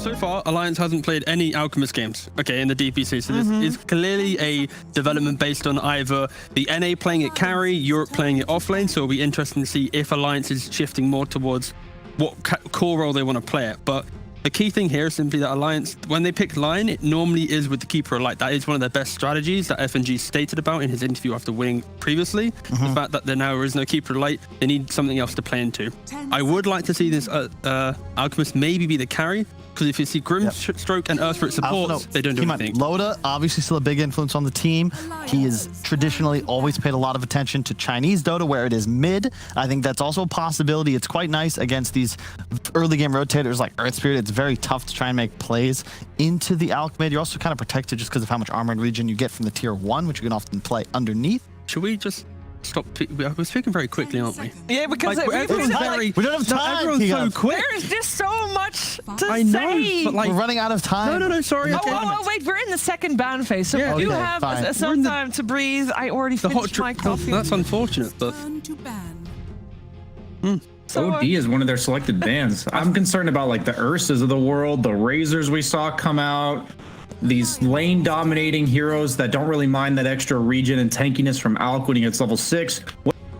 So far, Alliance hasn't played any Alchemist games, okay, in the DPC. So this is clearly a development based on either the NA playing it carry, Europe playing it offlane. So it'll be interesting to see if Alliance is shifting more towards what core role they want to play it. But the key thing here is simply that Alliance, when they pick line, it normally is with the Keeper of Light. That is one of their best strategies that FNG stated about in his interview after winning previously. The fact that there now is no Keeper of Light, they need something else to play into. I would like to see this Alchemist maybe be the carry, because if you see Grimstroke and Earth Spirit supports, they don't do anything. Loda, obviously still a big influence on the team. He has traditionally always paid a lot of attention to Chinese Dota, where it is mid. I think that's also a possibility. It's quite nice against these early game rotators like Earth Spirit. It's very tough to try and make plays into the Alchemid. You're also kind of protected just because of how much armor and regen you get from the tier 1, which you can often play underneath. Should we just stop? We're speaking very quickly, aren't we? Yeah, because like, we don't have time. Everyone's so quick. There is just so much to I know, say. but like, we're running out of time. No, sorry. Oh, wait, we're in the second ban phase, so Yeah, we do okay, have fine. some time to breathe. I already finished my coffee. That's unfortunate, but So, OD is one of their selected bans. I'm concerned about like the Ursas of the world, the Razors we saw come out, these lane dominating heroes that don't really mind that extra regen and tankiness from Alk when he gets level 6.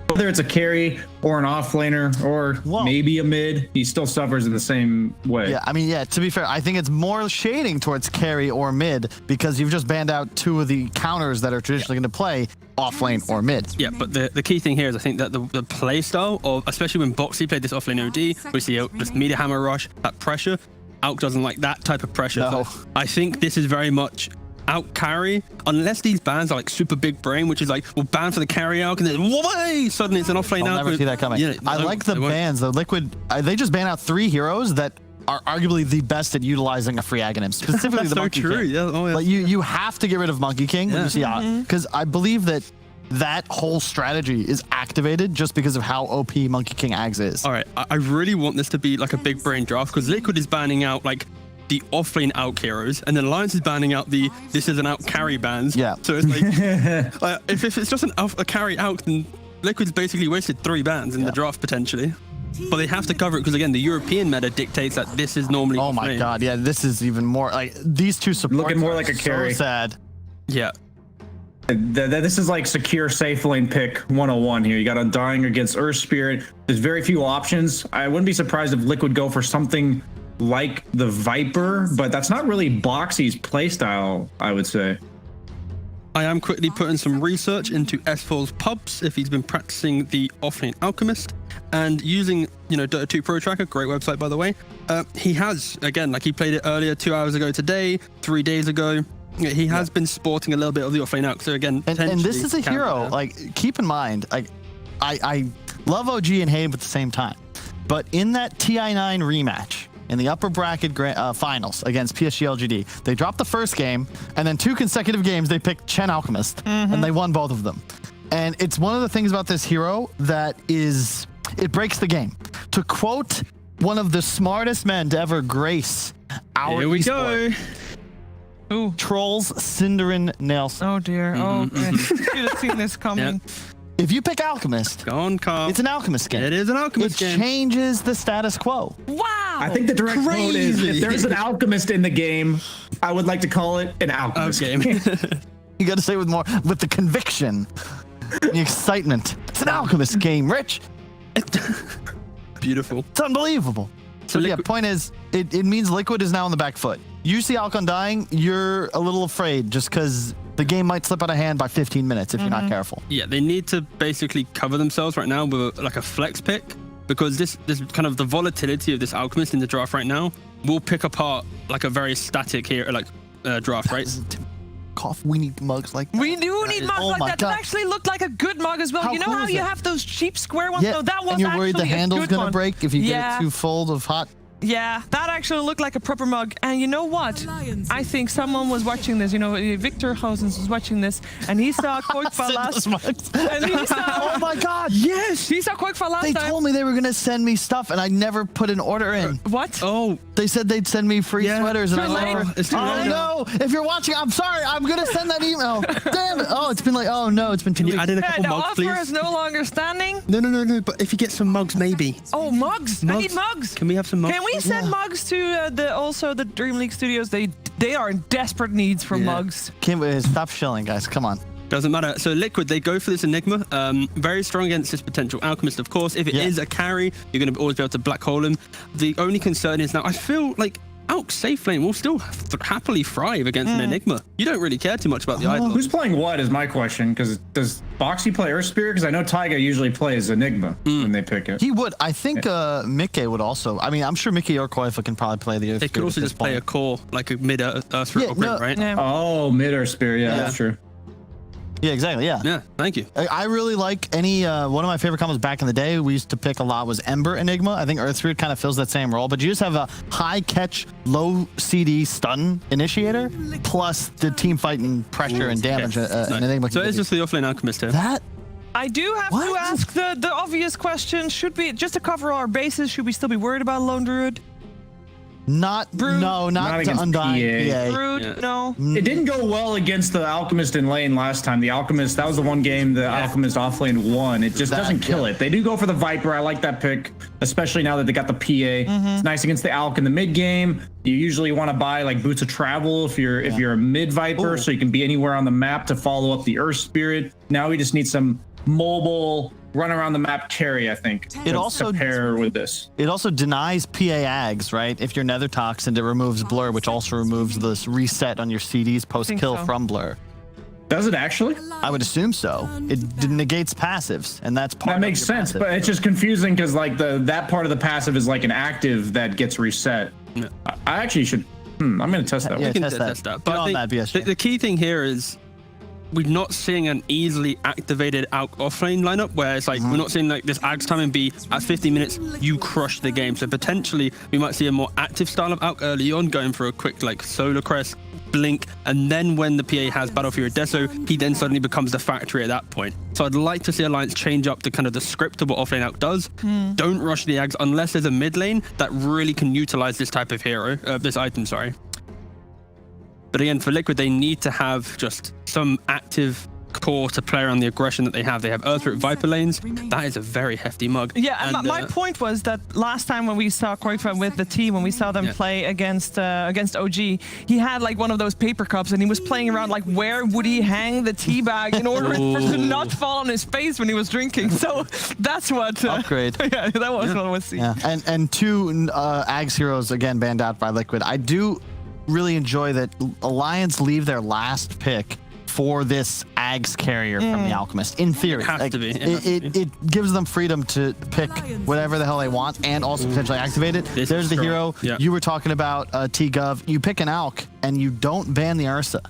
Whether it's a carry or an offlaner or maybe a mid, he still suffers in the same way. Yeah, I mean, yeah, to be fair, I think it's more shading towards carry or mid because you've just banned out 2 of the counters that are traditionally going to play offlane or mid. yeah, but the key thing here is I think that the play style of, especially when Boxy played this offlane OD, we see just meter hammer rush, that pressure. Alk doesn't like that type of pressure. No. So I think this is very much out carry, unless these bans are like super big brain, which is like, we'll ban for the carry Alk and then whoa, suddenly it's an offlane I'll Alk. never see that coming. Yeah, I like the bans. The Liquid, they just ban out 3 heroes that are arguably the best at utilizing a free agonim, specifically the Monkey King. Yeah, oh, yeah. Like you have to get rid of Monkey King when you see because I believe that whole strategy is activated just because of how OP Monkey King Ags is. All right, I really want this to be like a big brain draft because Liquid is banning out like the offlane Alk heroes, and then Alliance is banning out the this is an Alk carry bans. Yeah. So it's like if it's just a carry Alk, then Liquid's basically wasted 3 bans in the draft potentially. But they have to cover it because again, the European meta dictates that this is normally. Oh my god, yeah, this is even more like these 2 supports looking more like a carry. So sad. Yeah. This is like secure safe lane pick 101 here. You got Undying against Earth Spirit. There's very few options. I wouldn't be surprised if Liquid go for something like the Viper, but that's not really Boxy's playstyle, I would say. I am quickly putting some research into S4's pubs if he's been practicing the offlane Alchemist and using, Dota 2 Pro Tracker, great website by the way. He has, again, like he played it earlier 2 hours ago today, 3 days ago. He has been sporting a little bit of the offlane Alk. So again, and this is a hero. Like, keep in mind, like I love OG and hate him at the same time, but in that TI9 rematch, in the upper bracket finals against PSG LGD, they dropped the first game, and then 2 consecutive games they picked Chen Alchemist, and they won both of them. And it's one of the things about this hero that it breaks the game. To quote one of the smartest men to ever grace our Here we go. Ooh. Trolls Cinderin Nelson. Oh dear. Oh, you should have seen this coming. Yep. If you pick Alchemist, Go on, Carl. it's an Alchemist game. It is an Alchemist It game. changes the status quo. Wow. I think the direct quote is, if there's an Alchemist in the game, I would like to call it an Alchemist game. You got to say it with the conviction, the excitement. It's an Alchemist game, Rich. Beautiful. It's unbelievable. So yeah, point is, it means Liquid is now on the back foot. You see Alk Undying, you're a little afraid just because the game might slip out of hand by 15 minutes if you're not careful. Yeah, they need to basically cover themselves right now with like a flex pick because this kind of the volatility of this Alchemist in the draft right now will pick apart like a very static here draft, right? Cough, we need mugs like that. We do need mugs like that. God. It actually looked like a good mug as well. How you know cool how is you it? have those cheap square ones? Yeah, No, that was and you're worried the actually a handle's good gonna one. break if you Yeah. get it too full of hot. Yeah, that actually looked like a proper mug. And you know what? I think someone was watching this. Victor Housens was watching this, and he saw Koik for last. And he saw, Oh my God! yes, he saw Koik for last They time. told me they were gonna send me stuff, and I never put an order in. What? Oh, They said they'd send me free sweaters, and Too I late. never. It's too Oh late. no! If you're watching, I'm sorry. I'm gonna send that email. Damn it! Oh, it's been like, oh no, it's been 2 weeks. I did a Yeah, couple the mugs, offer please. is no longer standing. No. But if you get some mugs, maybe. Oh, mugs. I need mugs. Can we have some mugs? Can we we send mugs to the Dreamleague studios? They are in desperate needs for mugs. Stop shilling, guys. Come on. Doesn't matter. So Liquid, they go for this Enigma. Very strong against this potential Alchemist, of course. If it is a carry, you're going to always be able to black hole him. The only concern is now, I feel like Alk's safe lane will still happily thrive against an Enigma. You don't really care too much about the idol. Who's playing what is my question, because does Boxy play Earth Spirit? Because I know Taiga usually plays Enigma when they pick it. He would. I think Mickey would also. I mean, I'm sure Mickey or Koifa can probably play the Earth They Spirit could also at this just play a point. core, like a mid-Earth Spirit, right? Yeah. Oh, mid Earth Spirit. Yeah, that's true. Yeah, exactly. Yeah. Yeah, thank you. I really like any one of my favorite combos back in the day we used to pick a lot was Ember Enigma. I think Earth Spirit kind of fills that same role, but you just have a high catch, low CD stun initiator plus the team fighting pressure and damage an Enigma. So it's just the offlane Alchemist here. that. I do have to ask the obvious question. Should we, just to cover our bases, should we still be worried about Lone Druid? Not to against Undying PA. PA. Druid, no. It didn't go well against the Alchemist in lane last time. The Alchemist, that was the one game the Alchemist offlane won. It just doesn't kill it. They do go for the Viper. I like that pick, especially now that they got the PA. It's nice against the Alch in the mid game. You usually want to buy like Boots of Travel if you're a mid Viper, so you can be anywhere on the map to follow up the Earth Spirit. Now we just need some mobile run around the map carry, I think. It also pair with this. It also denies PA Ags, right? If you're Nether Toxin, it removes Blur, which also removes this reset on your CDs post kill from Blur. Does it actually? I would assume so. It negates passives, and that's part. That makes sense, but it's just confusing because like that part of the passive is like an active that gets reset. Yeah. I actually should. I'm gonna test that. Yeah, We can test test that. Get But on I that, think BSJ. the key thing here is we're not seeing an easily activated Alk offlane lineup where it's like we're not seeing like this Ags time and B at 50 minutes you crush the game. So potentially we might see a more active style of Alk early on, going for a quick like Solar Crest, Blink, and then when the PA has Battle Fury Deso, he then suddenly becomes the factory at that point. So I'd like to see Alliance change up the kind of the script of what offlane Alk does. Don't rush the Ags unless there's a mid lane that really can utilize this type of hero, this item, sorry. But again, for Liquid, they need to have just some active core to play around the aggression that they have. They have Earth Spirit Viper lanes. That is a very hefty mug. Yeah, and my point was that last time when we saw Koifa with the team, when we saw them play against OG, he had like one of those paper cups and he was playing around like where would he hang the tea bag in order for it to not fall on his face when he was drinking. So that's what Upgrade. Yeah, that was what I was seeing. Yeah, and two Ags heroes again banned out by Liquid. I do really enjoy that Alliance leave their last pick for this Ags carrier from the Alchemist. In theory, It has to be. It gives them freedom to pick whatever the hell they want and also potentially activate it. This There's is the strong. hero Yeah. you were talking about, T-Gov. You pick an Alch and you don't ban the Ursa.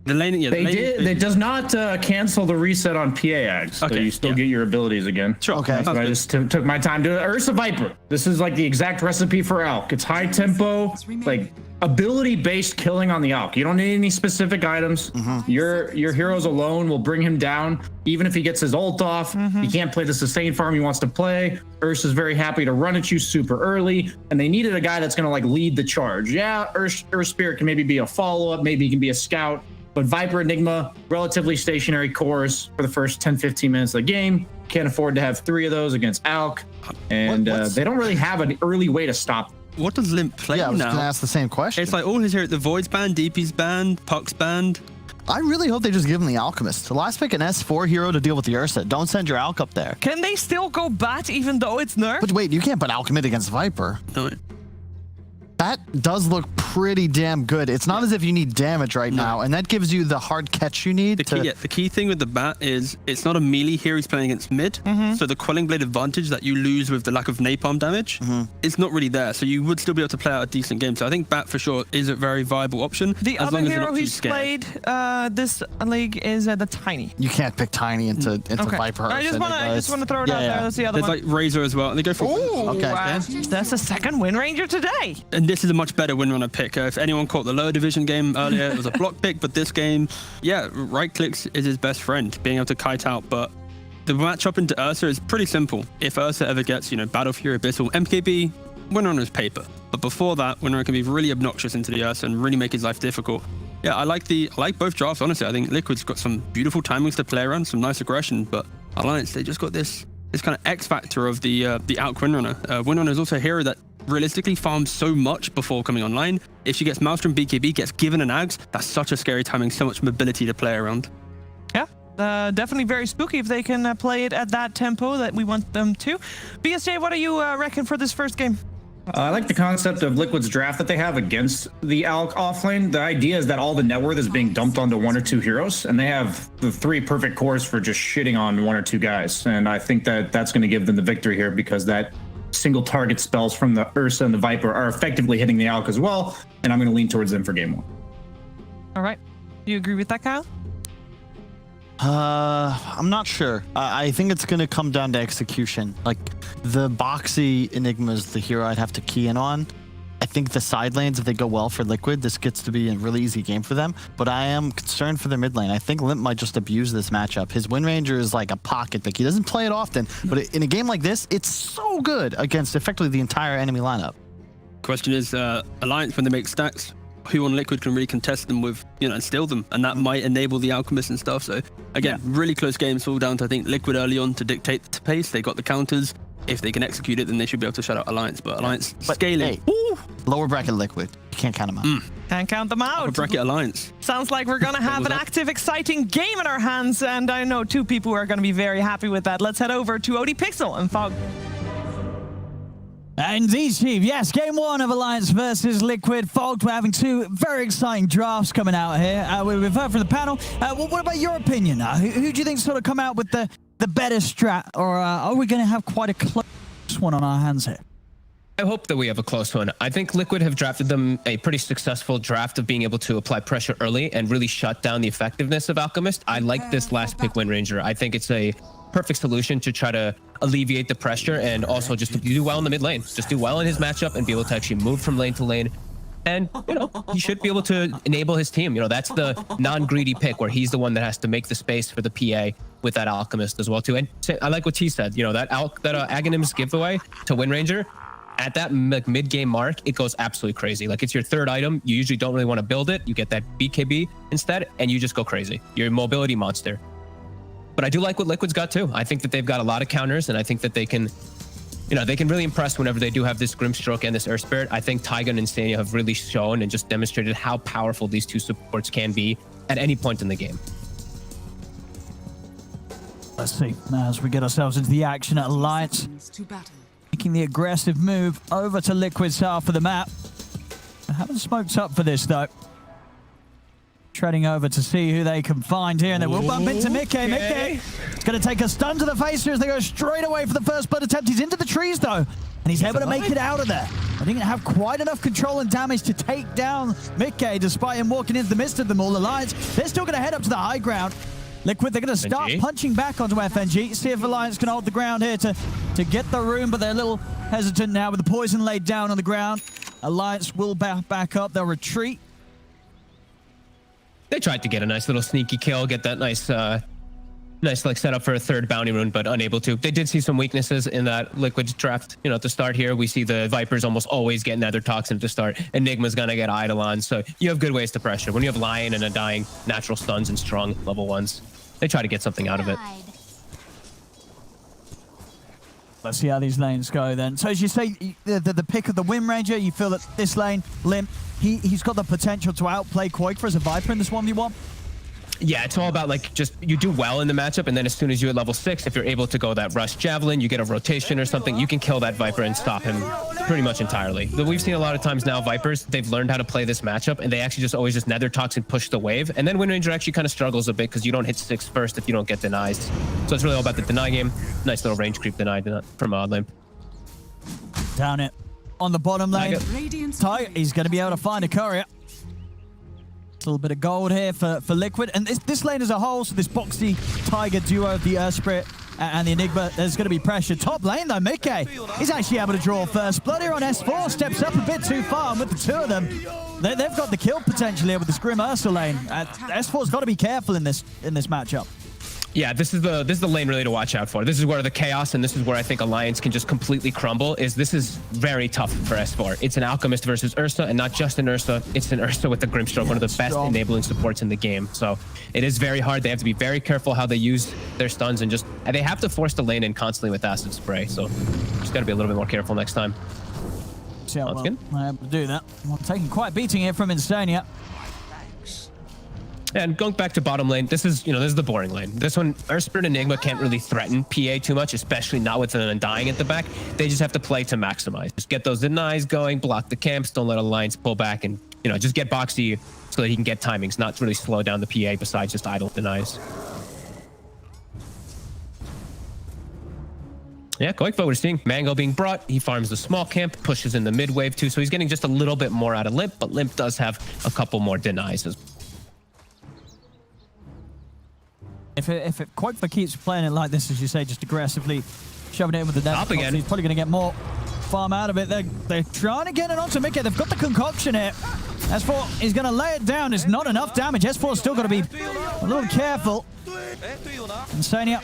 The lane, They did. It does not cancel the reset on PA Ags, so Okay, you still get your abilities again. Sure. Okay. That's why I just took my time to Ursa Viper. This is like the exact recipe for Alk. It's high tempo, like ability-based killing on the Alk. You don't need any specific items. Your heroes alone will bring him down. Even if he gets his ult off, he can't play the sustain farm he wants to play. Ursa's very happy to run at you super early, and they needed a guy that's going to like lead the charge. Yeah, Earth Spirit can maybe be a follow-up, maybe he can be a scout, but Viper Enigma, relatively stationary cores for the first 10-15 minutes of the game. Can't afford to have 3 of those against Alk, and they don't really have an early way to stop. What does Limp play Yeah, I was now? going to ask the same question. It's like all his heroes, the Void's banned, DP's banned, Puck's banned. I really hope they just give him the Alchemist. The last pick an S4 hero to deal with the Ursa. Don't send your Alch up there. Can they still go bat even though it's nerfed? But wait, you can't put Alchemist against Viper. No. That does look pretty damn good. It's not as if you need damage right now, and that gives you the hard catch you need. The key thing with the bat is it's not a melee hero he's playing against mid, so the Quelling Blade advantage that you lose with the lack of napalm damage is not really there. So you would still be able to play out a decent game. So I think bat for sure is a very viable option. The as other long as you're hero not too who's scared. played this league is the Tiny. You can't pick Tiny into Okay. Viper. I just want to throw it out there. That's the other There's one. like Razor as well, and they go for. Ooh, Okay. That's the second Wind Ranger today. And this is a much better win runner pick. If anyone caught the lower division game earlier, it was a block pick, but this game, yeah, right clicks is his best friend, being able to kite out. But the matchup into Ursa is pretty simple. If Ursa ever gets, Battle Fury, Abyssal, MKB, win runner's paper. But before that, win runner can be really obnoxious into the Ursa and really make his life difficult. Yeah, I like both drafts, honestly. I think Liquid's got some beautiful timings to play around, some nice aggression, but Alliance, they just got this kind of X factor of the Alk Windrunner. Windrunner is also a hero that realistically farms so much before coming online. If she gets Maelstrom, BKB, gets given an Ags, that's such a scary timing, so much mobility to play around. Yeah, definitely very spooky if they can play it at that tempo that we want them to. BSJ, what do you reckon for this first game? I like the concept of Liquid's draft that they have against the Alk offlane. The idea is that all the net worth is being dumped onto 1 or 2 heroes, and they have the 3 perfect cores for just shitting on 1 or 2 guys. And I think that that's going to give them the victory here, because that single target spells from the Ursa and the Viper are effectively hitting the Alk as well, and I'm going to lean towards them for game 1. All right. Do you agree with that, Kyle? I'm not sure. I think it's going to come down to execution. Like, the boxy Enigma is the hero I'd have to key in on. I think the side lanes, if they go well for Liquid, this gets to be a really easy game for them. But I am concerned for their mid lane. I think Limp might just abuse this matchup. His win ranger is like a pocket pick. He doesn't play it often, but in a game like this, it's so good against effectively the entire enemy lineup. Question is, Alliance, when they make stacks, who on Liquid can really contest them with, and steal them, and that might enable the Alchemist and stuff. So again, really close games, all down to, I think, Liquid early on to dictate the pace. They got the counters. If they can execute it, then they should be able to shut out Alliance. But Alliance scaling. Hey, lower bracket Liquid, you can't count them out. Can't count them out. Upper bracket Alliance. Sounds like we're going to have an active, exciting game in our hands, and I know 2 people who are going to be very happy with that. Let's head over to OD Pixel and Fog. Indeed, Steve. Yes, game 1 of Alliance versus Liquid. Fogged, we're having 2 very exciting drafts coming out here. We've heard from the panel. What about your opinion? Who do you think sort of come out with the better strat, or are we going to have quite a close one on our hands here? I hope that we have a close one. I think Liquid have drafted them a pretty successful draft of being able to apply pressure early and really shut down the effectiveness of Alchemist. I like this last pick Wind Ranger. I think it's a perfect solution to try to alleviate the pressure and also just to do well in the mid lane. Just do well in his matchup and be able to actually move from lane to lane. And, he should be able to enable his team. That's the non-greedy pick where he's the one that has to make the space for the PA with that Alchemist as well, too. And I like what T said, that Aghanims giveaway to Wind Ranger, at that mid-game mark, it goes absolutely crazy. Like, it's your 3rd item. You usually don't really want to build it. You get that BKB instead, and you just go crazy. You're a mobility monster. But I do like what Liquid's got, too. I think that they've got a lot of counters, and I think that they can... they can really impress whenever they do have this Grimstroke and this Earth Spirit. I think Taiga and Insania have really shown and just demonstrated how powerful these 2 supports can be at any point in the game. Let's see, as we get ourselves into the action at Alliance, making the aggressive move over to Liquid's half of the map. I haven't smoked up for this, though. Treading over to see who they can find here, and they will bump into Mickey. Mickey, it's going to take a stun to the face here as they go straight away for the first blood attempt. He's into the trees, though, and he's able to make it out of there. I think have quite enough control and damage to take down Mickey, despite him walking into the midst of them all. Alliance, they're still going to head up to the high ground. Liquid, they're going to start punching back onto FNG, see if Alliance can hold the ground here to get the room, but they're a little hesitant now with the poison laid down on the ground. Alliance will back up, they'll retreat. They tried to get a nice little sneaky kill, get that nice like setup for a 3rd bounty rune, but unable to. They did see some weaknesses in that Liquid draft. At the start here, we see the Vipers almost always get Nether Toxin to start. Enigma's gonna get Eidolon, so you have good ways to pressure. When you have Lion and a dying, natural stuns and strong level 1s, they try to get something out of it. Let's see how these lanes go then. So as you say, the pick of the Wind Ranger, you feel that this lane, Limp, he's got the potential to outplay Quake as a Viper in this 1v1? Yeah, it's all about just you do well in the matchup, and then as soon as you're at level 6, if you're able to go that rush javelin, you get a rotation or something, you can kill that Viper and stop him pretty much entirely. But we've seen a lot of times now Vipers, they've learned how to play this matchup, and they actually just always Nether Toxin push the wave, and then Wind Ranger actually kind of struggles a bit because you don't hit 6 first if you don't get denies. So it's really all about the deny game. Nice little range creep denied from Limp. Down it on the bottom lane. Tiger, he's going to be able to find a courier. A little bit of gold here for Liquid. And this lane as a whole, so this boxy Tiger duo of the Earth Spirit and the Enigma, there's going to be pressure. Top lane, though, Mickey, he's actually able to draw first blood here on S4. Steps up a bit too far, and with the 2 of them, they've got the kill potentially here with this Grim Ursa lane. S4's got to be careful in this matchup. Yeah, this is the lane really to watch out for. This is where the chaos, and this is where I think Alliance can just completely crumble. This is very tough for S4. It's an Alchemist versus Ursa, and not just an Ursa. It's an Ursa with the Grimstroke, one of the best enabling supports in the game. So it is very hard. They have to be very careful how they use their stuns, and they have to force the lane in constantly with acid spray. So just got to be a little bit more careful next time. See how well Good. they're able to do that. Well, taking quite a beating here from Insania. And going back to bottom lane, this is the boring lane. This one, Earthspirit Enigma can't really threaten PA too much, especially not with an Undying at the back. They just have to play to maximize. Just get those denies going, block the camps, don't let Alliance pull back, and just get Boxy so that he can get timings, not really slow down the PA besides just idle denies. Yeah, Koikva, we're seeing Mango being brought. He farms the small camp, pushes in the mid wave too, so he's getting just a little bit more out of Limp, but Limp does have a couple more denies as well. If Koikva keeps playing it like this, as you say, just aggressively shoving it in with the depth, again. He's probably going to get more farm out of it. They're trying to get it onto Mickey. They've got the concoction here. S4 is going to lay it down. It's not enough damage. S4's still got to be a little careful. Insania,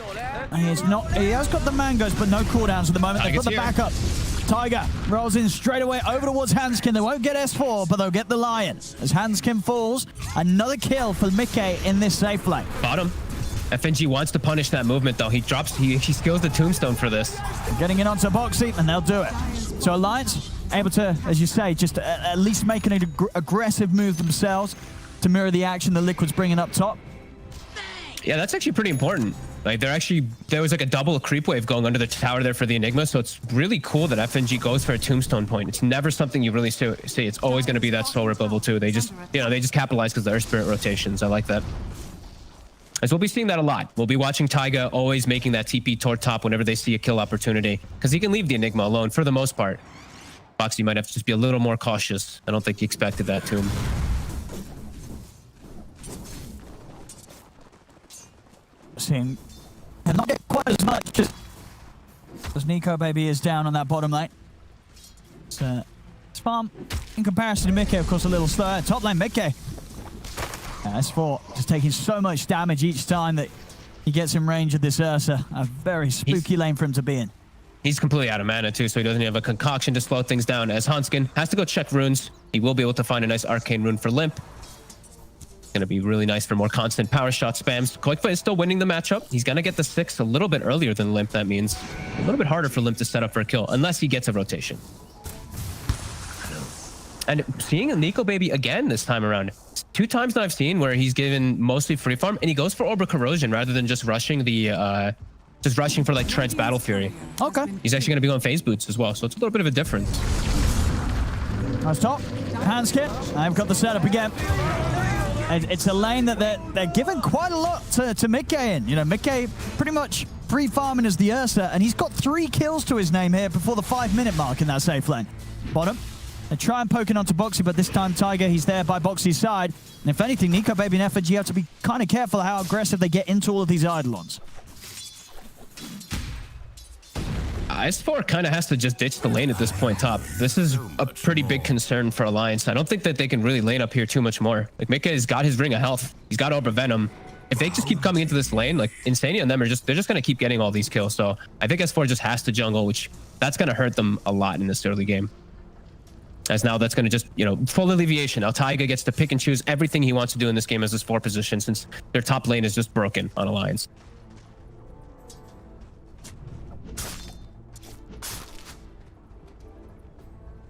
he has got the mangoes, but no cooldowns at the moment. They've got the backup. Tiger rolls in straight away over towards Hanskin. They won't get S4, but they'll get the Lion. As Hanskin falls, another kill for Mickey in this safe lane. Bottom. FNG wants to punish that movement, though. He skills the tombstone for this. Getting it onto Boxy, and they'll do it. So Alliance able to, as you say, just at least make an aggressive move themselves to mirror the action the Liquid's bringing up top. Yeah, that's actually pretty important. Like, there was like a double creep wave going under the tower there for the Enigma, so it's really cool that FNG goes for a tombstone point. It's never something you really see. It's always going to be that soul rip level 2. They just capitalize because of their spirit rotations. I like that. As we'll be seeing that a lot. We'll be watching Taiga always making that TP toward top whenever they see a kill opportunity, because he can leave the Enigma alone for the most part. Boxy might have to just be a little more cautious. I don't think he expected that tomb. Seeing and not get quite as much as Nico Baby is down on that bottom lane. So Farm in comparison to Mickey, of course, a little slower. Top lane Mickey. S4 just taking so much damage each time that he gets in range of this Ursa. A very spooky lane for him to be in. He's completely out of mana too, so he doesn't have a concoction to slow things down. As Hanskin has to go check runes, he will be able to find a nice arcane rune for Limp. Going to be really nice for more constant power shot spams. Koikva is still winning the matchup. He's going to get the 6 a little bit earlier than Limp. That means a little bit harder for Limp to set up for a kill, unless he gets a rotation. And seeing a Nico Baby again this time around. 2 times that I've seen where he's given mostly free farm, and he goes for Orb of Corrosion rather than just rushing the for like Tread's Battle Fury. Okay. He's actually going to be on phase boots as well, so it's a little bit of a difference. Nice top. Hanskin. I've got the setup again. And it's a lane that they're giving quite a lot to Mickey in. You know, Mickey pretty much free farming as the Ursa, and he's got 3 kills to his name here before the 5-minute mark in that safe lane. Bottom. They try and poke it onto Boxy, but this time Tiger, he's there by Boxy's side. And if anything, Nico Baby and FNG have to be kind of careful how aggressive they get into all of these Eidolons. S4 kind of has to just ditch the lane at this point top. This is a pretty big concern for Alliance. I don't think that they can really lane up here too much more. Like, Mika has got his Ring of Health. He's got Orb of Venom. If they just keep coming into this lane, like, Insania and them they're just going to keep getting all these kills. So I think S4 just has to jungle, which that's going to hurt them a lot in this early game. As now that's going to just, full alleviation. Now Taiga gets to pick and choose everything he wants to do in this game as his 4 position, since their top lane is just broken on Alliance.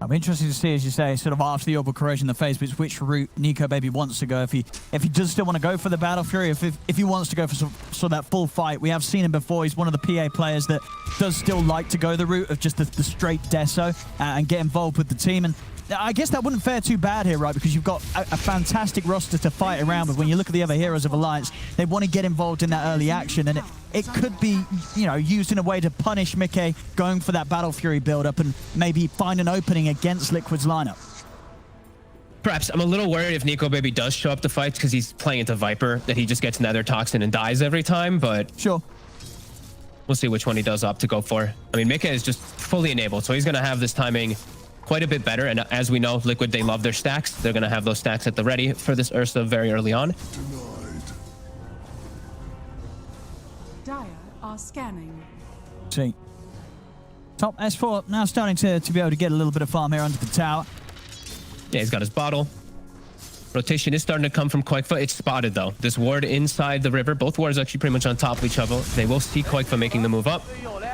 I'm interested to see, as you say, sort of after the Orb of Corrosion, the phase, which route Nico Baby wants to go. If he does still want to go for the Battle Fury, if he wants to go for sort of that full fight. We have seen him before. He's one of the PA players that does still like to go the route of just the straight deso and get involved with the team. And I guess that wouldn't fare too bad here, right? Because you've got a fantastic roster to fight around with. When you look at the other heroes of Alliance, they want to get involved in that early action, and it could be, used in a way to punish Mickey going for that Battle Fury build-up and maybe find an opening against Liquid's lineup. Perhaps. I'm a little worried if Nico Baby does show up to fights because he's playing into Viper, that he just gets Nether Toxin and dies every time, but sure. We'll see which one he does opt to go for. I mean, Mickey is just fully enabled, so he's going to have this timing quite a bit better. And as we know, Liquid, they love their stacks. They're going to have those stacks at the ready for this Ursa very early on. Dire are scanning. See. Top S4 now starting to be able to get a little bit of farm here under the tower. Yeah, he's got his bottle. Rotation is starting to come from Koikva. It's spotted, though. This ward inside the river. Both wards actually pretty much on top of each other. They will see Koikva making the move up.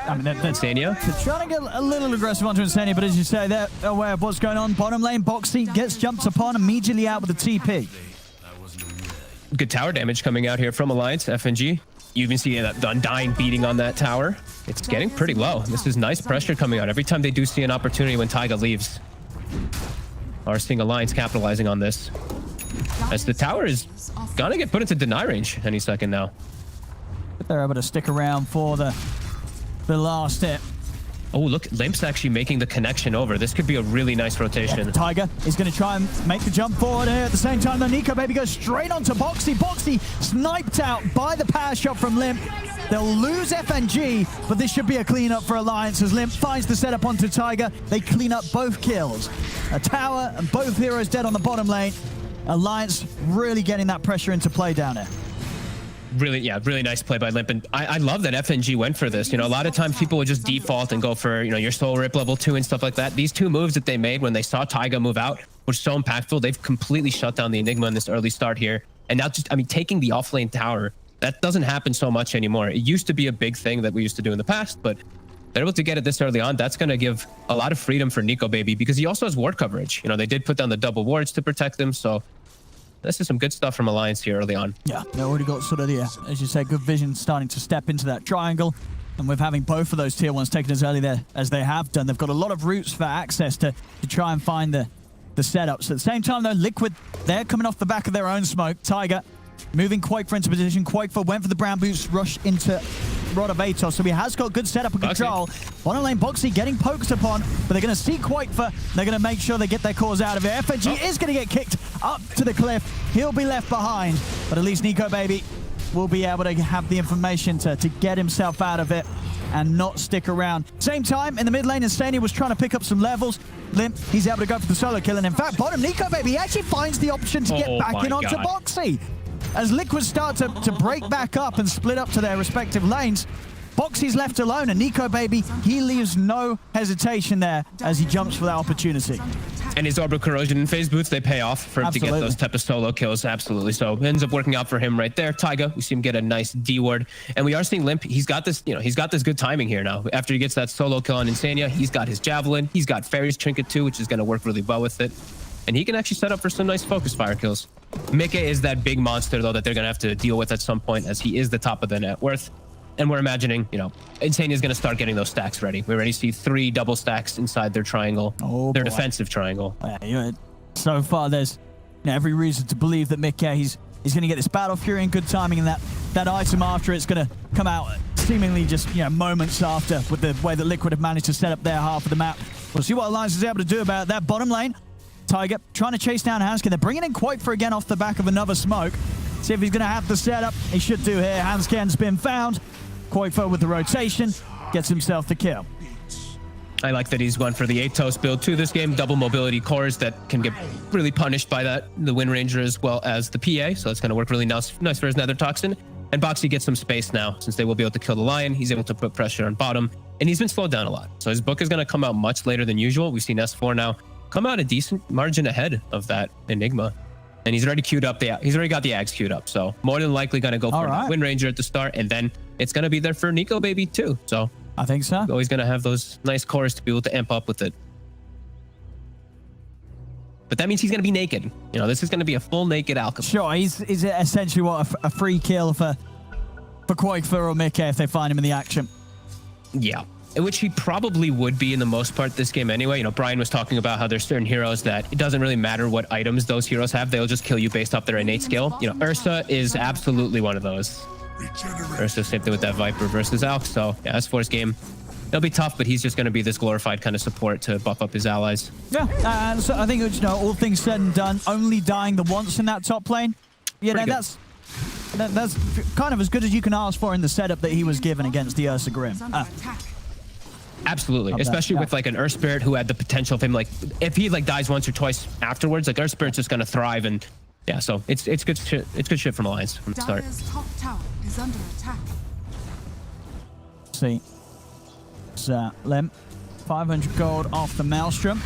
I mean, they're Insania. trying to get a little aggressive onto Insania, but as you say, they're aware of what's going on. Bottom lane, Boxy gets jumped upon, immediately out with the TP. Good tower damage coming out here from Alliance, FNG. You even see that Undying beating on that tower. It's getting pretty low. This is nice pressure coming out. Every time they do see an opportunity when Taiga leaves. Are seeing Alliance capitalizing on this. As the tower is gonna get put into deny range any second now. But they're able to stick around for the last hit. Oh, look, Limp's actually making the connection over. This could be a really nice rotation. Taiga is going to try and make the jump forward here. At the same time, though, Nico Baby goes straight onto Boxy. Boxy sniped out by the power shot from Limp. They'll lose FNG, but this should be a cleanup for Alliance as Limp finds the setup onto Taiga. They clean up both kills. A tower and both heroes dead on the bottom lane. Alliance really getting that pressure into play down there. Really nice play by Limp. And I love that FNG went for this. You know, a lot of times people would just default and go for, you know, your Soul Rip level 2 and stuff like that. These two moves that they made when they saw Taiga move out were so impactful. They've completely shut down the Enigma in this early start here. And now just, I mean, taking the offlane tower, that doesn't happen so much anymore. It used to be a big thing that we used to do in the past, but they're able to get it this early on. That's going to give a lot of freedom for Nico Baby because he also has ward coverage. You know, they did put down the double wards to protect them, so this is some good stuff from Alliance here early on. Yeah, they already got sort of, as you say, good vision starting to step into that triangle. And with having both of those tier 1s taken as early there as they have done, they've got a lot of routes for access to try and find the setups. At the same time, though, Liquid, they're coming off the back of their own smoke. Taiga moving Quakefor into position. Quakefor went for the brown boots, rushed into Rod of Atos, so he has got good setup and control. Bottom lane, Boxy getting poked upon, but they're going to see Quakefor. They're going to make sure they get their cores out of it. FNG is going to get kicked up to the cliff. He'll be left behind, but at least Nico Baby will be able to have the information to get himself out of it and not stick around. Same time, in the mid lane, Insania was trying to pick up some levels. Limp, he's able to go for the solo kill, and in fact, bottom, Nico Baby actually finds the option to get back in onto Boxy. As Liquid start to break back up and split up to their respective lanes, Boxy's left alone, and Nico Baby, he leaves no hesitation there as he jumps for that opportunity. And his Orbital Corrosion and Phase Boots, they pay off for him to get those type of solo kills, absolutely. So it ends up working out for him right there. Taiga, we see him get a nice D ward, and we are seeing Limp. He's got this, you know, he's got this good timing here now. After he gets that solo kill on Insania, he's got his Javelin, he's got Fairy's Trinket too, which is going to work really well with it. And he can actually set up for some nice focus fire kills. Mickey is that big monster, though, that they're going to have to deal with at some point, as he is the top of the net worth. And we're imagining, you know, Insania is going to start getting those stacks ready. We already see 3 double stacks inside their triangle, their defensive triangle. So far, there's every reason to believe that Mickey, he's going to get this Battle Fury in good timing, and that item after it's going to come out seemingly just, moments after, with the way that Liquid have managed to set up their half of the map. We'll see what Alliance is able to do about that. Bottom lane, Taiga trying to chase down Hanskin. They're bringing in Quakefor again off the back of another smoke. See if he's going to have the setup. He should do here. Hanskin's been found. Quakefor with the rotation gets himself the kill. I like that he's gone for the Atos build too this game. Double mobility cores that can get really punished by that. The Wind Ranger as well as the PA. So it's going to work really nice for his Nether Toxin. And Boxy gets some space now. Since they will be able to kill the Lion, he's able to put pressure on bottom. And he's been slowed down a lot. So his book is going to come out much later than usual. We've seen S4 now come out a decent margin ahead of that Enigma. And he's already queued up he's already got the Ags queued up. So more than likely going to go for the Wind Ranger at the start. And then it's going to be there for Nico Baby too. So I think so. Always going to have those nice cores to be able to amp up with it. But that means he's going to be naked. This is going to be a full naked Alchemist. Sure, he's essentially a free kill for Quakefor or Mickey if they find him in the action. Yeah, which he probably would be in the most part this game anyway. Brian was talking about how there's certain heroes that it doesn't really matter what items those heroes have. They'll just kill you based off their innate skill. Ursa is absolutely one of those. Ursa, same thing with that Viper versus Alk. So yeah, S4's game, it'll be tough, but he's just going to be this glorified kind of support to buff up his allies. Yeah, and so I think, all things said and done, only dying the once in that top lane. That's kind of as good as you can ask for in the setup that he was given against the Ursa Grim. Absolutely, especially with like an Earth Spirit who had the potential of him, like if he dies once or twice afterwards, like Earth Spirit's just going to thrive. And yeah, so it's good shit. It's good shit from Alliance from the start. Dire's top tower is under attack. See, Limp, 500 gold off the Maelstrom.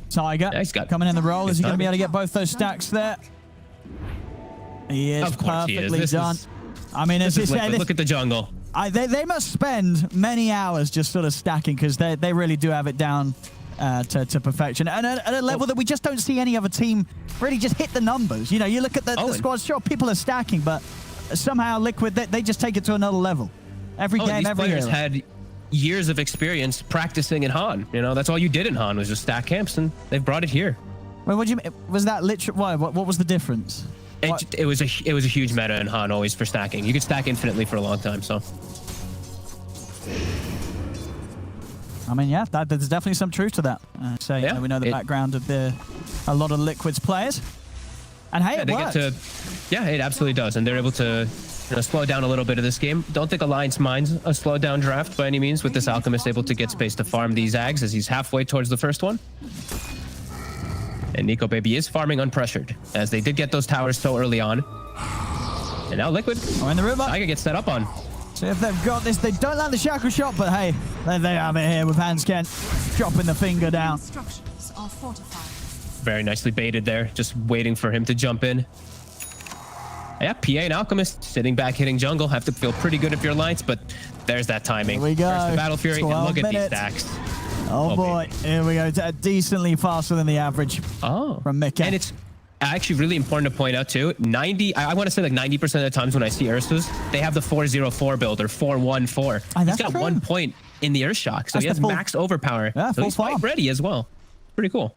Taiga coming in the roll. Is he going to be able to get both those stacks there? He is perfectly done. I mean, as you say, look at the jungle. They must spend many hours just sort of stacking because they really do have it down to perfection. And at a level that we just don't see any other team really just hit the numbers. You know, you look at the squad, sure, people are stacking, but somehow Liquid, they just take it to another level. Every game, these every players year. had years of experience practicing in Han. You know, that's all you did in Han was just stack camps, and they've brought it here. Wait, what do you mean? Was that literally? Why? What was the difference? It was a huge meta in Han always for stacking. You could stack infinitely for a long time. So, I mean, yeah, there's definitely some truth to that. We know the background of a lot of Liquid's players, and hey, it works. It absolutely does, and they're able to slow down a little bit of this game. Don't think Alliance minds a slowed down draft by any means with this Alchemist able to get space to farm these Ags as he's halfway towards the first one. And Nico Baby is farming unpressured, as they did get those towers so early on. And now Liquid, in the river. Tiger gets set up on. So if they've got this, they don't land the shackle shot, but hey, they have it here with Hansken dropping the finger down. Structures are fortified. Very nicely baited there, just waiting for him to jump in. Yeah, PA and Alchemist sitting back hitting jungle. Have to feel pretty good if you're Alliance, but there's that timing. Here we go. First the Battle Fury, and look at these stacks. Oh boy, here we go. Decently faster than the average from Mickey. And it's actually really important to point out too, I want to say like 90% of the times when I see Ursus, they have the 404 build or 414. He's got true. 1 point in the Earth Shock, so he has max overpower. Yeah, so he's fight ready as well. Pretty cool.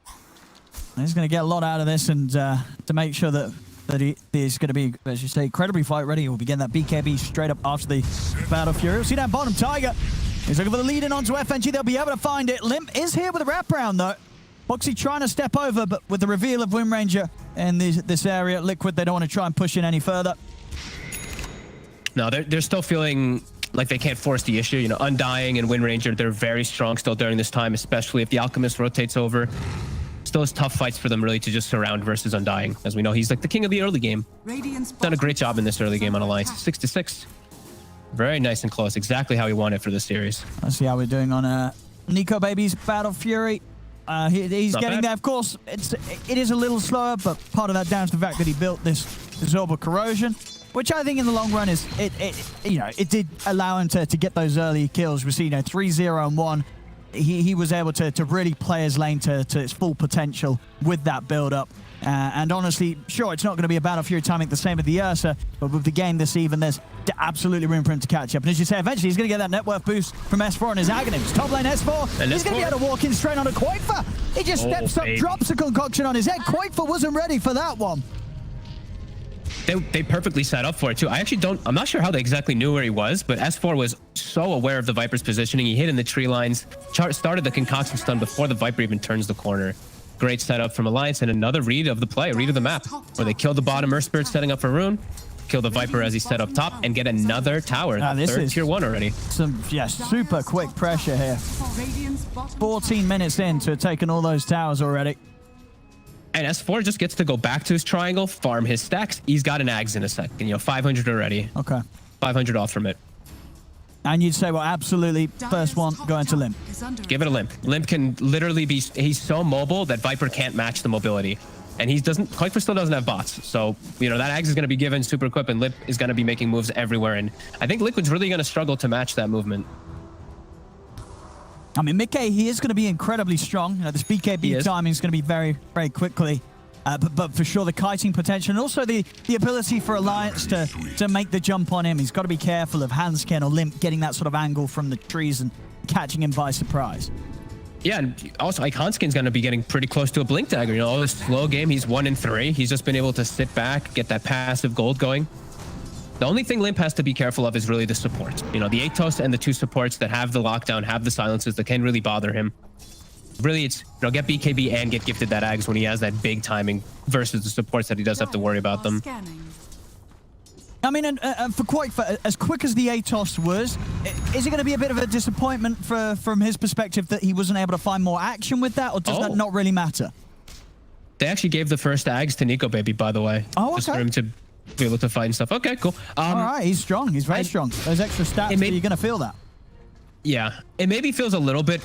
He's going to get a lot out of this, and to make sure that he's going to be, as you say, incredibly fight ready. He'll be getting that BKB straight up after the Battle Fury. We'll see that bottom Tiger. He's looking for the lead in onto FNG. They'll be able to find it. Limp is here with a wraparound, though. Boxy trying to step over, but with the reveal of Wind Ranger in this area, Liquid, they don't want to try and push in any further. No, they're still feeling like they can't force the issue. You know, Undying and Wind Ranger, they're very strong still during this time, especially if the Alchemist rotates over. Still is tough fights for them really to just surround versus Undying. As we know, he's like the king of the early game. Done a great job in this early game on Alliance. 6-6. Very nice and close. Exactly how we want it for this series. Let's see how we're doing on Nico Baby's Battle Fury. He's Not getting bad. there. Of course, it is a little slower, but part of that down to the fact that he built this Absorber Corrosion, which I think in the long run it did allow him to get those early kills. We see 3-0 and 1. He was able to really play his lane to its full potential with that build-up. And honestly, sure, it's not going to be a Battle Fury timing the same with the Ursa, but with the game this even, there's absolutely room for him to catch up. And as you say, eventually he's going to get that net worth boost from S4 and his Aghanim's. Top lane S4, And he's going to be able to walk in straight onto Koifa. He just steps up, drops a concoction on his head. Koifa wasn't ready for that one. They perfectly set up for it too. I'm not sure how they exactly knew where he was, but S4 was so aware of the Viper's positioning. He hid in the tree lines, started the concoction stun before the Viper even turns the corner. Great setup from Alliance, and another read of the play, read of the map, where they kill the bottom Earth Spirit setting up for Rune, kill the Viper as he set up top, and get another tower. This third is tier 1 already. Some super quick pressure here. 14 minutes in to have taken all those towers already. And S4 just gets to go back to his triangle, farm his stacks. He's got an Ags in a second, 500 already. Okay. 500 off from it. And you'd say, well, absolutely, first one going to Limp. Give it a Limp. Limp can literally be, he's so mobile that Viper can't match the mobility. And Koifa still doesn't have bots. So, that Ags is going to be given super equip, and Limp is going to be making moves everywhere. And I think Liquid's really going to struggle to match that movement. I mean, Mickey, he is going to be incredibly strong. This BKB timing is going to be very, very quickly. But for sure, the kiting potential and also the ability for Alliance to make the jump on him. He's got to be careful of Hansken or Limp getting that sort of angle from the trees and catching him by surprise. Yeah, and also Hansken's going to be getting pretty close to a Blink Dagger. All this slow game, he's 1-3. He's just been able to sit back, get that passive gold going. The only thing Limp has to be careful of is really the support. The Atos and the 2 supports that have the lockdown, have the silences that can really bother him. Really, it's get BKB and get gifted that Ags when he has that big timing versus the supports that he does have to worry about them. I mean, and for Koifa, as quick as the Atos was, is it going to be a bit of a disappointment from his perspective that he wasn't able to find more action with that, or does that not really matter? They actually gave the first Ags to Nico Baby, by the way. Oh, okay. Just for him to be able to find stuff. Okay, cool. All right, he's strong. He's very strong. Those extra stats, you're going to feel that. Yeah, it maybe feels a little bit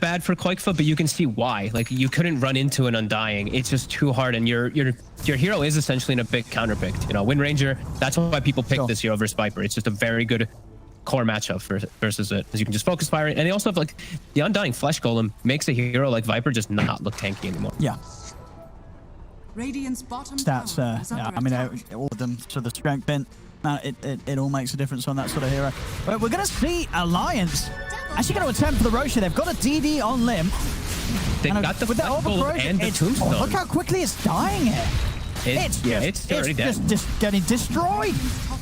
bad for Koifa, but you can see why. Like, you couldn't run into an Undying. It's just too hard, and your hero is essentially in a bit counterpicked. Wind Ranger, that's why people pick this hero versus Viper. It's just a very good core matchup versus it, because you can just focus fire, and they also have like the Undying Flesh Golem makes a hero like Viper just not look tanky anymore. Yeah. Radiant's bottom Stats, tower is yeah, under I mean, attack. all of them to the strength bin. It all makes a difference on that sort of hero. But we're going to see Alliance actually going to attempt for the Roshi. They've got a DD on Limp. They got the with that Flesh Golem overcorrosion, and the Tombstone. look how quickly it's dying here. It's already dead. just getting destroyed.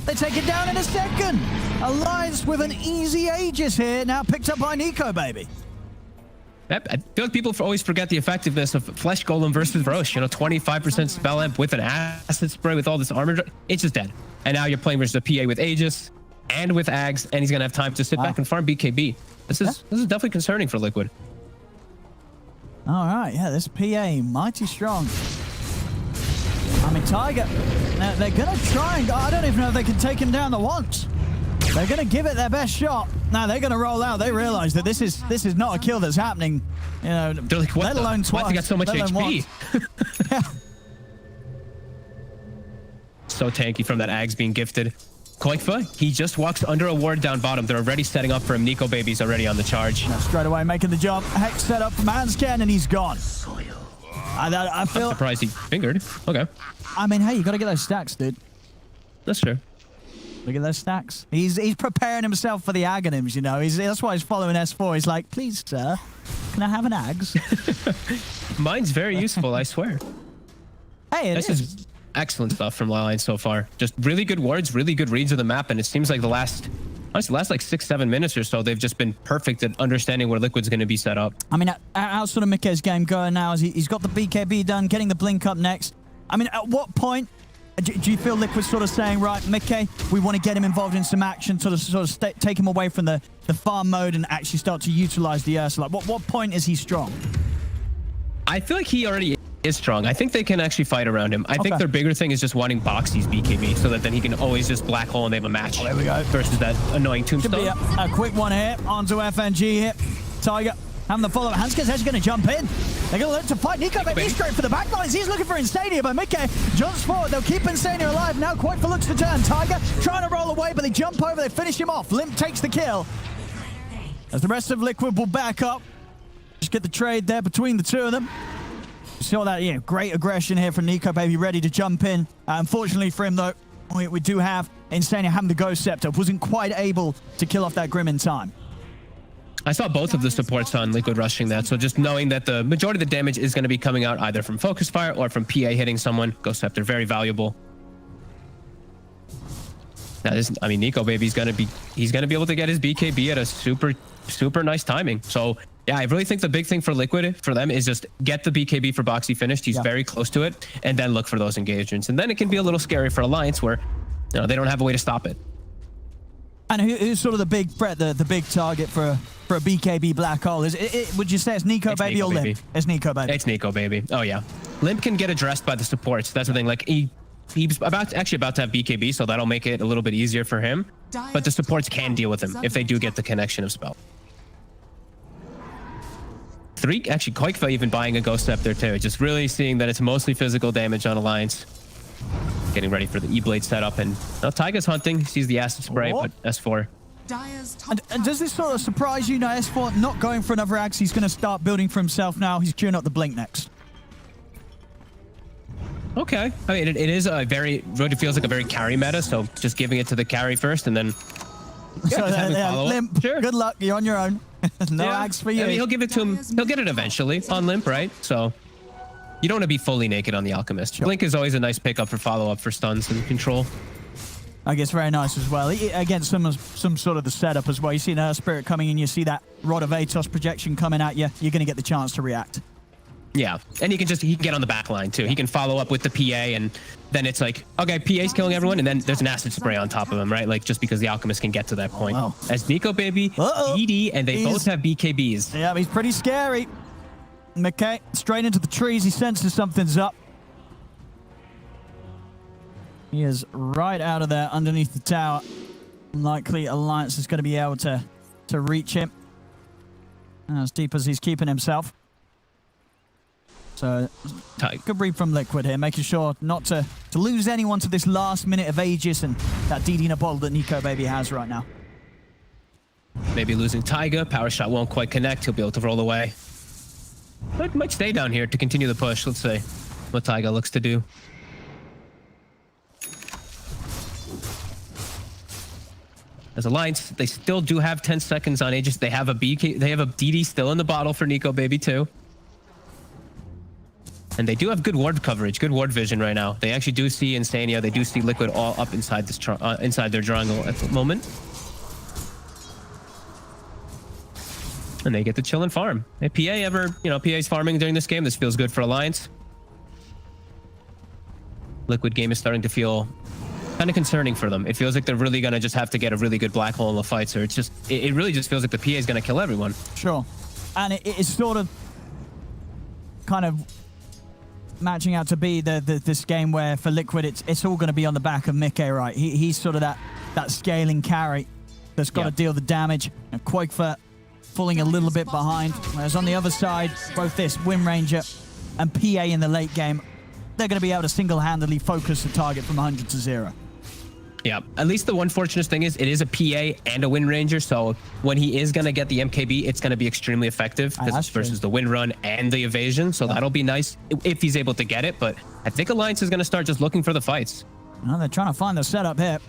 They take it down in a second. Alliance with an easy Aegis here, now picked up by Nico, baby. I feel like people always forget the effectiveness of Flesh Golem versus Roche. You know, 25% spell amp with an acid spray with all this armor. It's just dead. And now you're playing versus a PA with Aegis and with Ags, and he's gonna have time to sit back and farm BKB. This is definitely concerning for Liquid. All right, yeah, this PA mighty strong. I mean, Tiger, they're gonna try and I don't even know if they can take him down the once. They're gonna give it their best shot. Now they're gonna roll out. They realize that this is not a kill that's happening. You know, They're like, what let alone twice. Why they got so much let alone HP? once. Yeah. So tanky from that Ags being gifted. Koikfa, he just walks under a ward down bottom. They're already setting up for him. Nico Baby's already on the charge. Now straight away making the jump. Hex set up from Hanscan and he's gone. I feel. I'm surprised he fingered. Okay, I mean, hey, you got to get those stacks, dude. that's true. Look at those stacks. He's preparing himself for the Aghanims, you know. That's why he's following S4. He's like, please, sir, can I have an Ags? Mine's very useful, I swear. Hey, This is excellent stuff from Lion so far. Just really good wards, really good reads of the map, and it seems like the last like 6-7 minutes or so, they've just been perfect at understanding where Liquid's going to be set up. I mean, how's sort of Mikke's game going now? As he's got the BKB done, getting the blink up next. I mean, at what point do you feel Liquid's sort of saying, right, Mikke, we want to get him involved in some action, sort of take him away from the farm mode and actually start to utilize the Ursula? What point is he strong? I feel like he already is strong. I think they can actually fight around him. I think their bigger thing is just wanting Boxy's BKB so that then he can always just black hole and they have a match. There we go. Versus that annoying Tombstone. Could be a quick one here onto FNG here. Tiger having the follow-up. Hanskan's actually going to jump in. They're going to look to fight Nico, but he's straight for the back lines. He's looking for Insania, but Mikke jumps forward. They'll keep Insania alive. Now quite for looks to turn. Tiger trying to roll away, but they jump over. They finish him off. Limp takes the kill. As the rest of Liquid will back up. Just get the trade there between the two of them. You saw that, yeah, great aggression here from Nico Baby, ready to jump in. Unfortunately for him, though, we do have Insania having the Ghost Scepter. Wasn't quite able to kill off that Grim in time. I saw both of the supports on Liquid rushing that, so just knowing that the majority of the damage is going to be coming out either from Focus Fire or from PA hitting someone. Ghost Scepter, very valuable. Now, I mean, Nico Baby's going to be able to get his BKB at a super nice timing. So, yeah, I really think the big thing for Liquid, for them, is just get the BKB for Boxy finished. He's very close to it, and then look for those engagements. And then it can be a little scary for Alliance where, you know, they don't have a way to stop it. And who's sort of the big threat, the big target for a BKB black hole? Would you say it's Nico Baby or Limp? It's Nico Baby. It's Nico Baby. Oh, yeah. Limp can get addressed by the supports. That's the thing. Like, he's actually about to have BKB, so that'll make it a little bit easier for him. But the supports can deal with him if they do get the connection of spell. Actually, Koikfa even buying a Ghost Scepter too. Just really seeing that it's mostly physical damage on Alliance. Getting ready for the E-Blade setup. And now Taiga's hunting. He sees the acid spray, but S4. And does this sort of surprise you? Now S4 not going for another axe. He's going to start building for himself now. He's queuing up the blink next. Okay. I mean, it is a very, it feels like a very carry meta. So just giving it to the carry first and then Limp, sure. Good luck. You're on your own. No axe for you. I mean, he'll give it to him. He'll get it eventually on Limp, right? So you don't want to be fully naked on the Alchemist. Sure. Blink is always a nice pickup for follow-up for stuns and control. I guess very nice as well. Again, some sort of the setup as well. You see an Earth Spirit coming in, you see that Rod of Atos projection coming at you. You're going to get the chance to react. Yeah, and he can get on the back line too. He can follow up with the PA, and then it's like, okay, PA's killing everyone, and then there's an acid spray on top of him, right? Like, just because the Alchemist can get to that point. Wow. As Nico Baby, ED, and they both have BKBs. Yeah, he's pretty scary. Mikke straight into the trees. He senses something's up. He is right out of there underneath the tower. Unlikely Alliance is going to be able to reach him. As deep as he's keeping himself. So, good read from Liquid here, making sure not to lose anyone to this last minute of Aegis and that DD in a bottle that Nico Baby has right now. Maybe losing Taiga. Power shot won't quite connect. He'll be able to roll away. But might stay down here to continue the push. Let's see what Taiga looks to do. As Alliance, they still do have 10 seconds on Aegis. They have a BK, they have a DD still in the bottle for Nico Baby too. And they do have good ward coverage, good ward vision right now. They actually do see Insania. They do see Liquid all up inside this inside their jungle at the moment. And they get to chill and farm. If PA ever, PA's farming during this game, this feels good for Alliance. Liquid game is starting to feel kind of concerning for them. It feels like they're really going to just have to get a really good black hole in the fight. So it really just feels like the PA is going to kill everyone. Sure. And it's sort of kind of matching out to be this game where for Liquid, it's all going to be on the back of Mickey, right? He's sort of that scaling carry that's got to deal the damage. And Quakefoot falling a little bit behind. Whereas on the other side, both this Wind Ranger and PA in the late game, they're going to be able to single-handedly focus the target from 100 to 0. Yeah, at least the one fortunate thing is it is a PA and a Wind Ranger, so when he is going to get the MKB, it's going to be extremely effective because it's versus the Wind Run and the evasion, so that'll be nice if he's able to get it, but I think Alliance is going to start just looking for the fights. Well, they're trying to find the setup here.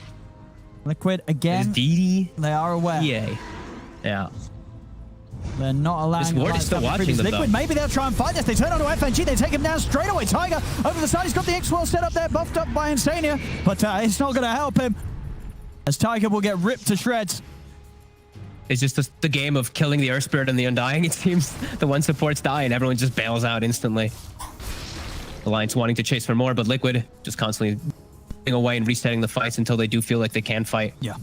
Liquid, again, DD, they are aware. PA. Yeah. They're not allowing this ward is still watching them, Liquid. though. Maybe they'll try and fight this. They turn on to FNG. They take him down straight away. Tiger over the side. He's got the X-Wall set up there, buffed up by Insania, but it's not going to help him as Tiger will get ripped to shreds. It's just the game of killing the Earth Spirit and the Undying. It seems the one supports die and everyone just bails out instantly. Alliance wanting to chase for more, but Liquid just constantly away and resetting the fights until they do feel like they can fight. Yeah.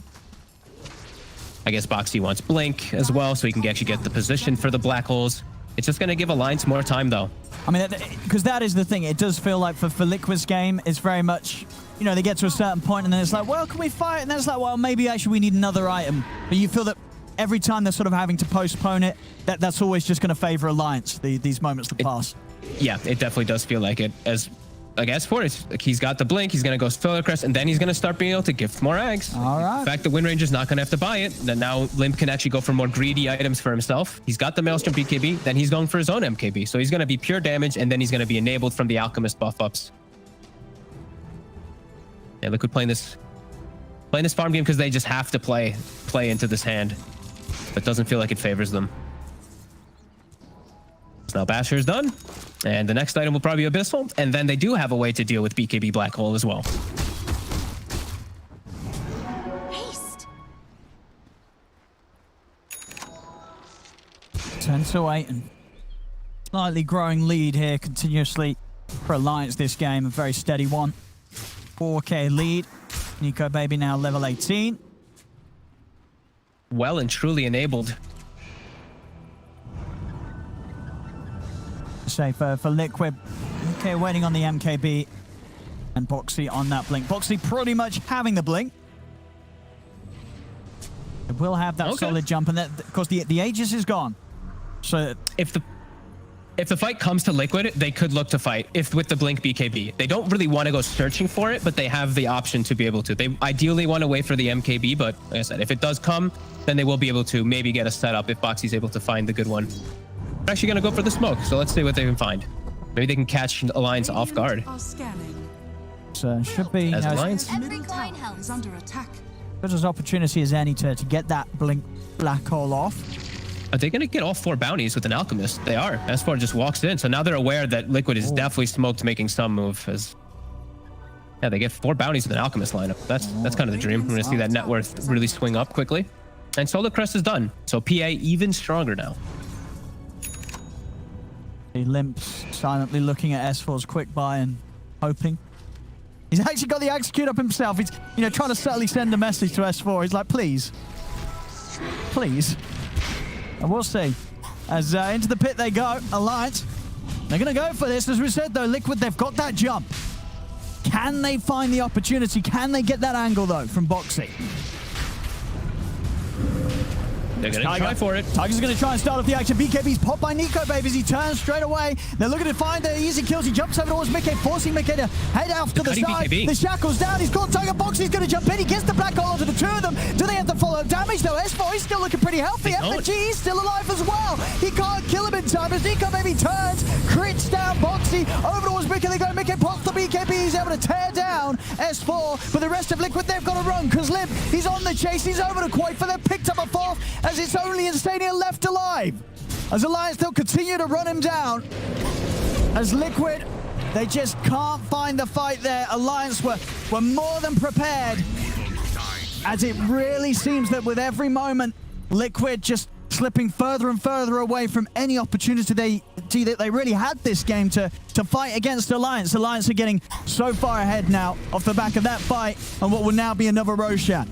I guess Boxy wants Blink as well, so he can actually get the position for the black holes. It's just going to give Alliance more time, though. I mean, because that is the thing. It does feel like for Liquid's game, it's very much, they get to a certain point and then it's like, well, can we fight? And then it's like, well, maybe actually we need another item. But you feel that every time they're sort of having to postpone it, that's always just going to favor Alliance, these moments that pass. Yeah, it definitely does feel like it. As like S14, he's got the Blink, he's going to go Solar Crest, and then he's going to start being able to gift more eggs. All right. In fact, the Wind Ranger's not going to have to buy it. Then now Limp can actually go for more greedy items for himself. He's got the Maelstrom BKB, then he's going for his own MKB. So he's going to be pure damage, and then he's going to be enabled from the Alchemist buff-ups. Yeah, Liquid playing this farm game because they just have to play into this hand. But doesn't feel like it favors them. So now Basher is done. And the next item will probably be Abyssal. And then they do have a way to deal with BKB Black Hole as well. Haste. 10-8 and slightly growing lead here continuously for Alliance this game. A very steady one. 4K lead. Nico Baby now level 18. Well and truly enabled. Say for Liquid, okay, waiting on the MKB and Boxy on that Blink. Boxy pretty much having the Blink. It will have that solid jump, and that, of course, the Aegis is gone. So if the fight comes to Liquid, they could look to fight with the Blink BKB. They don't really want to go searching for it, but they have the option to be able to. They ideally want to wait for the MKB, but like I said, if it does come, then they will be able to maybe get a setup if Boxy's able to find the good one. They're actually going to go for the smoke, so let's see what they can find. Maybe they can catch Alliance off guard. So should be as Alliance. Every coin is under attack. Good as opportunity as any to get that Blink black hole off. Are they going to get all 4 bounties with an Alchemist? They are. S4 just walks in, so now they're aware that Liquid is definitely smoked, making some move. Yeah, they get 4 bounties with an Alchemist lineup. That's kind of the dream. We're going to see that net worth really swing up quickly. And Solar Crest is done, so PA even stronger now. He limps silently looking at S4's quick buy and hoping. He's actually got the execute up himself. He's trying to subtly send a message to S4. He's like, please. Please. And we'll see. As into the pit they go. Alliance. They're going to go for this. As we said, though, Liquid, they've got that jump. Can they find the opportunity? Can they get that angle, though, from Boxy? They're going to Tiger. try for it. Tiger's going to try and start off the action. BKB's popped by Nico Baby as he turns straight away. They're looking to find the easy kills. He jumps over towards Mickey, forcing Mickey to head off to the Cutting side. BKB. The shackle's down. He's got Tiger Box. He's going to jump in. He gets the black hole onto the two of them. Do they have the follow-up damage though? S4 is still looking pretty healthy. They don't. FNG is still alive as well. He can't kill him in time as Nico Baby turns, crits down Boxy over towards Mickey. They go Mickey pops the BKB. He's able to tear down S4. But the rest of Liquid, they've got to run because Limp, he's on the chase. He's over to Quaitfa. They've picked up a fourth as it's only Insania left alive. As Alliance, they'll continue to run him down. As Liquid, they just can't find the fight there. Alliance were more than prepared. As it really seems that with every moment, Liquid just slipping further and further away from any opportunity that they really had this game to fight against Alliance. Alliance are getting so far ahead now off the back of that fight and what will now be another Roshan.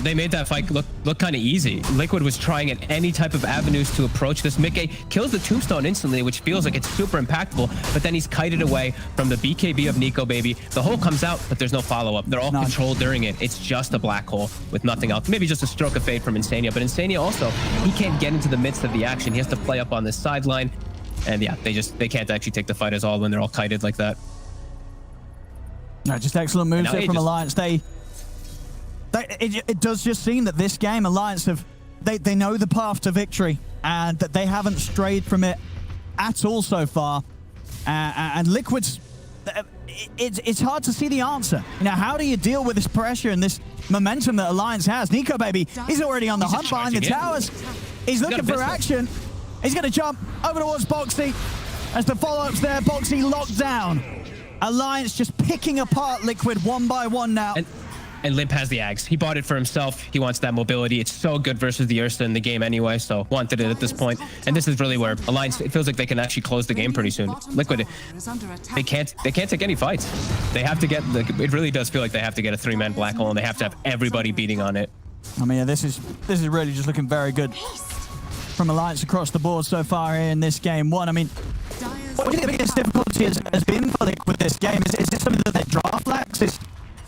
They made that fight look kind of easy. Liquid was trying at any type of avenues to approach this. Mickey kills the tombstone instantly, which feels like it's super impactful, but then he's kited away from the BKB of Nico Baby. The hole comes out, but there's no follow-up. They're all controlled during it. It's just a black hole with nothing else. Maybe just a stroke of fate from Insania, but Insania also, he can't get into the midst of the action. He has to play up on this sideline, and yeah, they can't actually take the fight as all when they're all kited like that. No, just excellent moves there from Alliance. It does just seem that this game, Alliance they know the path to victory and that they haven't strayed from it at all so far. And Liquid's, it's hard to see the answer. You know, how do you deal with this pressure and this momentum that Alliance has? Nico Baby, he's already on the hunt behind the towers. He's looking for action. He's going to jump over towards Boxy. As the follow-up's there, Boxy locked down. Alliance just picking apart Liquid one by one now. And Limp has the Ags. He bought it for himself. He wants that mobility. It's so good versus the Ursa in the game anyway, so wanted it at this point. And this is really where Alliance, it feels like they can actually close the game pretty soon. Liquid, they can't take any fights. They have to get, it really does feel like they have to get a three-man black hole, and they have to have everybody beating on it. I mean, this is really just looking very good from Alliance across the board so far here in this game one. I mean, what do you think the biggest difficulty has been for Liquid this game? Is it something that their draft lacks?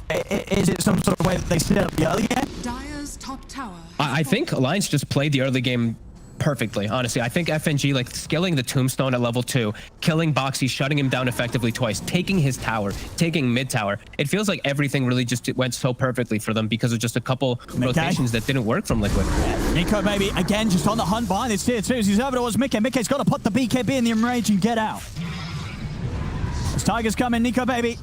Is it some sort of way that they set up the early game? I think Alliance just played the early game perfectly, honestly. I think FNG, like, skilling the tombstone at level 2, killing Boxy, shutting him down effectively twice, taking his tower, taking mid tower. It feels like everything really just went so perfectly for them because of just a couple rotations that didn't work from Liquid. Nico Baby, again, just on the hunt behind his tier 2s. He's over towards Mickey. Mickey's got to put the BKB in the enrage and get out. As Tiger's coming, Nico Baby.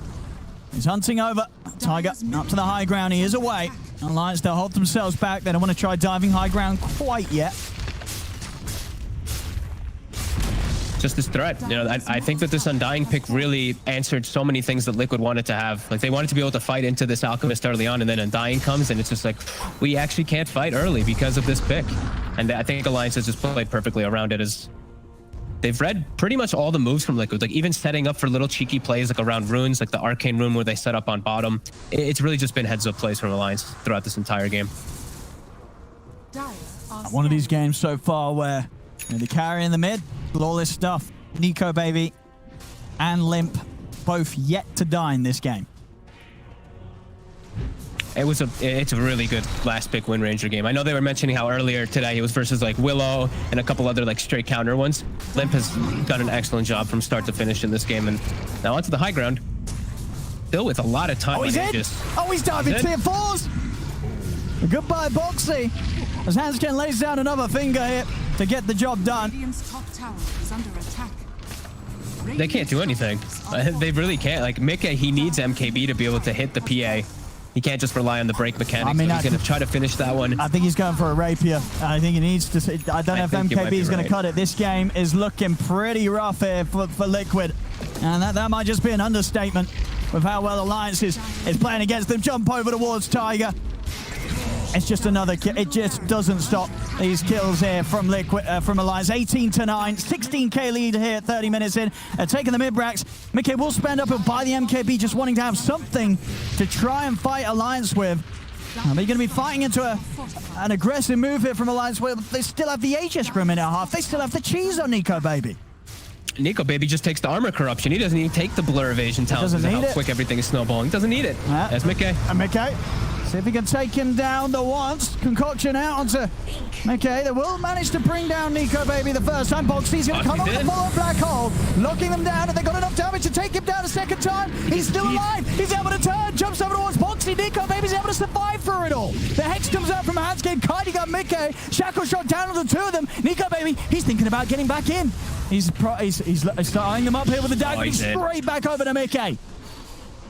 He's hunting over. Tiger up to the high ground. He is away. Alliance, they'll hold themselves back. They don't want to try diving high ground quite yet. Just this threat. You know, I think that this Undying pick really answered so many things that Liquid wanted to have. Like, they wanted to be able to fight into this Alchemist early on, and then Undying comes, and it's just like, we actually can't fight early because of this pick. And I think Alliance has just played perfectly around it. As they've read pretty much all the moves from Liquid, like even setting up for little cheeky plays like around runes, like the arcane rune where they set up on bottom. It's really just been heads up plays from Alliance throughout this entire game. One of these games so far where the carry in the mid with all this stuff. Nico Baby and Limp both yet to die in this game. It's a really good last pick Wind Ranger game. I know they were mentioning how earlier today it was versus like Willow and a couple other like straight counter ones. Limp has done an excellent job from start to finish in this game, and now onto the high ground. Still with a lot of time. Oh, he's in! Oh, he's diving tier 4s! Goodbye, Boxy. As Hanskin lays down another finger here to get the job done. They can't do anything. They really can't. Like, Mickey, he needs MKB to be able to hit the PA. He can't just rely on the break mechanics. I mean, so he's going to try to finish that one. I think he's going for a rapier. I think he needs to. I don't know if MKB is going to cut it. This game is looking pretty rough here for Liquid. And that might just be an understatement with how well Alliance is playing against them. Jump over towards Tiger. It's just another kill. It just doesn't stop these kills here from Liquid, from Alliance. 18-9, 16k lead here, 30 minutes in. Taking the mid-racks. Mickey will spend up and buy the MKB, just wanting to have something to try and fight Alliance with. They're going to be fighting into an aggressive move here from Alliance, where they still have the Aegis for a minute and a half. They still have the cheese on Nico Baby. Nico Baby just takes the armor corruption. He doesn't even take the blur evasion talent. How quick everything is snowballing. Doesn't need it. As Mickey. And Mickey. See if he can take him down the once. Concoction out onto okay, they will manage to bring down Nico Baby the first time. Boxy's going to come on with a follow black hole, locking them down, and they got enough damage to take him down a second time. He's still alive. He's able to turn, jumps over towards Boxy. Nico Baby's able to survive through it all. The Hex comes out from Handscape. Kaidi got Mickey. Shackle shot down on the two of them. Nico Baby, he's thinking about getting back in. He's starting them up here with the dagger. He's straight back over to Mickey.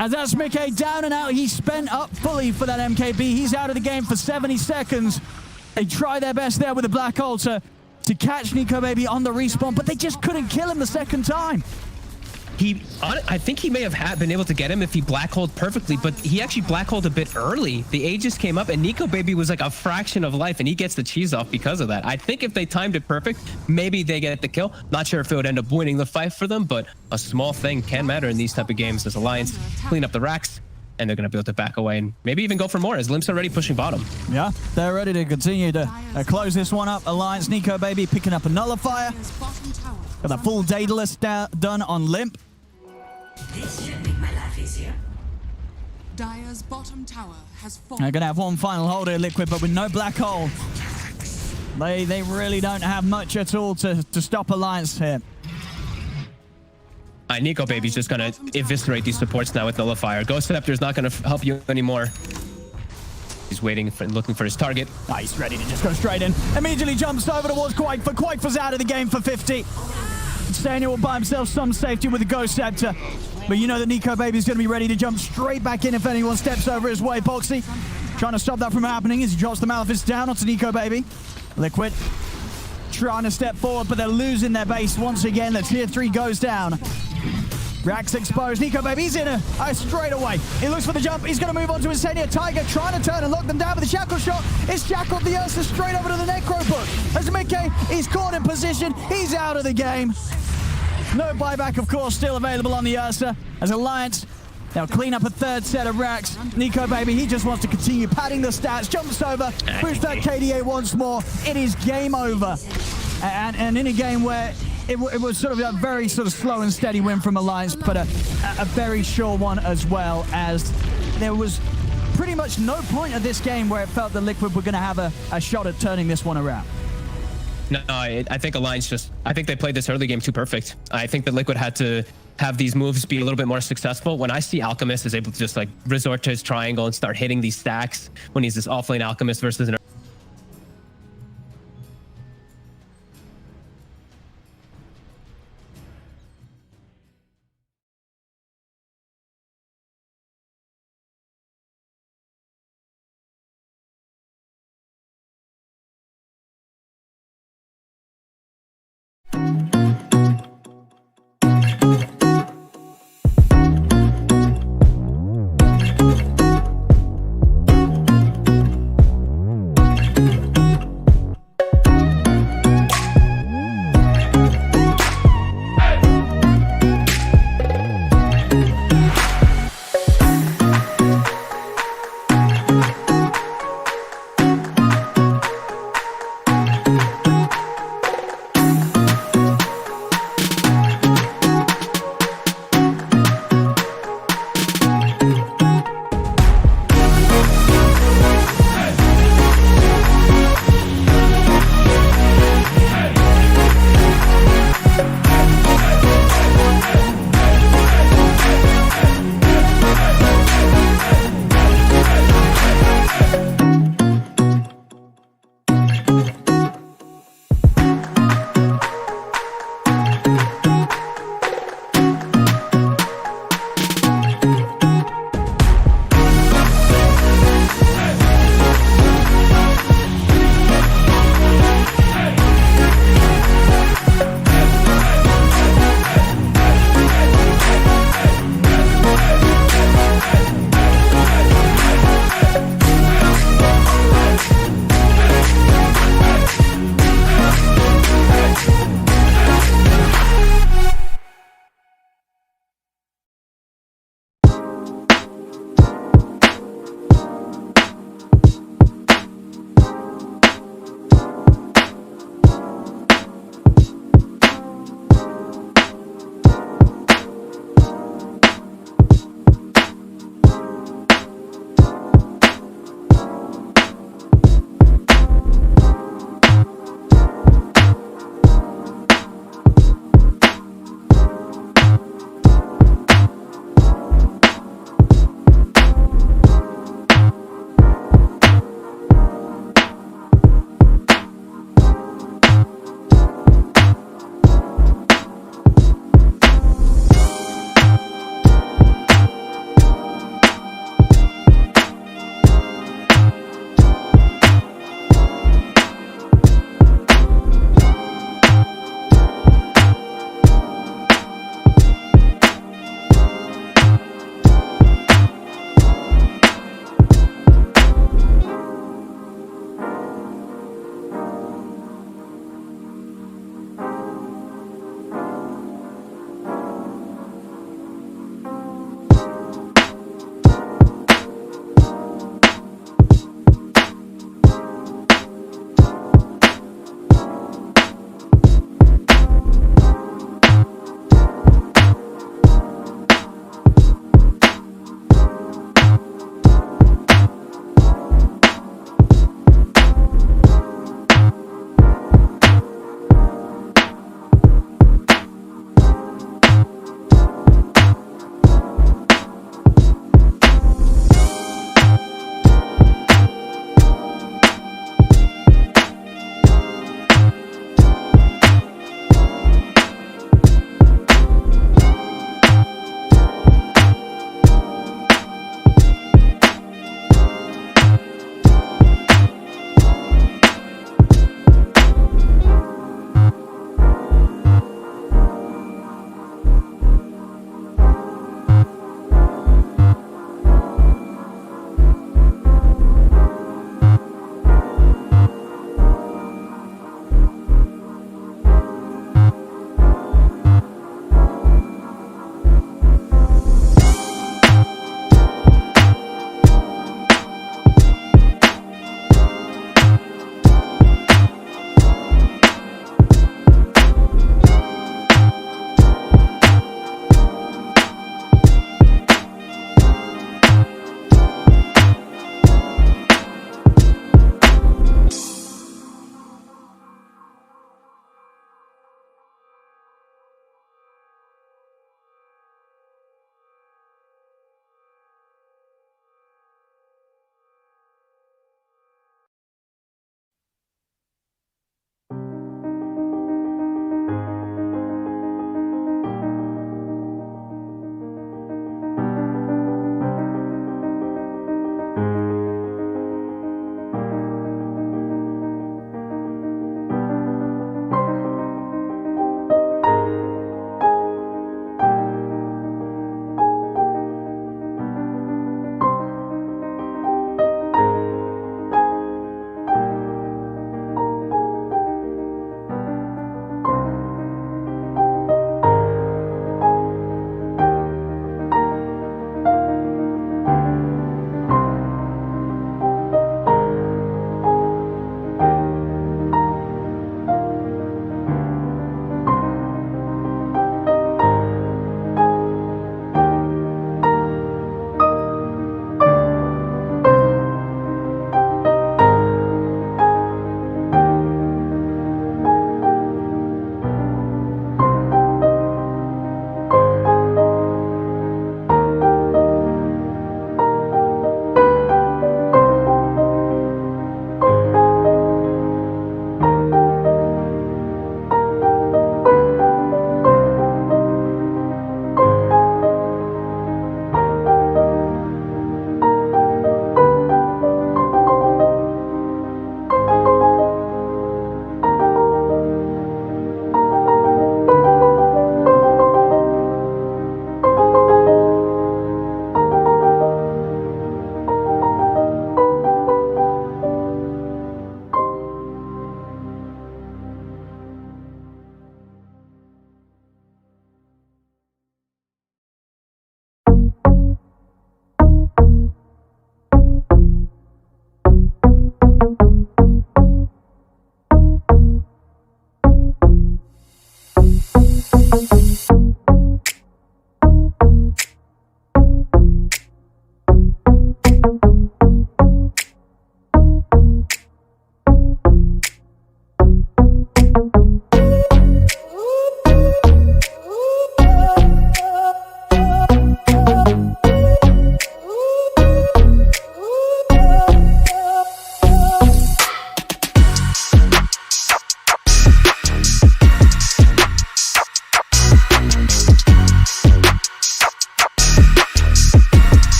As that's Mickey down and out, he's spent up fully for that MKB. He's out of the game for 70 seconds. They try their best there with the black hole to catch Nico Baby on the respawn, but they just couldn't kill him the second time. I think he may have been able to get him if he black holed perfectly, but he actually black holed a bit early. The Aegis came up and Nico Baby was like a fraction of life and he gets the cheese off because of that. I think if they timed it perfect, maybe they get the kill. Not sure if it would end up winning the fight for them, but a small thing can matter in these type of games as Alliance clean up the racks and they're going to be able to back away and maybe even go for more as Limp's already pushing bottom. Yeah, they're ready to continue to close this one up. Alliance, Nico Baby picking up a nullifier. Got the full Daedalus done on Limp. This should make my life easier. Dire's bottom tower has fallen. They're going to have one final hold here, Liquid, but with no black hole. They really don't have much at all to stop Alliance here. Nico Baby's just going to eviscerate these supports now with Nullifier. Ghost Scepter's not going to help you anymore. He's waiting for looking for his target. He's ready to just go straight in. Immediately jumps over towards Quakefor. Quakefor's out of the game for 50. Staniel will buy himself some safety with the Ghost Scepter. But you know that Nico Baby's going to be ready to jump straight back in if anyone steps over his way. Boxy trying to stop that from happening as he drops the Malefice down onto Nico Baby. Liquid trying to step forward, but they're losing their base once again. The tier 3 goes down. Rax exposed. Nico Baby, he's in a straight away. He looks for the jump. He's going to move on to Insania. Tiger trying to turn and lock them down with the shackle shot. It's shackled the Ursa straight over to the Necro Book. As Mickey, he's caught in position. He's out of the game. No buyback, of course, still available on the Ursa. As Alliance, they'll clean up a third set of racks. Nico Baby, he just wants to continue padding the stats. Jumps over, boosts that KDA once more. It is game over. And in a game where it was sort of a very sort of slow and steady win from Alliance, but a very sure one as well, as there was pretty much no point of this game where it felt that Liquid were going to have a shot at turning this one around. No, I think Alliance I think they played this early game too perfect. I think that Liquid had to have these moves be a little bit more successful. When I see Alchemist is able to just like resort to his triangle and start hitting these stacks when he's this offlane Alchemist versus an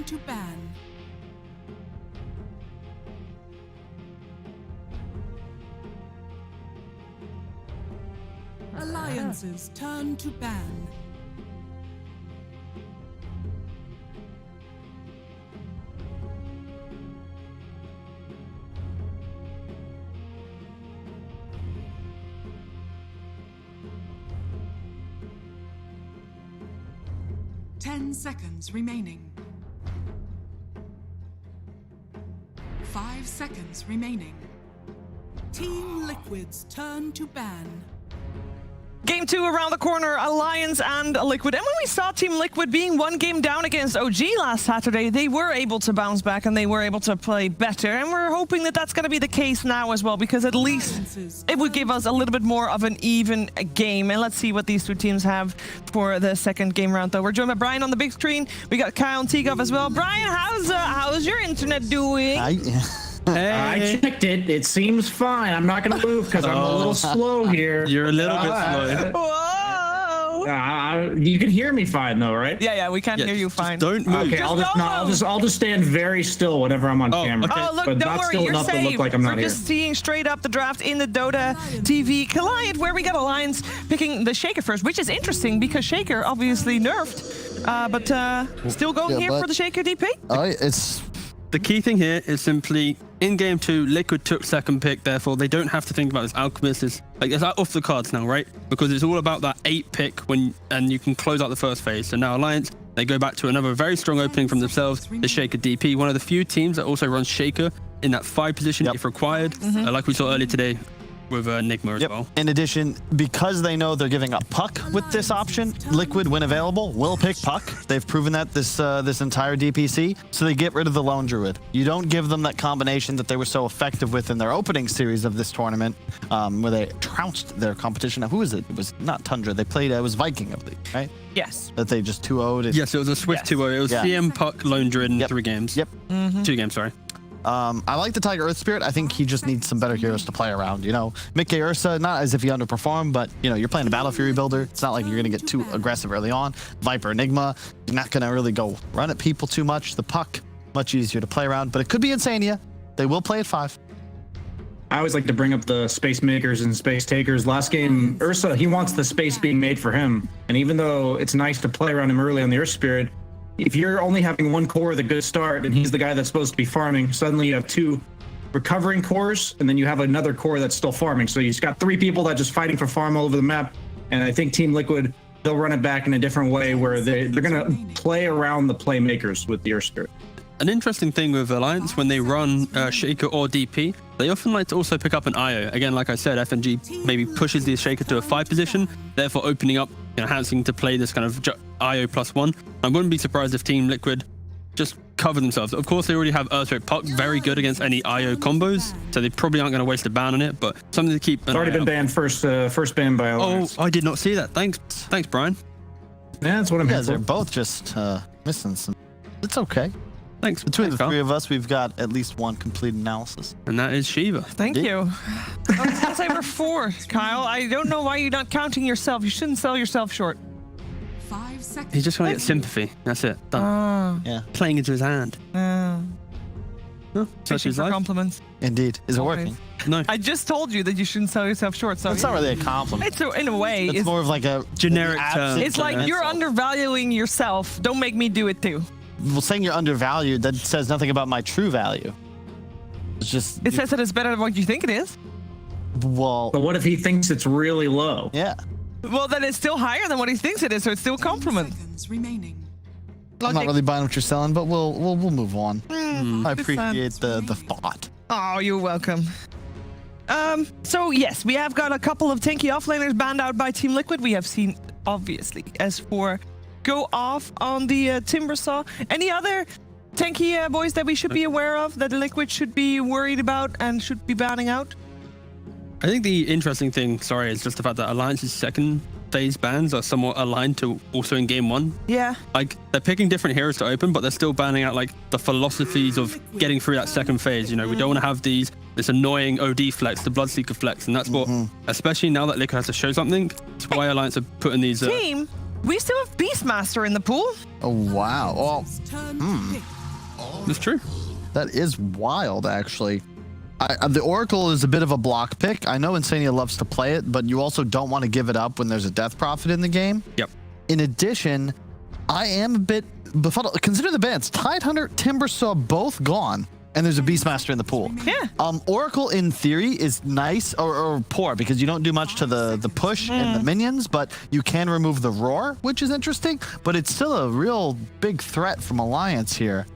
to ban. Alliances turn to ban. Ten seconds remaining. 5 seconds remaining. Team Liquid's turn to ban. Game 2 around the corner, Alliance and Liquid. And when we saw Team Liquid being 1 game down against OG last Saturday, they were able to bounce back and they were able to play better. And we're hoping that that's going to be the case now as well, because at least it would give us a little bit more of an even game. And let's see what these two teams have for the second game round, though. We're joined by Brian on the big screen. We got Kyle and Tigov as well. Brian, how's your internet doing? I checked it. It seems fine. I'm not going to move because I'm a little slow here. You're a little bit slow. Whoa! You can hear me fine though, right? Yeah, we can hear you fine. Don't move. Okay, I'll just stand very still whenever I'm on camera. Oh, look, but don't not worry, still you're enough safe. to look like I'm not We're here. just seeing straight up the draft in the Dota TV client, where we got Alliance picking the Shaker first, which is interesting because Shaker obviously nerfed, but still going here for the Shaker DP. It's The key thing here is simply in game 2, Liquid took second pick, therefore they don't have to think about this Alchemist. It's off the cards now, right? Because it's all about that 8 pick and you can close out the first phase. So now Alliance, they go back to another very strong opening from themselves, the Shaker DP, one of the few teams that also runs Shaker in that 5 position if required, like we saw earlier today with Nigma as well. In addition, because they know they're giving up Puck with this option, Liquid, when available, will pick Puck. They've proven that this entire DPC, so they get rid of the Lone Druid. You don't give them that combination that they were so effective with in their opening series of this tournament, where they trounced their competition. Now, who is it? It was not Tundra. They played, it was Viking, I believe, right? Yes. That they just 2-0'd. Yes, it was a swift 2-0. It was CM, Puck, Lone Druid in 3 games. 2 games, sorry. I like the Tiger Earth Spirit. I think he just needs some better heroes to play around. You know, Mickey Ursa, not as if he underperformed, but you know, you're playing a Battle Fury builder. It's not like you're going to get too aggressive early on. Viper Enigma, you're not going to really go run at people too much. The Puck, much easier to play around, but it could be Insania. They will play at 5. I always like to bring up the space makers and space takers. Last game, Ursa, he wants the space being made for him. And even though it's nice to play around him early on the Earth Spirit, if you're only having 1 core with a good start and he's the guy that's supposed to be farming, suddenly you have 2 recovering cores and then you have another core that's still farming. So you've got 3 people that just fighting for farm all over the map. And I think Team Liquid, they'll run it back in a different way where they're going to play around the playmakers with the Earth Spirit. An interesting thing with Alliance, when they run Shaker or DP, they often like to also pick up an IO. Again, like I said, FNG maybe pushes the Shaker to a 5 position, therefore opening up, Hansing to play this kind of IO +1. I wouldn't be surprised if Team Liquid just cover themselves. Of course, they already have Earthquake Puck, very good against any IO combos, so they probably aren't going to waste a ban on it, but something to keep an It's already been banned first ban by Alliance. Oh, I did not see that. Thanks, Brian. Yeah, that's what I'm here for. They're both just missing some. It's okay. Thanks. Between the Carl. 3 of us, we've got at least 1 complete analysis. And that is Shiva. Thank you. That's over 4, Kyle. I don't know why you're not counting yourself. You shouldn't sell yourself short. 5 seconds. He's just trying to get sympathy. That's it. Done. Yeah, Playing into his hand. Such Fishing is for life. compliments. indeed. Is it Always. working? No. I just told you that you shouldn't sell yourself short. So That's not really a compliment. It's in a way. It's more of like a Generic term. absence It's of like you're insult. undervaluing yourself. Don't make me do it too. Well, saying you're undervalued, that says nothing about my true value. It's just, It says that it's better than what you think it is. well, But what if he thinks it's really low? yeah. Well, then it's still higher than what he thinks it is, so it's still a 10 compliment. seconds remaining. I'm not really buying what you're selling, but we'll move on. I it's appreciate the thought. Oh, you're welcome. So yes, we have got a couple of tanky offlaners banned out by Team Liquid. We have seen, obviously, S4 go off on the Timbersaw. Any other tanky boys that we should be aware of, that Liquid should be worried about and should be banning out? I think the interesting thing, is just the fact that Alliance's second phase bans are somewhat aligned to also in game 1. Yeah. Like, they're picking different heroes to open, but they're still banning out, like, the philosophies of getting through that second phase. You know, we don't want to have this annoying OD flex, the Bloodseeker flex, and that's what, especially now that Liquid has to show something, that's why Alliance are putting these... Team, we still have Beastmaster in the pool. Oh, wow. Well, Turn to pick. That's true. That is wild, actually. The Oracle is a bit of a block pick. I know Insania loves to play it, but you also don't want to give it up when there's a Death Prophet in the game. Yep. In addition, I am a bit befuddled. Consider the bans. Tidehunter, Timbersaw both gone, and there's a Beastmaster in the pool. Yeah. Oracle, in theory, is nice or poor because you don't do much to the push and the minions, but you can remove the Roar, which is interesting, but it's still a real big threat from Alliance here.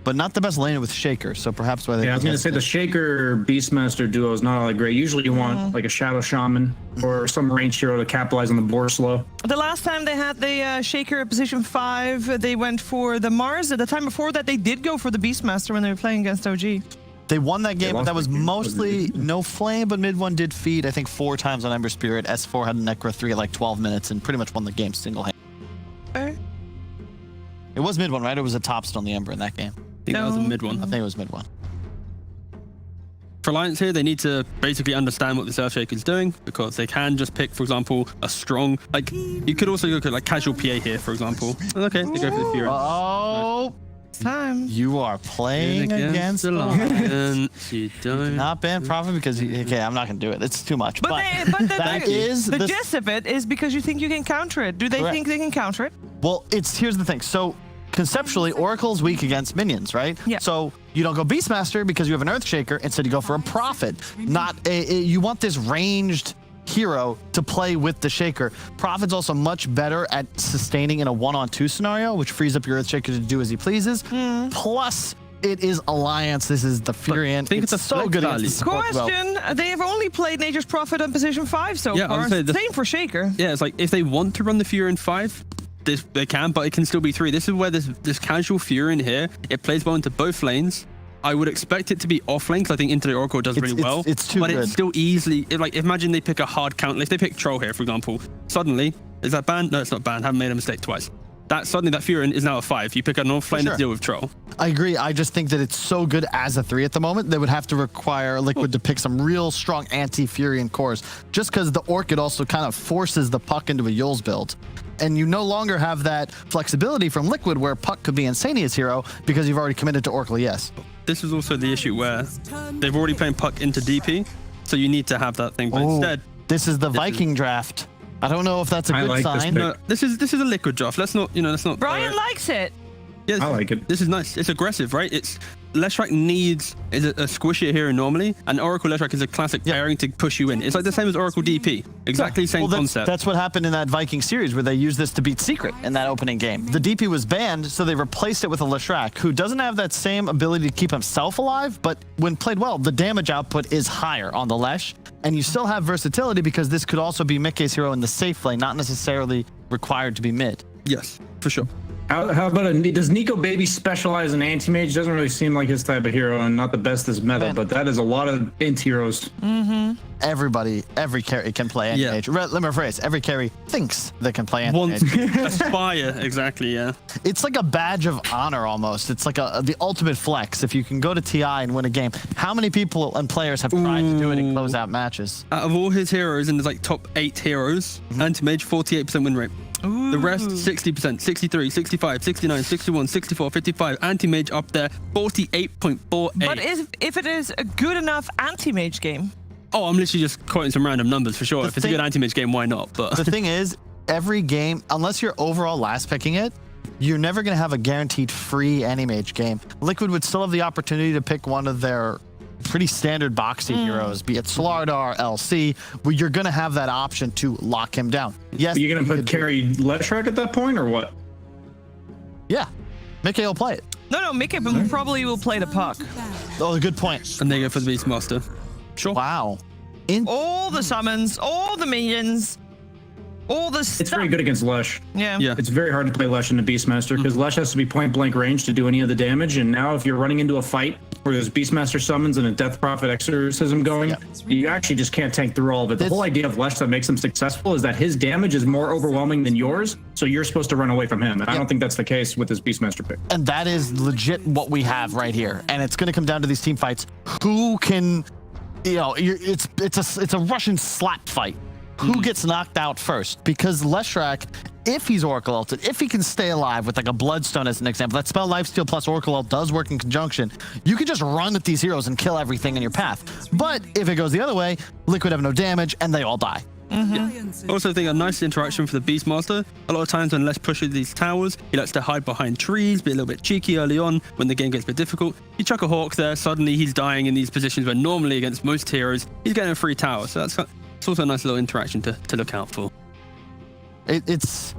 But not the best laner with Shaker, so perhaps why they... Yeah, I was going to say the Shaker Beastmaster duo is not all that great. Usually you want like a Shadow Shaman or some ranged hero to capitalize on the board slow. The last time they had the Shaker at position 5, they went for the Mars. The time before that, they did go for the Beastmaster when they were playing against OG. They won that game, but that was the game. mostly no flame, but mid one did feed, I think, 4 times on Ember Spirit. S4 had a Necro 3 at like 12 minutes and pretty much won the game single-handed. It was mid one, right? It was a topstone on the Ember in that game. I think that was a mid one. I think it was mid one. For Alliance here, they need to basically understand what this Earthshaker is doing, because they can just pick, for example, a strong... Like, you could also look at like casual PA here, for example. Okay, they go for the Fury. Oh! It's time. You are playing against Alliance. You don't... Not ban Prophet because... Okay, I'm not going to do it. It's too much. But the gist of it is because you think you can counter it. Do they think they can counter it? Well, here's the thing. So... Conceptually, Oracle's weak against minions, right? Yeah. So you don't go Beastmaster because you have an Earthshaker. Instead, you go for a Prophet. You want this ranged hero to play with the Shaker. Prophet's also much better at sustaining in a 1-on-2 scenario, which frees up your Earthshaker to do as he pleases. Plus, it is Alliance. This is the Furion. It's so good against the support Question: They have only played Nature's Prophet on position 5 so Yeah, I far. would say Same for Shaker. Yeah, it's like if they want to run the Fury in 5, they can, but it can still be 3. This is where this casual Fury in here, it plays well into both lanes. I would expect it to be off lane because I think Into the Oracle does really well. It's too but good. It's still easily, like, imagine they pick a hard count. If they pick Troll here, for example, suddenly, is that banned? No, it's not banned. I haven't made a mistake twice. Suddenly that Fury is now a 5. You pick an off lane to deal with Troll. I agree. I just think that it's so good as a 3 at the moment. They would have to require Liquid to pick some real strong anti-Furion cores, just because the Orchid also kind of forces the Puck into a Yules build. And you no longer have that flexibility from Liquid where Puck could be Insania's hero because you've already committed to Oracle, yes. This is also the issue where they've already played Puck into DP, so you need to have that thing. But instead, this is the Viking draft. I don't know if that's a good sign. This is a Liquid draft. Let's not, let's not. Brian likes it. Yes, I like it. This is nice. It's aggressive, right? Leshrac needs a squishier hero normally, and Oracle Leshrac is a classic pairing to push you in. It's like the same as Oracle DP. Exactly same concept. That's what happened in that Viking series where they used this to beat Secret in that opening game. The DP was banned, so they replaced it with a Leshrac, who doesn't have that same ability to keep himself alive, but when played well, the damage output is higher on the Lesh, and you still have versatility because this could also be Mickey's hero in the safe lane, not necessarily required to be mid. Yes, for sure. How about does Nico Baby specialize in anti-mage? Doesn't really seem like his type of hero, and not the best as meta, but that is a lot of int heroes. Every carry can play anti-mage. Let me rephrase. Every carry thinks they can play anti-mage. Aspire, exactly, yeah. It's like a badge of honor almost. It's like the ultimate flex. If you can go to TI and win a game, how many people and players have tried to do it and close out matches? Out of all his heroes in the top 8 heroes, anti-mage 48% win rate. The rest 60%, 63, 65, 69, 61, 64, 55. Anti-mage up there 48.48. But if it is a good enough anti-mage game. Oh, I'm literally just quoting some random numbers for sure. If it's a good anti-mage game, why not? But the thing is, every game, unless you're overall last picking it, you're never going to have a guaranteed free anti-mage game. Liquid would still have the opportunity to pick one of their pretty standard boxy heroes, be it Slardar, LC, where you're going to have that option to lock him down. Yes. You're going to carry Leshrac at that point, or what? Yeah. Mickey will play it. No, Mickey probably will play the Puck. Oh, good point. And they go for the Beastmaster. Sure. Wow. All the summons, all the minions, all the stuff. It's very good against Lesh. Yeah. It's very hard to play Lesh in the Beastmaster because Lesh has to be point blank range to do any of the damage. And now if you're running into a fight where there's Beastmaster summons and a Death Prophet exorcism going, you actually just can't tank through all of it. The whole idea of Lesh that makes him successful is that his damage is more overwhelming than yours, so you're supposed to run away from him. And I don't think that's the case with this Beastmaster pick. And that is legit what we have right here. And it's going to come down to these team fights. Who can, it's a Russian slap fight. Who gets knocked out first? Because Leshrac if he's Oracle ulted, if he can stay alive with like a Bloodstone as an example, that spell Lifesteal plus Oracle ult does work in conjunction. You can just run at these heroes and kill everything in your path. But if it goes the other way, Liquid have no damage and they all die. Also, I think a nice interaction for the Beastmaster. A lot of times when Les pushes these towers, he likes to hide behind trees, be a little bit cheeky early on when the game gets a bit difficult. You chuck a Hawk there, suddenly he's dying in these positions where normally against most heroes, he's getting a free tower. So it's also a nice little interaction to look out for. It's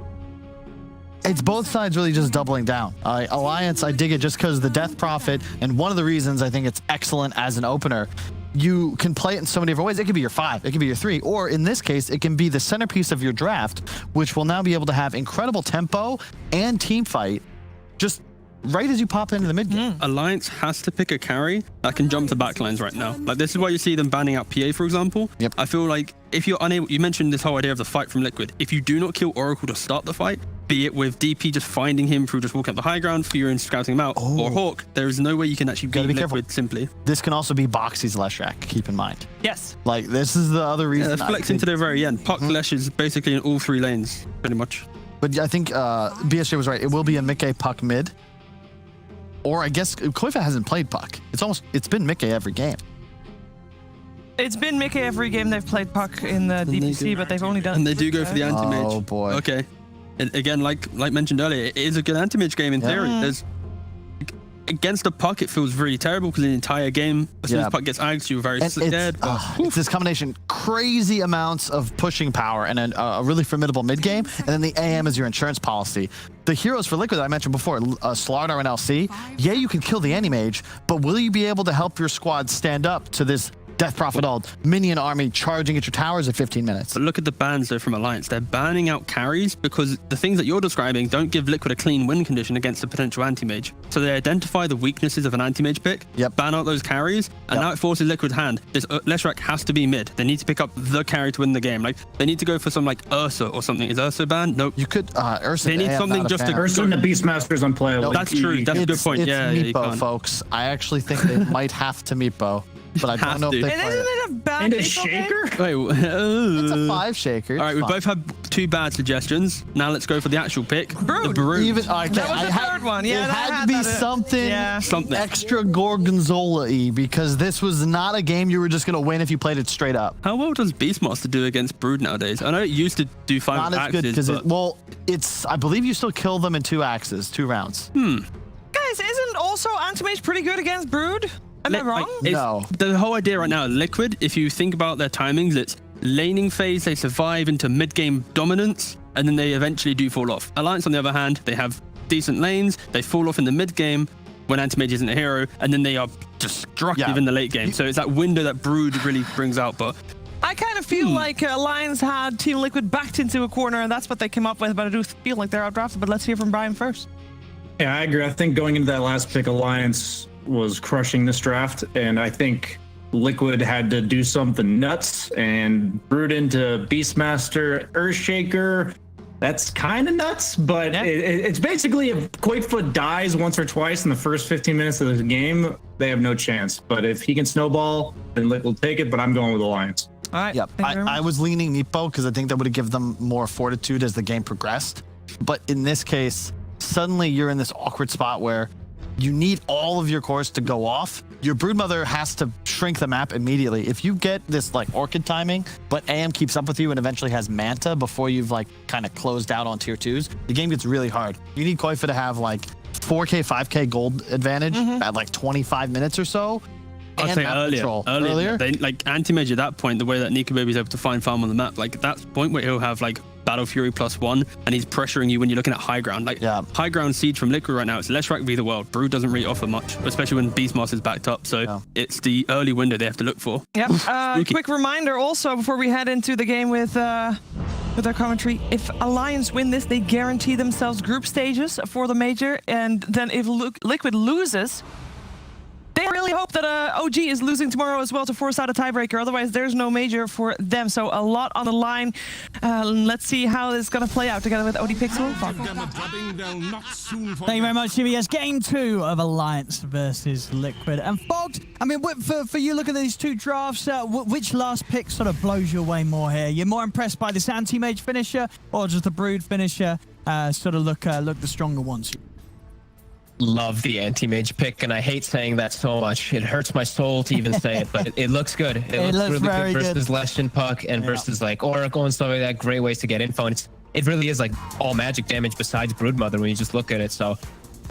both sides really just doubling down. Alliance, I dig it just because the Death Prophet, and one of the reasons I think it's excellent as an opener, you can play it in so many different ways. It could be your 5, it could be your 3, or in this case, it can be the centerpiece of your draft, which will now be able to have incredible tempo and team fight just right as you pop into the mid game. Alliance has to pick a carry that can jump the backlines right now. Like, this is why you see them banning out PA, for example. Yep. I feel like if you're unable, you mentioned this whole idea of the fight from Liquid. If you do not kill Oracle to start the fight, be it with DP just finding him through just walking up the high ground, Fury scouting him out, or Hawk, there is no way you can actually beat Liquid simply. This can also be Boxy's Leshrac, keep in mind. Yes. Like, this is the other reason. Yeah, flexing to the very end. Puck Lesh is basically in all 3 lanes, pretty much. But I think BSJ was right. It will be a Mickey Puck mid. Or I guess Koifa hasn't played Puck. It's been Mickey every game. It's been Mickey every game they've played Puck in the DPC, but they've only done. And they do go for the anti-mage. Oh boy. Okay. And again, like mentioned earlier, it is a good anti-mage game in theory. There's against a Puck, it feels really terrible because the entire game, as soon as Puck gets agged, you're very scared. It's this combination, crazy amounts of pushing power and a really formidable mid game, and then the AM is your insurance policy. The heroes for Liquid that I mentioned before, Slardar and LC, yeah, you can kill the anti-mage, but will you be able to help your squad stand up to this Death Prophet ult minion army charging at your towers at 15 minutes? But look at the bans though from Alliance. They're banning out carries because the things that you're describing don't give Liquid a clean win condition against a potential anti-mage. So they identify the weaknesses of an anti-mage pick, ban out those carries, and now it forces Liquid hand. This Leshrac has to be mid. They need to pick up the carry to win the game. Like, they need to go for some like Ursa or something. Is Ursa banned? Nope. You could Ursa. They need something just to. Ursa and the Beastmaster is unplayable. That's true. That's a good point. It's Yeah, Meepo, folks. I actually think they might have to Meepo, but I don't know if they And play isn't it. it a bad And a Meepo shaker? game? Wait, It's a 5 shaker. all right, we both had 2 bad suggestions. Now let's go for the actual pick. Brood. The Brood. Okay, That was the third one. Yeah, it that had had to be that, something, Something. extra Gorgonzola-y, because this was not a game you were just going to win if you played it straight up. How well does Beastmaster do against Brood nowadays? I know it used to do 5 Not as axes, good because but it's I believe you still kill them in 2 axes, 2 rounds. Guys, isn't also Anti-Mage pretty good against Brood? Am I wrong? No. The whole idea right now, Liquid, if you think about their timings, it's laning phase, they survive into mid-game dominance, and then they eventually do fall off. Alliance, on the other hand, they have decent lanes, they fall off in the mid-game when Anti-Mage isn't a hero, and then they are destructive in the late game. So it's that window that Brood really brings out, but I kind of feel like Alliance had Team Liquid backed into a corner, and that's what they came up with, but I do feel like they're outdrafted. But let's hear from Brian first. Yeah, I agree. I think going into that last pick, Alliance was crushing this draft, and I think Liquid had to do something nuts and Brood into Beastmaster, Earthshaker. That's kind of nuts, but it's basically if Koifa dies once or twice in the first 15 minutes of the game, they have no chance. But if he can snowball, then Liquid will take it, but I'm going with Alliance. All right. Yep. I was leaning Meepo because I think that would have given them more fortitude as the game progressed. But in this case, suddenly you're in this awkward spot where you need all of your cores to go off. Your Broodmother has to shrink the map immediately. If you get this like Orchid timing, but AM keeps up with you and eventually has Manta before you've like kind of closed out on tier 2s, the game gets really hard. You need Koifa to have like 4K, 5K gold advantage at like 25 minutes or so. I'll say earlier. They, like Anti-Mage at that point, the way that Nika Baby's able to find farm on the map, like that's the point where he'll have like Battle Fury +1 and he's pressuring you when you're looking at high ground. Like high ground siege from Liquid right now, it's Leshrac v the world. Brood doesn't really offer much, especially when Beastmaster's backed up. So it's the early window they have to look for. Yep. Quick reminder also before we head into the game with our commentary. If Alliance win this, they guarantee themselves group stages for the major. And then if Liquid loses, They really hope that OG is losing tomorrow as well to force out a tiebreaker. Otherwise, there's no major for them. So a lot on the line. Let's see how this is going to play out together with OD Pixel. Thank you very much, CBS. Game 2 of Alliance versus Liquid. And Fogged, I mean, for you, look at these two drafts. Which last pick sort of blows you away more here? You're more impressed by this anti-mage finisher or just the Brood finisher? Sort of look the stronger ones. Love the anti-mage pick, and I hate saying that so much. It hurts my soul to even say it, but it looks good. It looks really very good versus Leshen Puck and versus like Oracle and stuff like that. Great ways to get info. And it really is like all magic damage besides Broodmother when you just look at it. So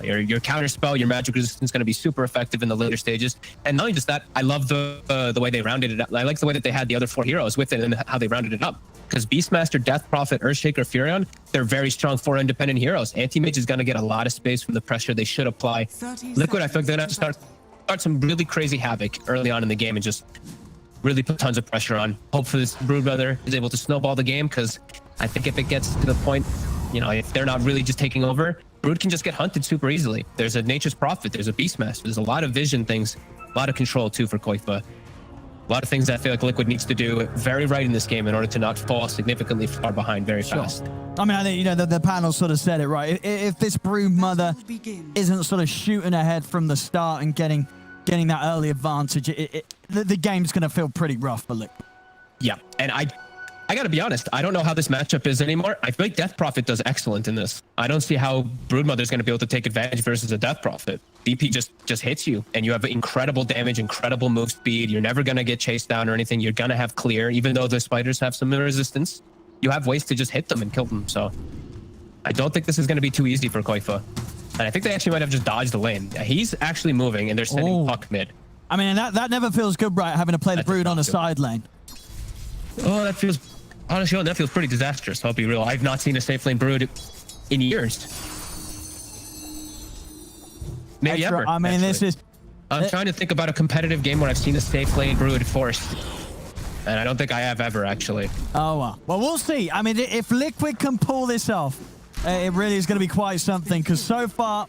your counter spell, your magic resistance is going to be super effective in the later stages. And not only just that, I love the way they rounded it up. I like the way that they had the other 4 heroes with it and how they rounded it up. Because Beastmaster, Death Prophet, Earthshaker, Furion, they're very strong 4 independent heroes. Anti-Mage is going to get a lot of space from the pressure they should apply. Liquid, I feel like they're going to have to start some really crazy havoc early on in the game and just really put tons of pressure on. Hopefully this Broodmother is able to snowball the game, because I think if it gets to the point, you know, if they're not really just taking over, Brood can just get hunted super easily. There's a Nature's Prophet, there's a Beastmaster, there's a lot of vision things, a lot of control too for Koifa. A lot of things that I feel like Liquid needs to do very right in this game in order to not fall significantly far behind very fast. I mean, I think, you know, the panel sort of said it right. If this Broodmother isn't sort of shooting ahead from the start and getting that early advantage, the game's going to feel pretty rough for Liquid. Yeah, and I got to be honest, I don't know how this matchup is anymore. I feel like Death Prophet does excellent in this. I don't see how Broodmother's going to be able to take advantage versus a Death Prophet. DP just hits you, and you have incredible damage, incredible move speed. You're never going to get chased down or anything. You're going to have clear, even though the spiders have some resistance. You have ways to just hit them and kill them. So I don't think this is going to be too easy for Koifa. And I think they actually might have just dodged the lane. He's actually moving, and they're sending Puck mid. I mean, that never feels good, right, having to play the Brood on a side lane. Oh, that feels... Honestly, that feels pretty disastrous, I'll be real. I've not seen a safe lane Brood in years. Maybe ever. I mean, actually. I'm trying to think about a competitive game where I've seen a safe lane Brood forced. And I don't think I have ever, actually. Oh, well, we'll see. I mean, if Liquid can pull this off, it really is going to be quite something. Because so far,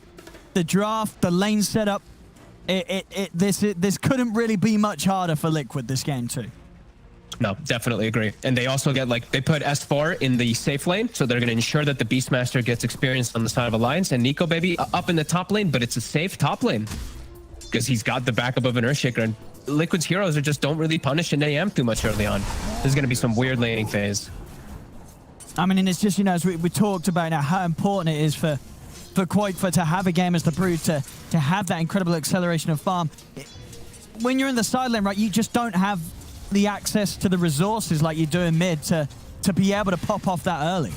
the draft, the lane setup, this couldn't really be much harder for Liquid this game too. No, definitely agree. And they also get, like, they put S4 in the safe lane, so they're going to ensure that the Beastmaster gets experience on the side of Alliance, and Nico Baby up in the top lane, but it's a safe top lane because he's got the backup of an Earthshaker, and Liquid's heroes just don't really punish an AM too much early on. There's going to be some weird laning phase. I mean, and it's just, you know, as we talked about now, how important it is for Koifa to have a game as the Brood, to have that incredible acceleration of farm. When you're in the side lane, right, you just don't have the access to the resources like you do in mid to be able to pop off that early.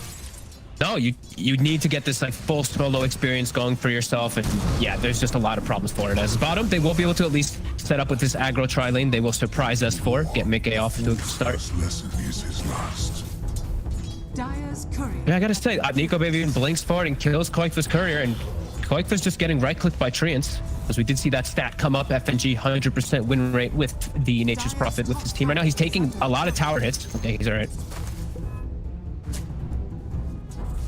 No, you need to get this like full solo experience going for yourself, and yeah, there's just a lot of problems for it. As bottom, they will be able to at least set up with this aggro tri lane. They will surprise S4, get Mickey off to a start. Yeah, I gotta say, Nico Baby blinks forward and kills Koifa's courier, and Koifa's just getting right-clicked by Treants. As we did see that stat come up, FNG 100% win rate with the Nature's Prophet with his team right now. He's taking a lot of tower hits. Okay, he's all right.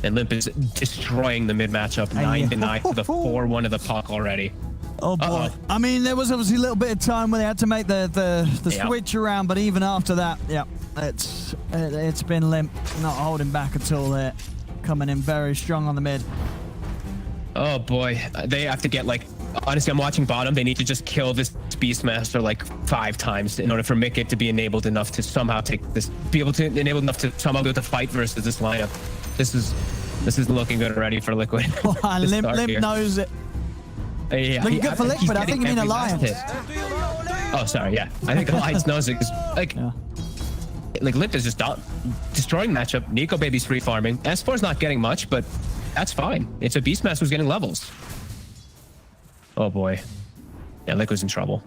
And Limp is destroying the mid matchup, 9-9 for the 4-1 of the puck already. Oh boy. I mean, there was obviously a little bit of time where they had to make the switch around, but even after that, yeah, it's been Limp, not holding back at all there. Coming in very strong on the mid. Oh boy, they have to get like, honestly, I'm watching bottom. They need to just kill this Beastmaster like 5 times in order for Mickey to be enabled enough to somehow take this, be able to enable enough to somehow be able to fight versus this lineup. This is looking good already for Liquid. Limp knows it. Yeah, looking good for Liquid. I think you mean Alliance. Oh, sorry. Yeah, I think Alliance knows it because like Limp is just destroying matchup. Nico Baby's free farming. S4's not getting much, but that's fine. It's a Beastmaster who's getting levels. Oh boy. Yeah, Liquid's in trouble.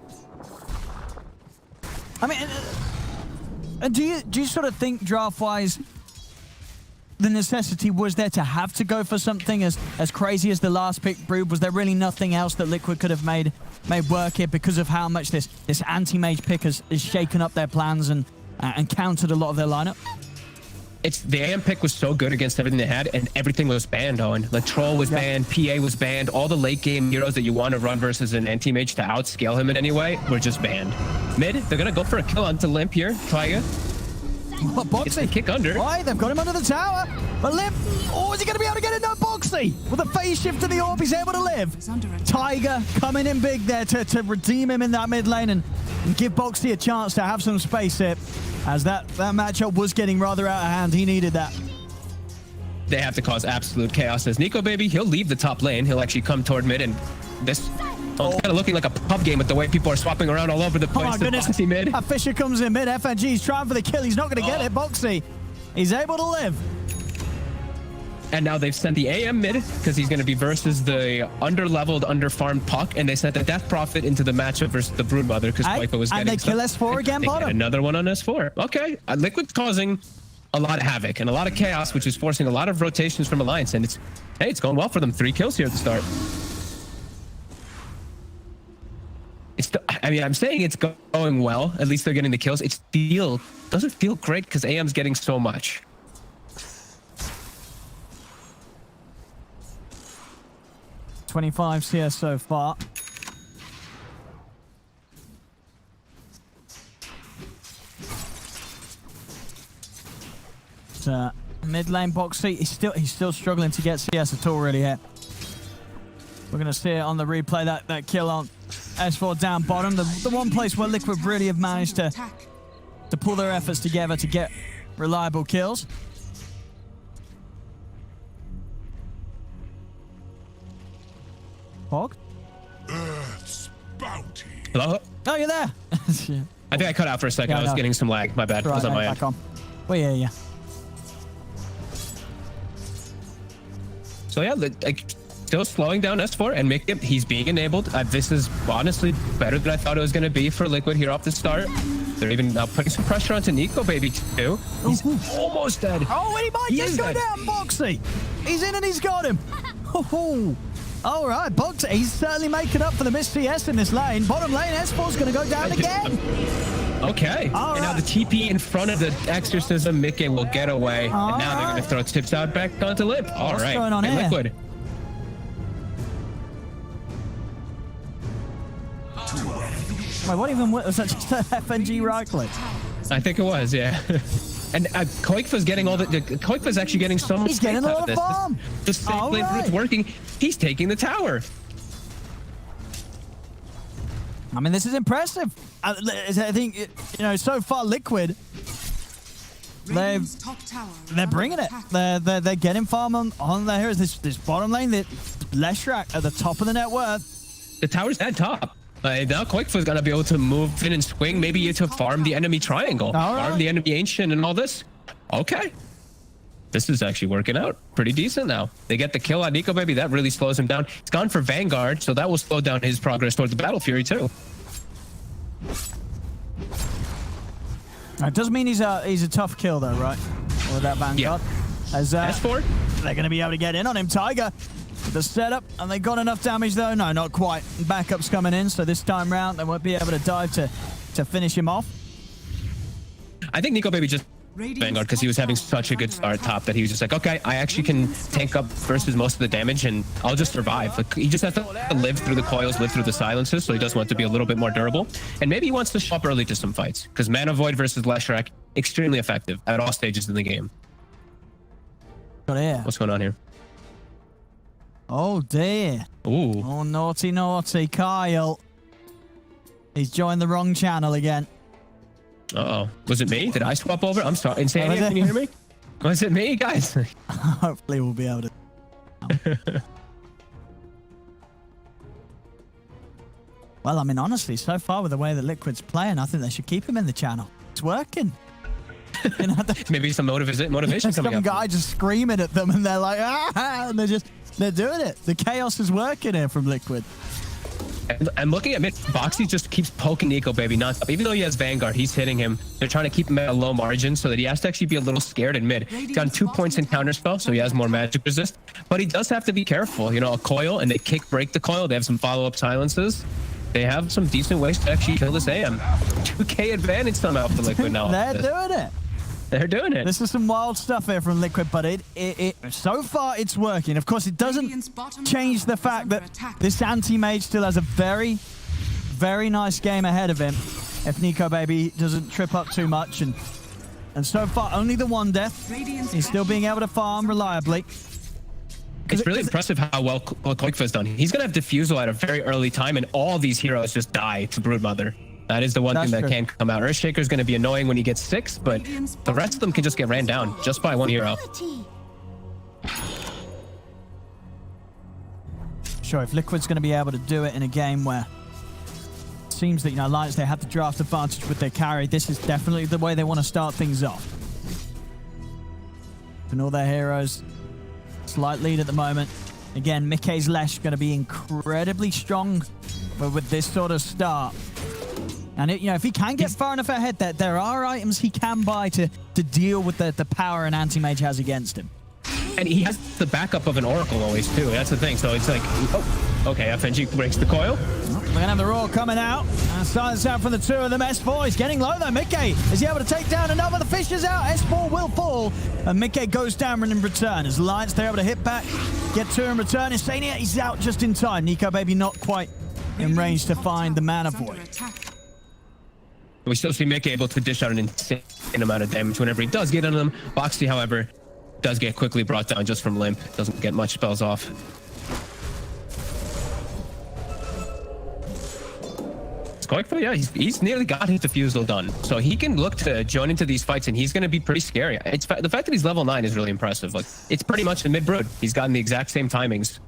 I mean, do you sort of think draft-wise the necessity was there to have to go for something as crazy as the last pick Brood? Was there really nothing else that Liquid could have made work here because of how much this anti-mage pick has shaken up their plans and countered a lot of their lineup? it's the AM pick was so good against everything they had, and everything was banned, Owen. Like Troll was banned, PA was banned, all the late game heroes that you want to run versus an anti-mage to outscale him in any way were just banned. Mid, they're gonna go for a kill onto Limp here. Try it. Well, Boxy. Kick under. Why? They've got him under the tower. But Limp, oh, is he going to be able to get it? No, Boxy. With a phase shift to the orb, he's able to live. Tiger coming in big there to redeem him in that mid lane and give Boxy a chance to have some space here. As that matchup was getting rather out of hand. He needed that. They have to cause absolute chaos. As Nico Baby, he'll leave the top lane. He'll actually come toward mid, and this... Oh, it's kind of looking like a pub game with the way people are swapping around all over the place. Oh my goodness. Boxy mid. A Fisher comes in mid. FNG's trying for the kill. He's not going to get it. Boxy, he's able to live. And now they've sent the AM mid because he's going to be versus the under-leveled, under-farmed Puck, and they sent the Death Prophet into the matchup versus the Broodmother because Wipa was getting... And they kill S4 again, they bottom. get another one on S4. Okay. Liquid's causing a lot of havoc and a lot of chaos, which is forcing a lot of rotations from Alliance, and it's going well for them. 3 kills here at the start. I'm saying it's going well. At least they're getting the kills. It doesn't feel great because AM's getting so much. $25 CS so far. Mid lane Boxy, he's still struggling to get CS at all really here. We're gonna see it on the replay, that kill on S4 down bottom. The one place where Liquid really have managed to pull their efforts together to get reliable kills. Fog? Earth's bounty. Hello? Oh, you're there. I think I cut out for a second. Yeah, I was no. getting some lag. My bad. Right, It was on my end. back on. Well, yeah. So yeah, still slowing down S4 and make it. He's being enabled. This is honestly better than I thought it was going to be for Liquid here off the start. They're even now putting some pressure onto Nico Baby too. He's almost dead. Oh, and he might just go down, Boxy. He's in and he's got him. Oh. All right, Boxy. He's certainly making up for the missed CS in this lane. Bottom lane, S4's going to go down again. Okay. All and now right. the TP in front of the Exorcism, Mickey will get away. All and now they're going to throw tips out back onto Lip. All What's right. going on and here? Liquid. Wait, what even was that? Just an FNG right click? I think it was, yeah. And Koikfa's getting all the Koikfa's actually getting so much. He's getting a out lot of this. farm. The safe All lane right. route's working. He's taking the tower. I mean, this is impressive. I think, so far Liquid, they're bringing it. They're getting farm on there. Here's this bottom lane. Leshrak at the top of the net worth. The tower's at top. Now Koikfa's gonna be able to move in and swing, maybe to farm the enemy triangle, farm the enemy ancient and all this. Okay. This is actually working out pretty decent now. They get the kill on Nico Baby. That really slows him down. He's gone for Vanguard, so that will slow down his progress towards the Battle Fury too. It does mean he's a tough kill though, right? With that Vanguard. Yeah. As S4? They're going to be able to get in on him. Tiger, the setup, and they got enough damage though. No, not quite. Backup's coming in, so this time round they won't be able to dive to finish him off. I think Nico Baby just Vanguard because he was having such a good start top that he was just like, okay, I actually can tank up versus most of the damage and I'll just survive. Like, he just has to live through the coils, live through the silences, so he does want to be a little bit more durable. And maybe he wants to show up early to some fights because Mana Void versus Leshrak, extremely effective at all stages in the game. Got here. What's going on here? Oh dear. Ooh. Oh, naughty, Kyle. He's joined the wrong channel again. Uh-oh. Was it me? Did I swap over? I'm sorry. Insanity, can you hear me? Was it me, guys? Hopefully we'll be able to. Well, I mean, honestly, so far with the way that Liquid's playing, I think they should keep him in the channel. It's working. Maybe some motivation coming Some up. guy just screaming at them and they're like, ah, and they're doing it. The chaos is working here from Liquid. I'm looking at mid. Boxy just keeps poking Nico Baby nonstop. Even though he has Vanguard, he's hitting him. They're trying to keep him at a low margin so that he has to actually be a little scared in mid. He's gotten 2 points in counterspell, so he has more magic resist. But he does have to be careful. A coil, and they break the coil. They have some follow-up silences. They have some decent ways to actually kill this AM. 2K advantage somehow for Liquid now. They're doing it. They're doing it. This is some wild stuff here from Liquid, but it so far it's working. Of course, it doesn't change the fact that this anti-mage still has a very, very nice game ahead of him if Nico Baby doesn't trip up too much. And so far, only the one death. He's still being able to farm reliably. It's really impressive how well Koikfa's done. He's going to have Diffusal at a very early time, and all these heroes just die to Broodmother. That is the one thing that can come out. Earthshaker's going to be annoying when he gets 6, but the rest of them can just get ran down just by one hero. Sure, if Liquid's going to be able to do it in a game where it seems that, you know, Alliance, they have the draft advantage with their carry, this is definitely the way they want to start things off. And all their heroes, slight lead at the moment. Again, Mickey's Lesh going to be incredibly strong, but with this sort of start. And you know, if he can get far enough ahead, there are items he can buy to deal with the power an anti-mage has against him. And he has the backup of an Oracle always, too. That's the thing. So it's like, oh, okay, FNG breaks the coil. We're going to have the Roar coming out. And silence out from the two of them. S4 is getting low, though. Mickey, is he able to take down another? The fish is out. S4 will fall. And Mickey goes down in return. As Alliance, they're able to hit back, get two in return. Insania, he's out just in time. Nico Baby not quite in range to find the Mana Void. We still see Mickey able to dish out an insane amount of damage whenever he does get on them. Boxy, however, does get quickly brought down just from limp. Doesn't get much spells off. Koikfa, yeah, he's nearly got his Diffusal done. So he can look to join into these fights, and he's going to be pretty scary. The fact that he's level 9 is really impressive. Like, it's pretty much a mid-brood. He's gotten the exact same timings.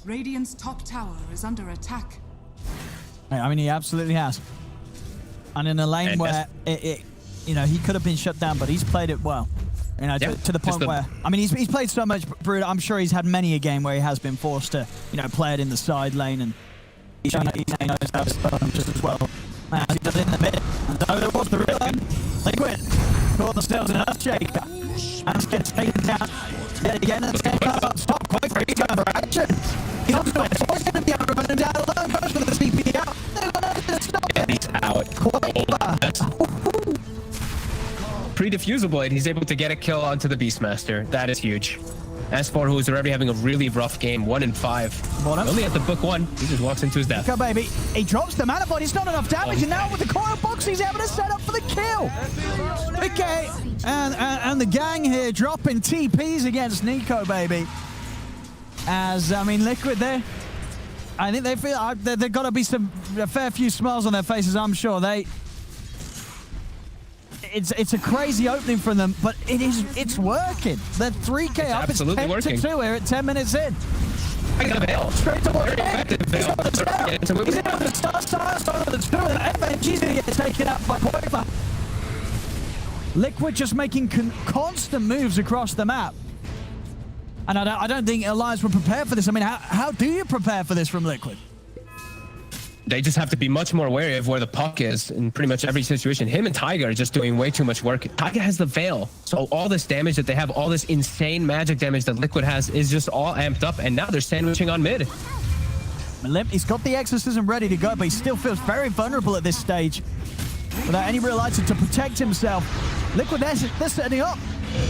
Radiant's top tower is under attack. I mean, he absolutely has. And in a lane where you know, he could have been shut down, but he's played it well. You know, to the point where, I mean, he's played so much Brood. I'm sure he's had many a game where he has been forced to, you know, play it in the side lane, and he's shown that he knows how to spell them just as well as he does in the mid. And so there was the real end. Liquid caught themselves in an Earthshaker and gets taken down yet again. And it's up stop quite for he's going for action. He's also going to be able to run him down alone. Goes for the CP out. They're going to stop it. And he's out. Pre-diffusal blade, he's able to get a kill onto the Beastmaster. That is huge. S4, who is already having a really rough game, 1-5. Only at the book 1, he just walks into his death. Go, baby. He drops the Mana Void. It's not enough damage, and now with the coil box, he's able to set up for the kill. Okay, and the gang here dropping TPs against Nico, baby. As, I mean, Liquid there, I think they feel they've got to be a fair few smiles on their faces, I'm sure. It's a crazy opening from them, but it's working. They're 3K up. It's 10-2 here at 10 minutes in. I got a veil. Straight to very effective veil. He's able to start the two of them. FNG's going to get taken out by Koikfa. Liquid just making constant moves across the map. And I don't think Alliance were prepared for this. I mean, how do you prepare for this from Liquid? They just have to be much more wary of where the puck is in pretty much every situation. Him and Taiga are just doing way too much work. Taiga has the veil. So all this damage that they have, all this insane magic damage that Liquid has is just all amped up. And now they're sandwiching on mid. Limp, he's got the exorcism ready to go, but he still feels very vulnerable at this stage without any real item to protect himself. Liquid, they're setting up.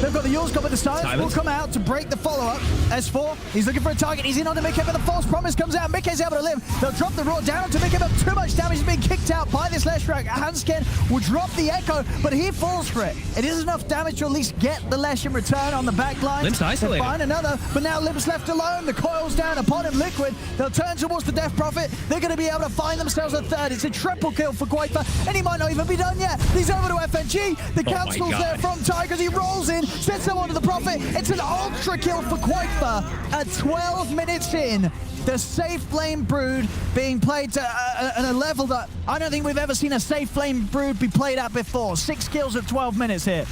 They've got the Yule's got with the silence. Will come out to break the follow-up. S4, he's looking for a target. He's in on the Mickey, but the false promise comes out. Mickey's able to live. They'll drop the Roar down to Mickey, but too much damage. He's being kicked out by this Leshrac. Hansken will drop the Echo, but he falls for it. It is enough damage to at least get the Lesh in return on the back line. Limp's isolated. Find another, but now Limp's left alone. The coil's down upon him. Liquid, they'll turn towards the Death Prophet. They're going to be able to find themselves a third. It's a triple kill for Koikfa, and he might not even be done yet. He's over to FNG. The cancel's there from Tigers. He rolls in, sets them onto the Prophet. It's an ultra kill for Koikfa at 12 minutes in. The safe lane Brood being played to at a level that I don't think we've ever seen a safe lane Brood be played at before. 6 kills at 12 minutes here.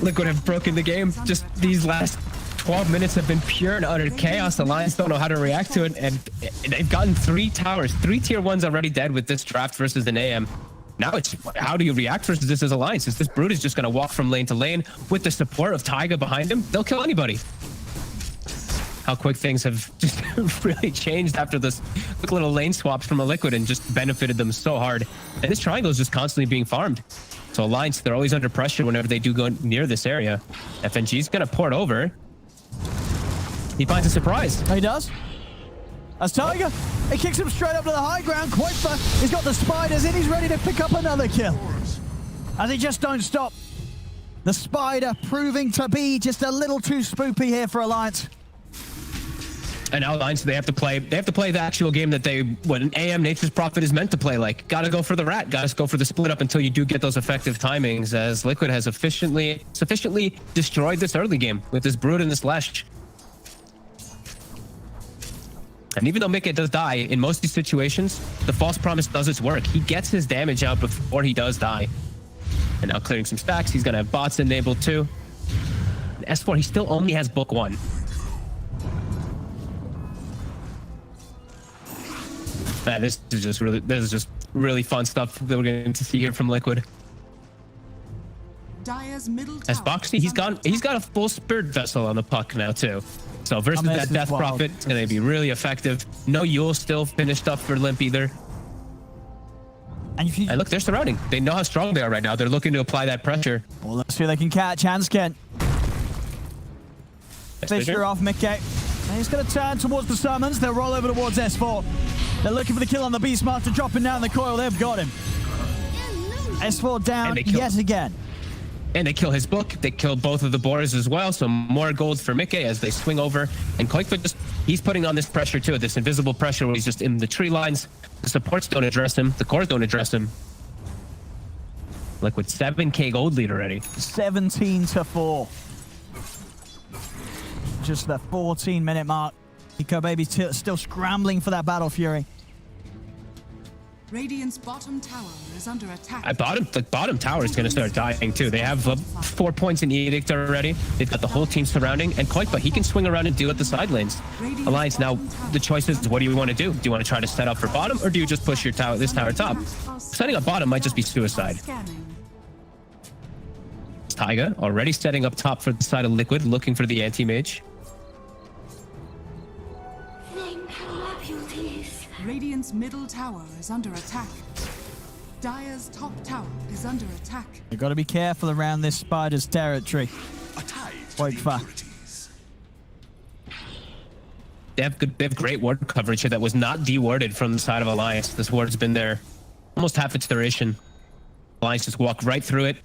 Liquid have broken the game. Just these last 12 minutes have been pure and utter chaos. The Lions don't know how to react to it, and they've gotten 3 towers. 3 tier 1s already dead with this draft versus an AM. Now it's how do you react versus this as Alliance? Is this Brood is just going to walk from lane to lane with the support of Taiga behind him? They'll kill anybody. How quick things have just really changed after this quick little lane swaps from a Liquid and just benefited them so hard. And this triangle is just constantly being farmed. So Alliance, they're always under pressure whenever they do go near this area. FNG's gonna port over. He finds a surprise. He does. As Tiger, he kicks him straight up to the high ground. Quoifer, he's got the spiders in. He's ready to pick up another kill. And they just don't stop. The spider proving to be just a little too spoopy here for Alliance. And now Alliance, they have to play the actual game that what an AM Nature's Prophet is meant to play like. Gotta go for the rat, gotta go for the split up until you do get those effective timings, as Liquid has sufficiently destroyed this early game with this Brood and this Lesh. And even though Mickey does die, in most of these situations, the False Promise does its work. He gets his damage out before he does die. And now clearing some stacks, he's gonna have bots enabled too. And S4, he still only has book 1. This is just really fun stuff that we're going to see here from Liquid. Dire's middle As tower Boxy, he's got a full Spirit Vessel on the puck now too. So versus that Death Prophet, it's going to be really effective. No Yule still finished up for Limp either. And look, they're surrounding. They know how strong they are right now. They're looking to apply that pressure. Well, let's see if they can catch Hansken. Fisher off Mickey. And he's going to turn towards the summons. They'll roll over towards S4. They're looking for the kill on the Beastmaster, dropping down the coil. They've got him. S4 down yet again. And they kill his book. They kill both of the boars as well. So more gold for Mickey as they swing over. And Koikfa he's putting on this pressure too, this invisible pressure where he's just in the tree lines. The supports don't address him. The cores don't address him. Liquid 7k gold lead already. 17-4. Just the 14-minute mark. Nico Baby still scrambling for that Battle Fury. Radiant's bottom tower is under attack. The bottom tower is going to start dying too. They have 4 points in Edict already. They've got the whole team surrounding. And Koikfa, he can swing around and deal at the side lanes. Alliance, now the choice is, what do you want to do? Do you want to try to set up for bottom, or do you just push your tower, this tower top? Setting up bottom might just be suicide. Taiga already setting up top for the side of Liquid, looking for the anti-mage. Radiant's middle tower is under attack. Dire's top tower is under attack. You've got to be careful around this spider's territory. They have great ward coverage here that was not dewarded from the side of Alliance. This ward's been there almost half its duration. Alliance just walk right through it.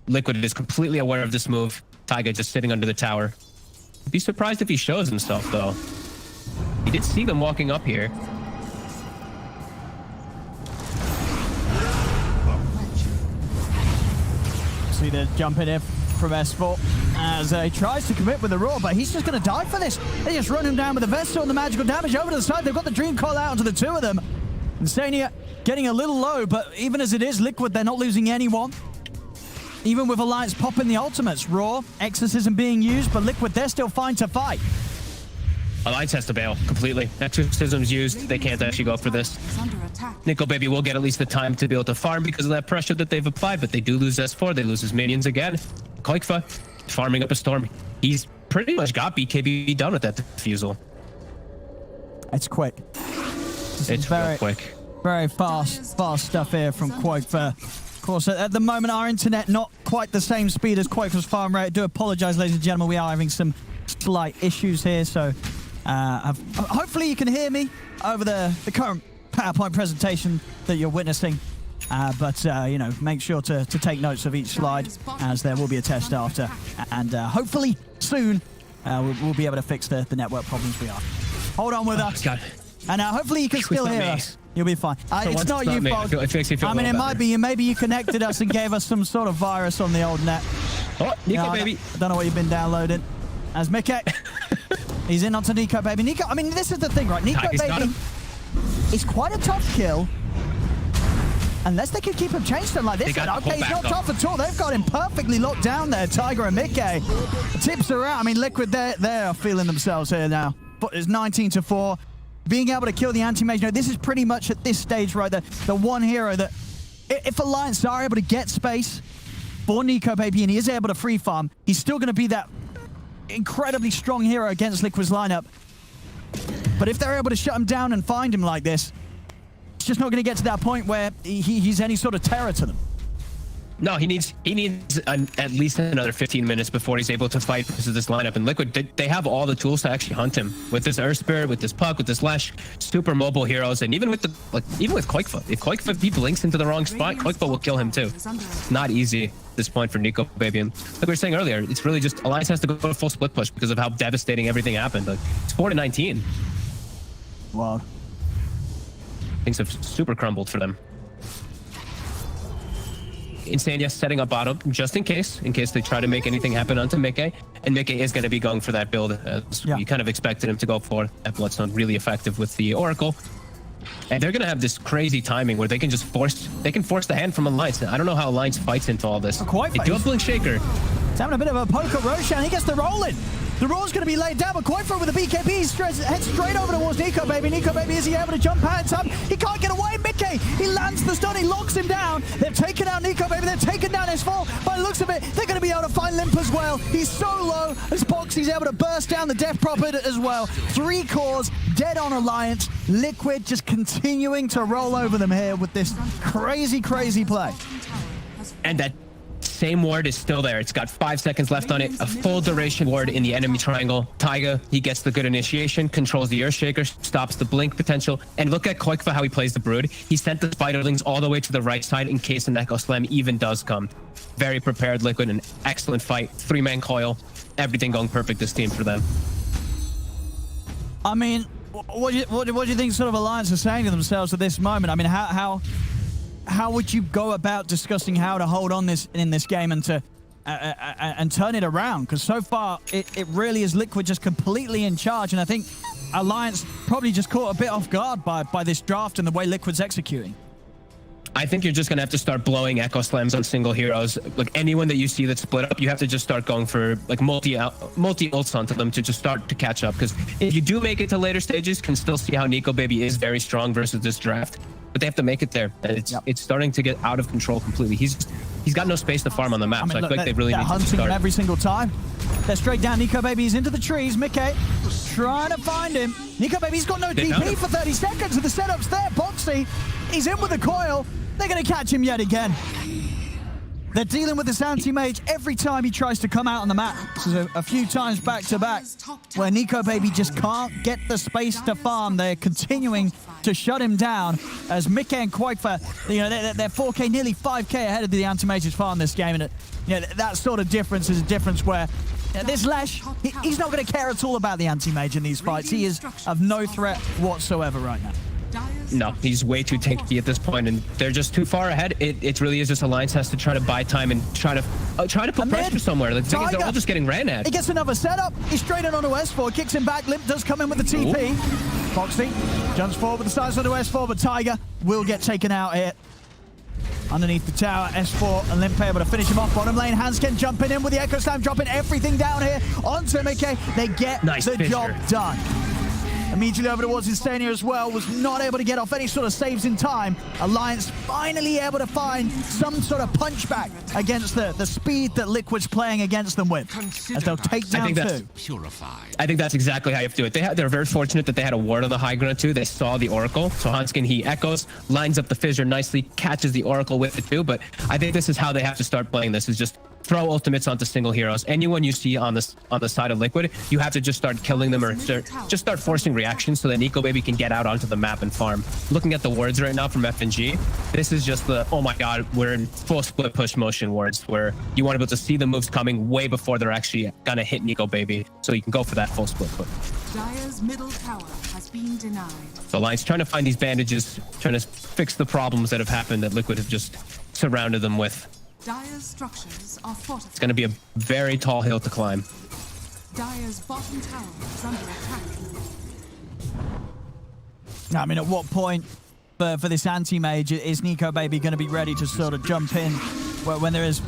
Liquid is completely aware of this move. Taiga just sitting under the tower. I'd be surprised if he shows himself though. He did see them walking up here. See the jump in here from S4 as he tries to commit with the Roar, but he's just going to die for this. They just run him down with the Vessel and the magical damage over to the side. They've got the Dream Call out onto the two of them. Insania getting a little low, but even as it is, Liquid, they're not losing anyone. Even with Alliance popping the ultimates. Roar, Exorcism being used, but Liquid, they're still fine to fight. Alliance has to bail completely. Exorcism's used. They can't actually go for this. Nico Baby will get at least the time to be able to farm because of that pressure that they've applied, but they do lose S4. They lose his minions again. Koikfa farming up a storm. He's pretty much got BKB done with that defusal. It's quick. It's very quick. Very fast stuff here from Koikfa. Of course, at the moment, our internet not quite the same speed as Koikfa's farm rate. I do apologize, ladies and gentlemen. We are having some slight issues here, so hopefully you can hear me over the current PowerPoint presentation that you're witnessing. But you know, make sure to take notes of each slide, as there will be a test after, and hopefully soon we'll be able to fix the network problems we are. Hold on with us, God. And hopefully you can still hear us. You'll be fine. It's not you, Bob. I mean, it might be you. Maybe you connected us and gave us some sort of virus on the old net. Oh, Nico Baby. I don't know what you've been downloading. As Mickey, he's in onto Nico Baby. Nico, I mean, this is the thing, right? Nico Baby is quite a tough kill. Unless they can keep him chased like this. Okay, he's not tough at all. They've got him perfectly locked down there, Tiger and Mickey. Tips are out. I mean, Liquid, they are feeling themselves here now. But it's 19-4. Being able to kill the anti-mage. No, this is pretty much at this stage, right, the one hero that, if Alliance are able to get space for Nico Baby and he is able to free farm, he's still going to be that incredibly strong hero against Liquid's lineup. But if they're able to shut him down and find him like this, it's just not going to get to that point where he's any sort of terror to them. No, he needs at least another 15 minutes before he's able to fight versus this lineup. And Liquid, they have all the tools to actually hunt him with this Earth Spirit, with this Puck, with this Lash, super mobile heroes, and even with Koikfa. If Koikfa he blinks into the wrong spot, Koikfa will kill him too. Not easy at this point for Nico Baby. And like we were saying earlier, it's really just Alliance has to go to full split push because of how devastating everything happened. Like, it's 4-19. Wow. Things have super crumbled for them. Insania setting up bottom just in case they try to make anything happen onto Mickey, and Mickey is going to be going for that build as we kind of expected him to go for. That Bloodstone really effective with the Oracle, and they're going to have this crazy timing where they can just force the hand from Alliance. I don't know how Alliance fights into all this. They do have Blink Shaker. He's having a bit of a poke at Roshan. He gets the roll in. The roll's going to be laid down, but Koikfa with the BKB heads straight over towards Nico Baby. Nico Baby, is he able to jump out in time? He can't get away. Mickey, he lands the stun. He locks him down. They've taken out Nico Baby. They've taken down S4. By the looks of it, they're going to be able to find Limp as well. He's so low. As Boxy's able to burst down the Death Prophet as well. 3 cores dead on Alliance. Liquid just continuing to roll over them here with this crazy, crazy play. And that same ward is still there. It's got 5 seconds left on it. A full duration ward in the enemy triangle. Taiga, he gets the good initiation, controls the Earthshaker, stops the blink potential. And look at Koikfa, how he plays the Brood. He sent the Spiderlings all the way to the right side in case an Echo Slam even does come. Very prepared Liquid, an excellent fight. 3-man coil. Everything going perfect this team for them. I mean, what do you think sort of Alliance are saying to themselves at this moment? I mean, how would you go about discussing how to hold on in this game and to and turn it around? Because so far it really is Liquid just completely in charge, and I think Alliance probably just caught a bit off guard by this draft and the way Liquid's executing. I think you're just going to have to start blowing Echo Slams on single heroes. Like anyone that you see that's split up, you have to just start going for like multi-ults onto them to just start to catch up. Because if you do make it to later stages, can still see how Nico Baby is very strong versus this draft. But they have to make it there. And it's starting to get out of control completely. He's got no space to farm on the map. I mean, so I feel like they really need to start. Hunting him every single time. They're straight down. Nico Baby is into the trees. Mickey trying to find him. Nico Baby's got no DP for 30 seconds, and the setup's there. Boxy, he's in with the coil. They're going to catch him yet again. They're dealing with this anti-mage every time he tries to come out on the map. This is a few times back-to-back where Nico Baby just can't get the space to farm. They're continuing to shut him down as Mickey and Koikfa, you know, they're 4K, nearly 5K ahead of the anti-mage's farm this game. And you know, that sort of difference is a difference where this Lash, he's not going to care at all about the anti-mage in these fights. He is of no threat whatsoever right now. No, he's way too tanky at this point, and they're just too far ahead. It really is just Alliance has to try to buy time and try to put pressure somewhere. The thing is, they're all just getting ran at. He gets another setup. He's straight in onto S4, kicks him back. Limp does come in with the TP. Foxy jumps forward with the size onto S4, but Tiger will get taken out here. Underneath the tower, S4 and Limp able to finish him off. Bottom lane, Hansken jumping in with the Echo Slam, dropping everything down here onto Mickey. They get the job done. Immediately over towards Insania as well, was not able to get off any sort of saves in time. Alliance finally able to find some sort of punchback against the speed that Liquid's playing against them with, as they'll take down two. I think that's exactly how you have to do it. They're very fortunate that they had a ward on the high ground too. They saw the Oracle, so Hansken, he echoes, lines up the fissure nicely, catches the Oracle with it too, but I think this is how they have to start playing this, is just throw ultimates onto single heroes. Anyone you see on the side of Liquid, you have to just start killing them or just start forcing reactions so that Nico Baby can get out onto the map and farm. Looking at the wards right now from FNG, this is just the, oh my god, we're in full split push motion wards where you want to be able to see the moves coming way before they're actually gonna hit Nico Baby, so you can go for that full split push. Dire's middle tower has been denied. So Alliance trying to find these bandages, trying to fix the problems that have happened that Liquid have just surrounded them with. Dire's structures are fortified. It's going to be a very tall hill to climb. Dire's bottom tower is under attack. I mean, at what point for this anti-mage is Nico Baby going to be ready to sort of jump in when there is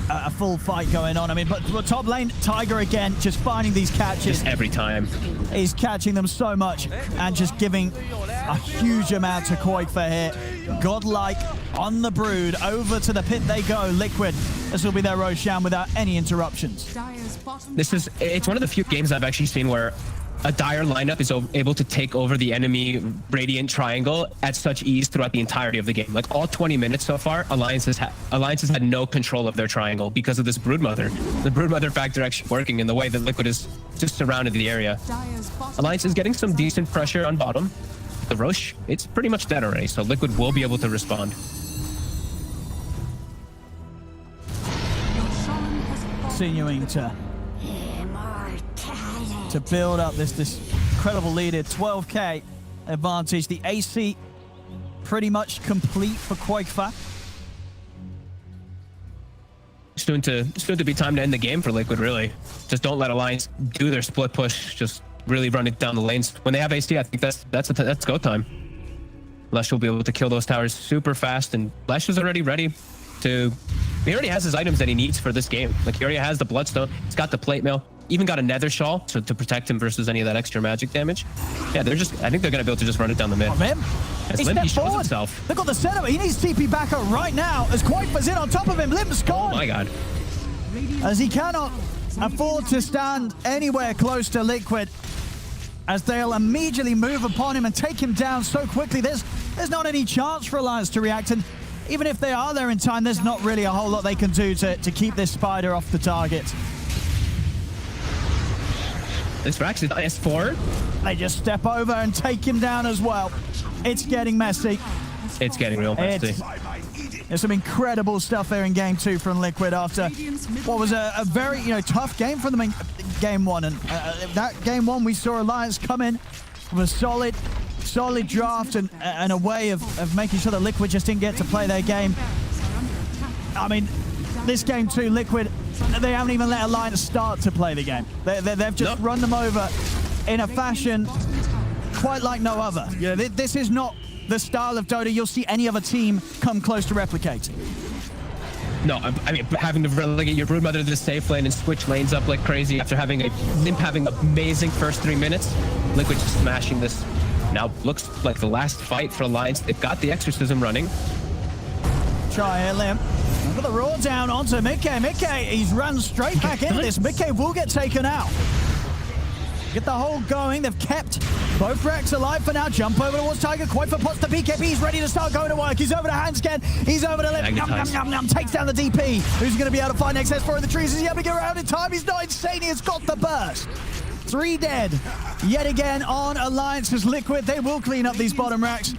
a full fight going on? I mean, but top lane, Tiger again, just finding these catches. Just every time. He's catching them so much and just giving a huge amount to Koikfa here. Godlike on the Brood, over to the pit they go. Liquid, this will be their Roshan without any interruptions. It's one of the few games I've actually seen where a Dire lineup is able to take over the enemy Radiant triangle at such ease throughout the entirety of the game. Like all 20 minutes so far, Alliances had no control of their triangle because of this Broodmother. The Broodmother factor actually working in the way that Liquid is just surrounded the area. Alliance is getting some decent pressure on bottom. The Roche, it's pretty much dead already, so Liquid will be able to respond. Continuing to build up this incredible lead at 12k advantage. The AC pretty much complete for Quakefa. Soon to be time to end the game for Liquid, really. Just don't let Alliance do their split push. Just really run it down the lanes. When they have AC, I think that's go time. Lesh will be able to kill those towers super fast, and Lesh is already ready to... He already has his items that he needs for this game. Like, he already has the Bloodstone. He's got the Plate Mail. Even got a Nether Shawl to protect him versus any of that extra magic damage. Yeah, I think they're going to be able to just run it down the mid. Of him. As Limp, he shows himself. They've got the setup. He needs TP back up right now as Quakefa's in on top of him. Limp's gone. Oh my god. As he cannot afford to stand anywhere close to Liquid, as they'll immediately move upon him and take him down so quickly. There's not any chance for Alliance to react, and even if they are there in time, there's not really a whole lot they can do to keep this spider off the target. This Rax is S4. They just step over and take him down as well. It's getting messy. It's getting real messy. There's some incredible stuff there in Game 2 from Liquid after what was a very tough game from them in Game 1. And that Game 1, we saw Alliance come in with a solid draft and a way of making sure that Liquid just didn't get to play their game. I mean, this Game 2, Liquid, they haven't even let Alliance start to play the game. They've just run them over in a fashion quite like no other. This is not the style of Dota you'll see any other team come close to replicating. No, I mean, having to relegate your Broodmother to the safe lane and switch lanes up like crazy after having Limp having amazing first 3 minutes. Liquid just smashing this. Now looks like the last fight for Alliance. They've got the Exorcism running. Try here, Limp. Look at the roar down onto Mickey. Mickey, he's run straight back into this. Mickey will get taken out. Get the hold going. They've kept both Rex alive for now. Jump over towards Tiger. Quakefa pots the BKB. He's ready to start going to work. He's over to Handscan. He's over to Limp. Num, num, num, num. Takes down the DP. Who's going to be able to find XS4 in the trees? Is he able to get around in time? He's not insane. He has got the burst. 3 dead. Yet again on Alliance's Liquid. They will clean up these bottom racks.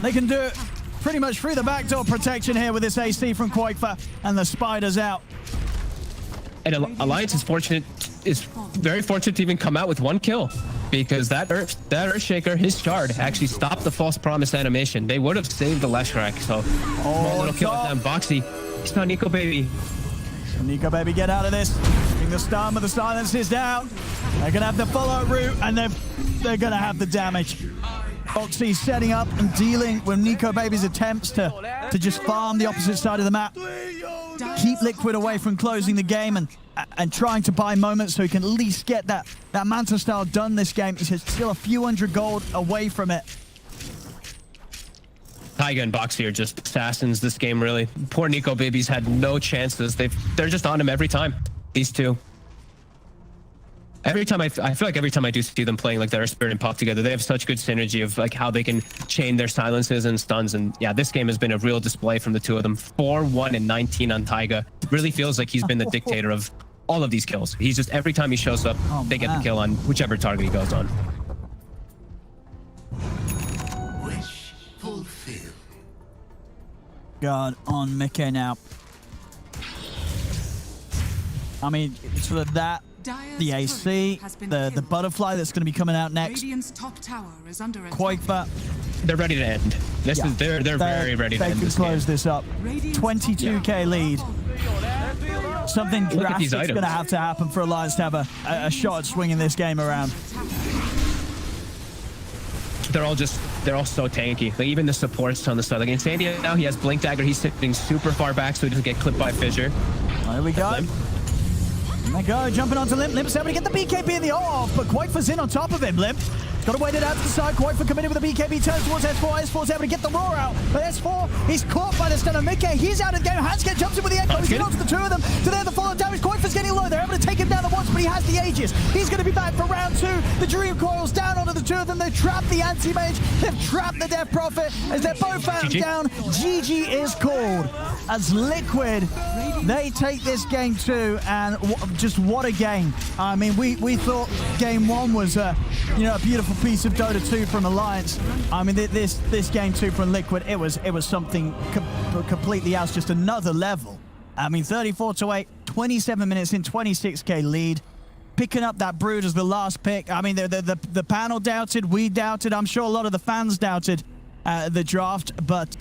They can do it pretty much through the backdoor protection here with this AC from Quakefa, and the Spider's out. And Alliance is very fortunate to even come out with 1 kill, because that Earthshaker, his shard, actually stopped the false promise animation. They would have saved the Lesh rack. So small little kill with them. Boxy, he's not Nico Baby. Nico Baby, get out of this. Bring the stun, but the silence is down. They're gonna have the follow route, and they're gonna have the damage. Boxy setting up and dealing with Nico Baby's attempts to just farm the opposite side of the map. Keep Liquid away from closing the game and trying to buy moments so he can at least get that Manta style done this game. He's still a few hundred gold away from it. Taiga and Boxy are just assassins this game, really. Poor Nico Babies had no chances. They're just on him every time, these two. Every time I feel like every time I do see them playing like their Spirit and Pop together, they have such good synergy of like how they can chain their silences and stuns. And yeah, this game has been a real display from the two of them. 4-1 and 19 on Taiga. Really feels like he's been the dictator of all of these kills. He's just, every time he shows up, they get the kill on whichever target he goes on. Wish fulfilled. Guard on Mickey now. I mean, sort of that. The AC, the butterfly that's going to be coming out next. Quakefa. They're ready to end. They're very ready to end this game. They can close this up. 22k lead. Something drastic's going to have to happen for Alliance to have a shot at swinging this game around. They're all so tanky. Like even the supports on the side. Like Insandia now, he has Blink Dagger. He's sitting super far back so he doesn't get clipped by Fissure. There we go. There we go, jumping onto Limp. Limp's able to get the BKB in the off, but Quakefa's in on top of him. Limp got to wait it out to the side. Quakefa committed with the BKB, turns towards S4. S4's able to get the roar out, but S4 is caught by the stun of Mickey. He's out of the game. Handscan jumps in with the echo. He's getting onto the two of them. So they're the follow damage. Quakefa's getting low. They're able to take him down the one but he has the Aegis. He's going to be back for round 2. The Dream Coil's down onto the 2 of them. They've trapped the Anti-Mage. They've trapped the Death Prophet. As they're both down, GG is called. As Liquid, they take this game 2, and just what a game. I mean, we thought game 1 was a beautiful piece of Dota 2 from Alliance. I mean, this game 2 from Liquid, it was something completely else, just another level. I mean, 34-8, 27 minutes in, 26k lead. Picking up that Brood as the last pick. I mean, the panel doubted, we doubted. I'm sure a lot of the fans doubted the draft, but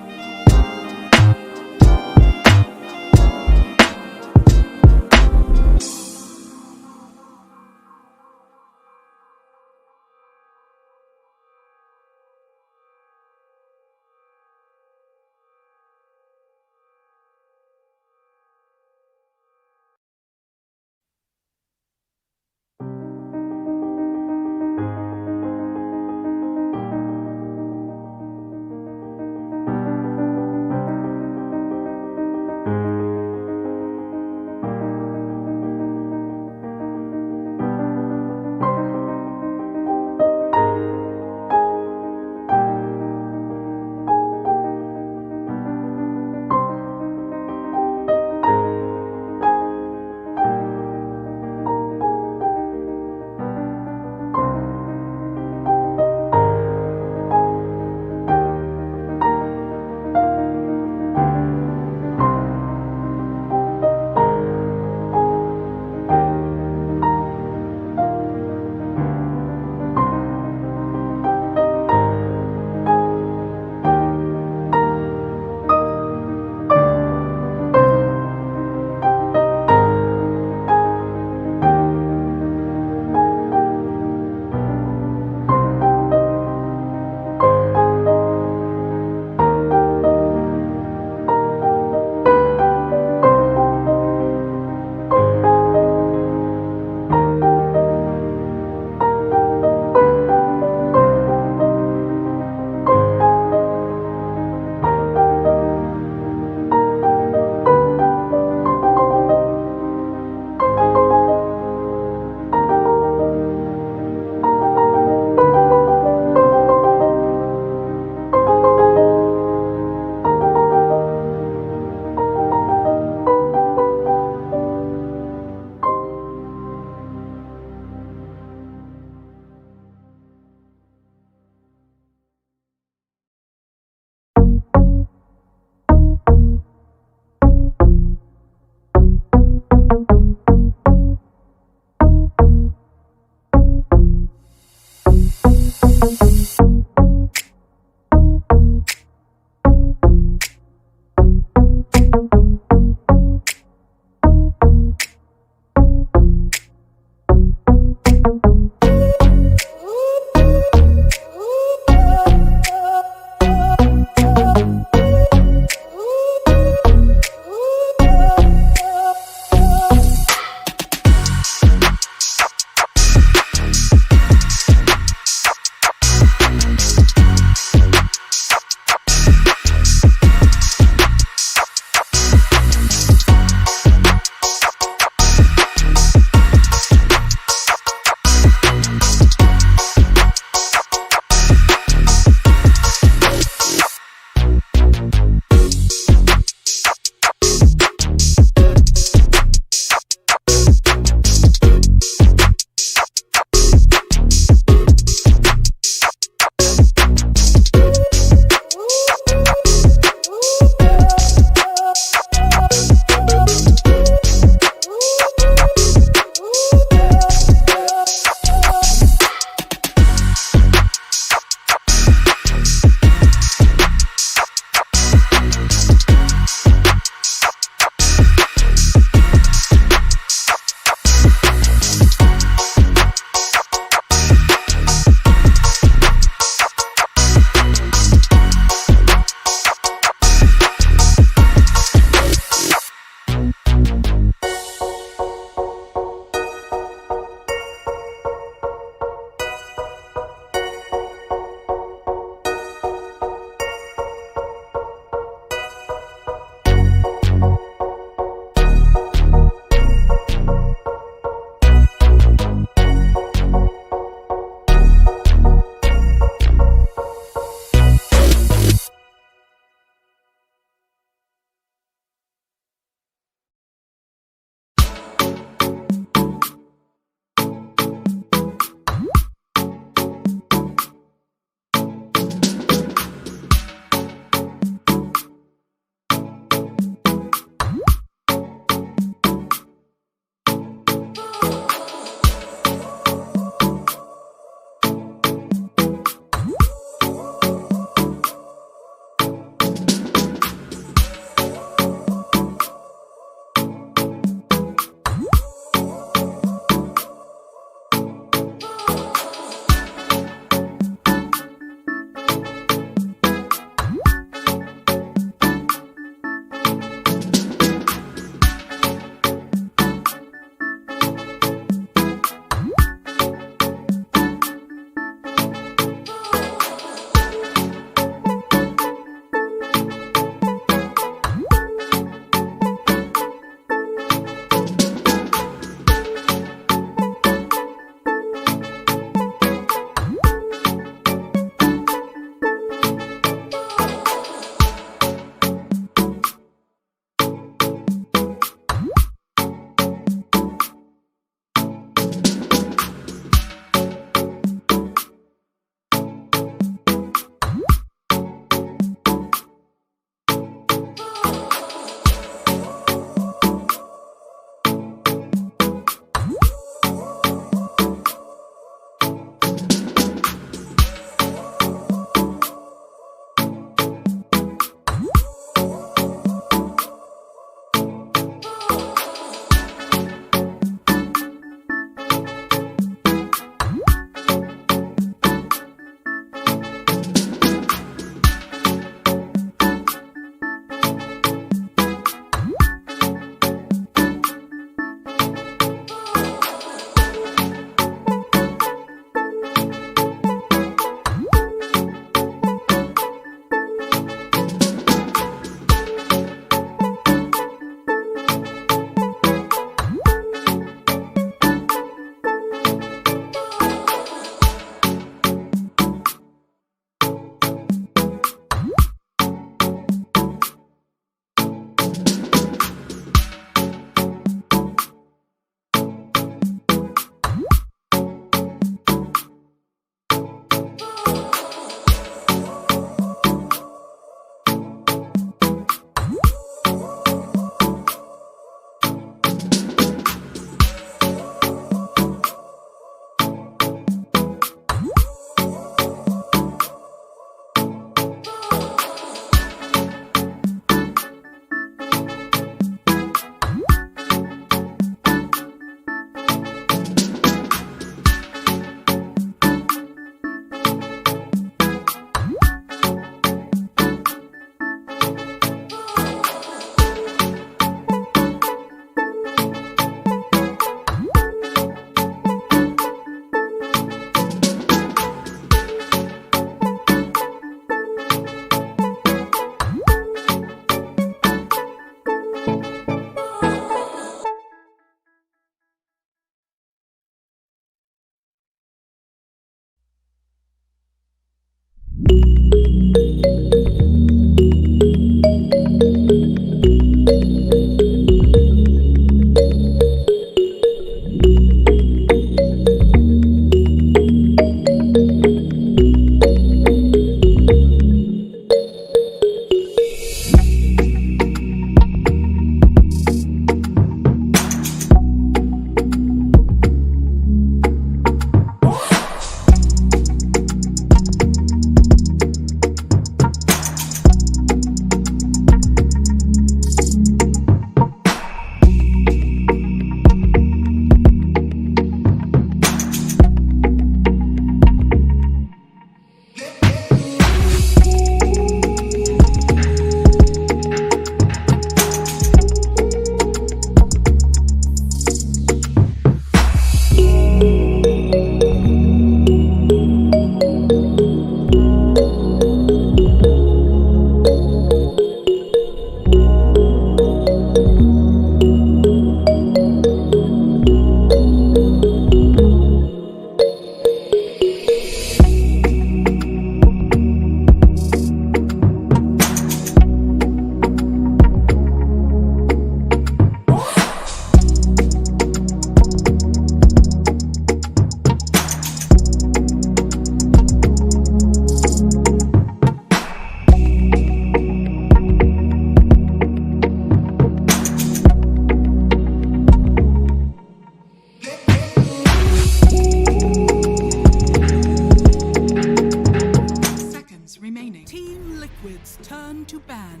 Remaining. Team Liquid's turn to ban.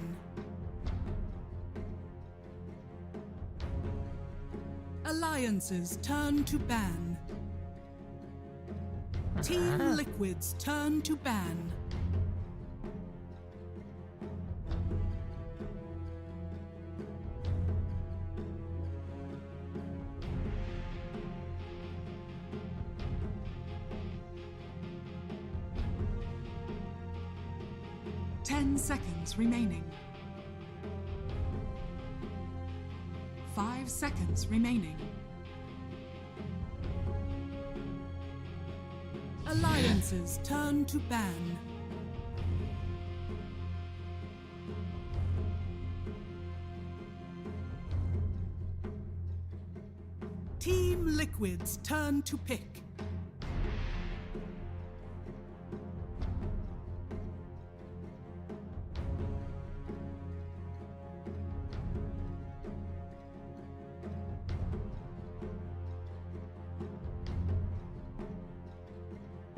Alliance's turn to ban. Team Liquid's turn to ban. Ten seconds remaining. 5 seconds remaining. Alliance's turn to ban. Team Liquid's turn to pick.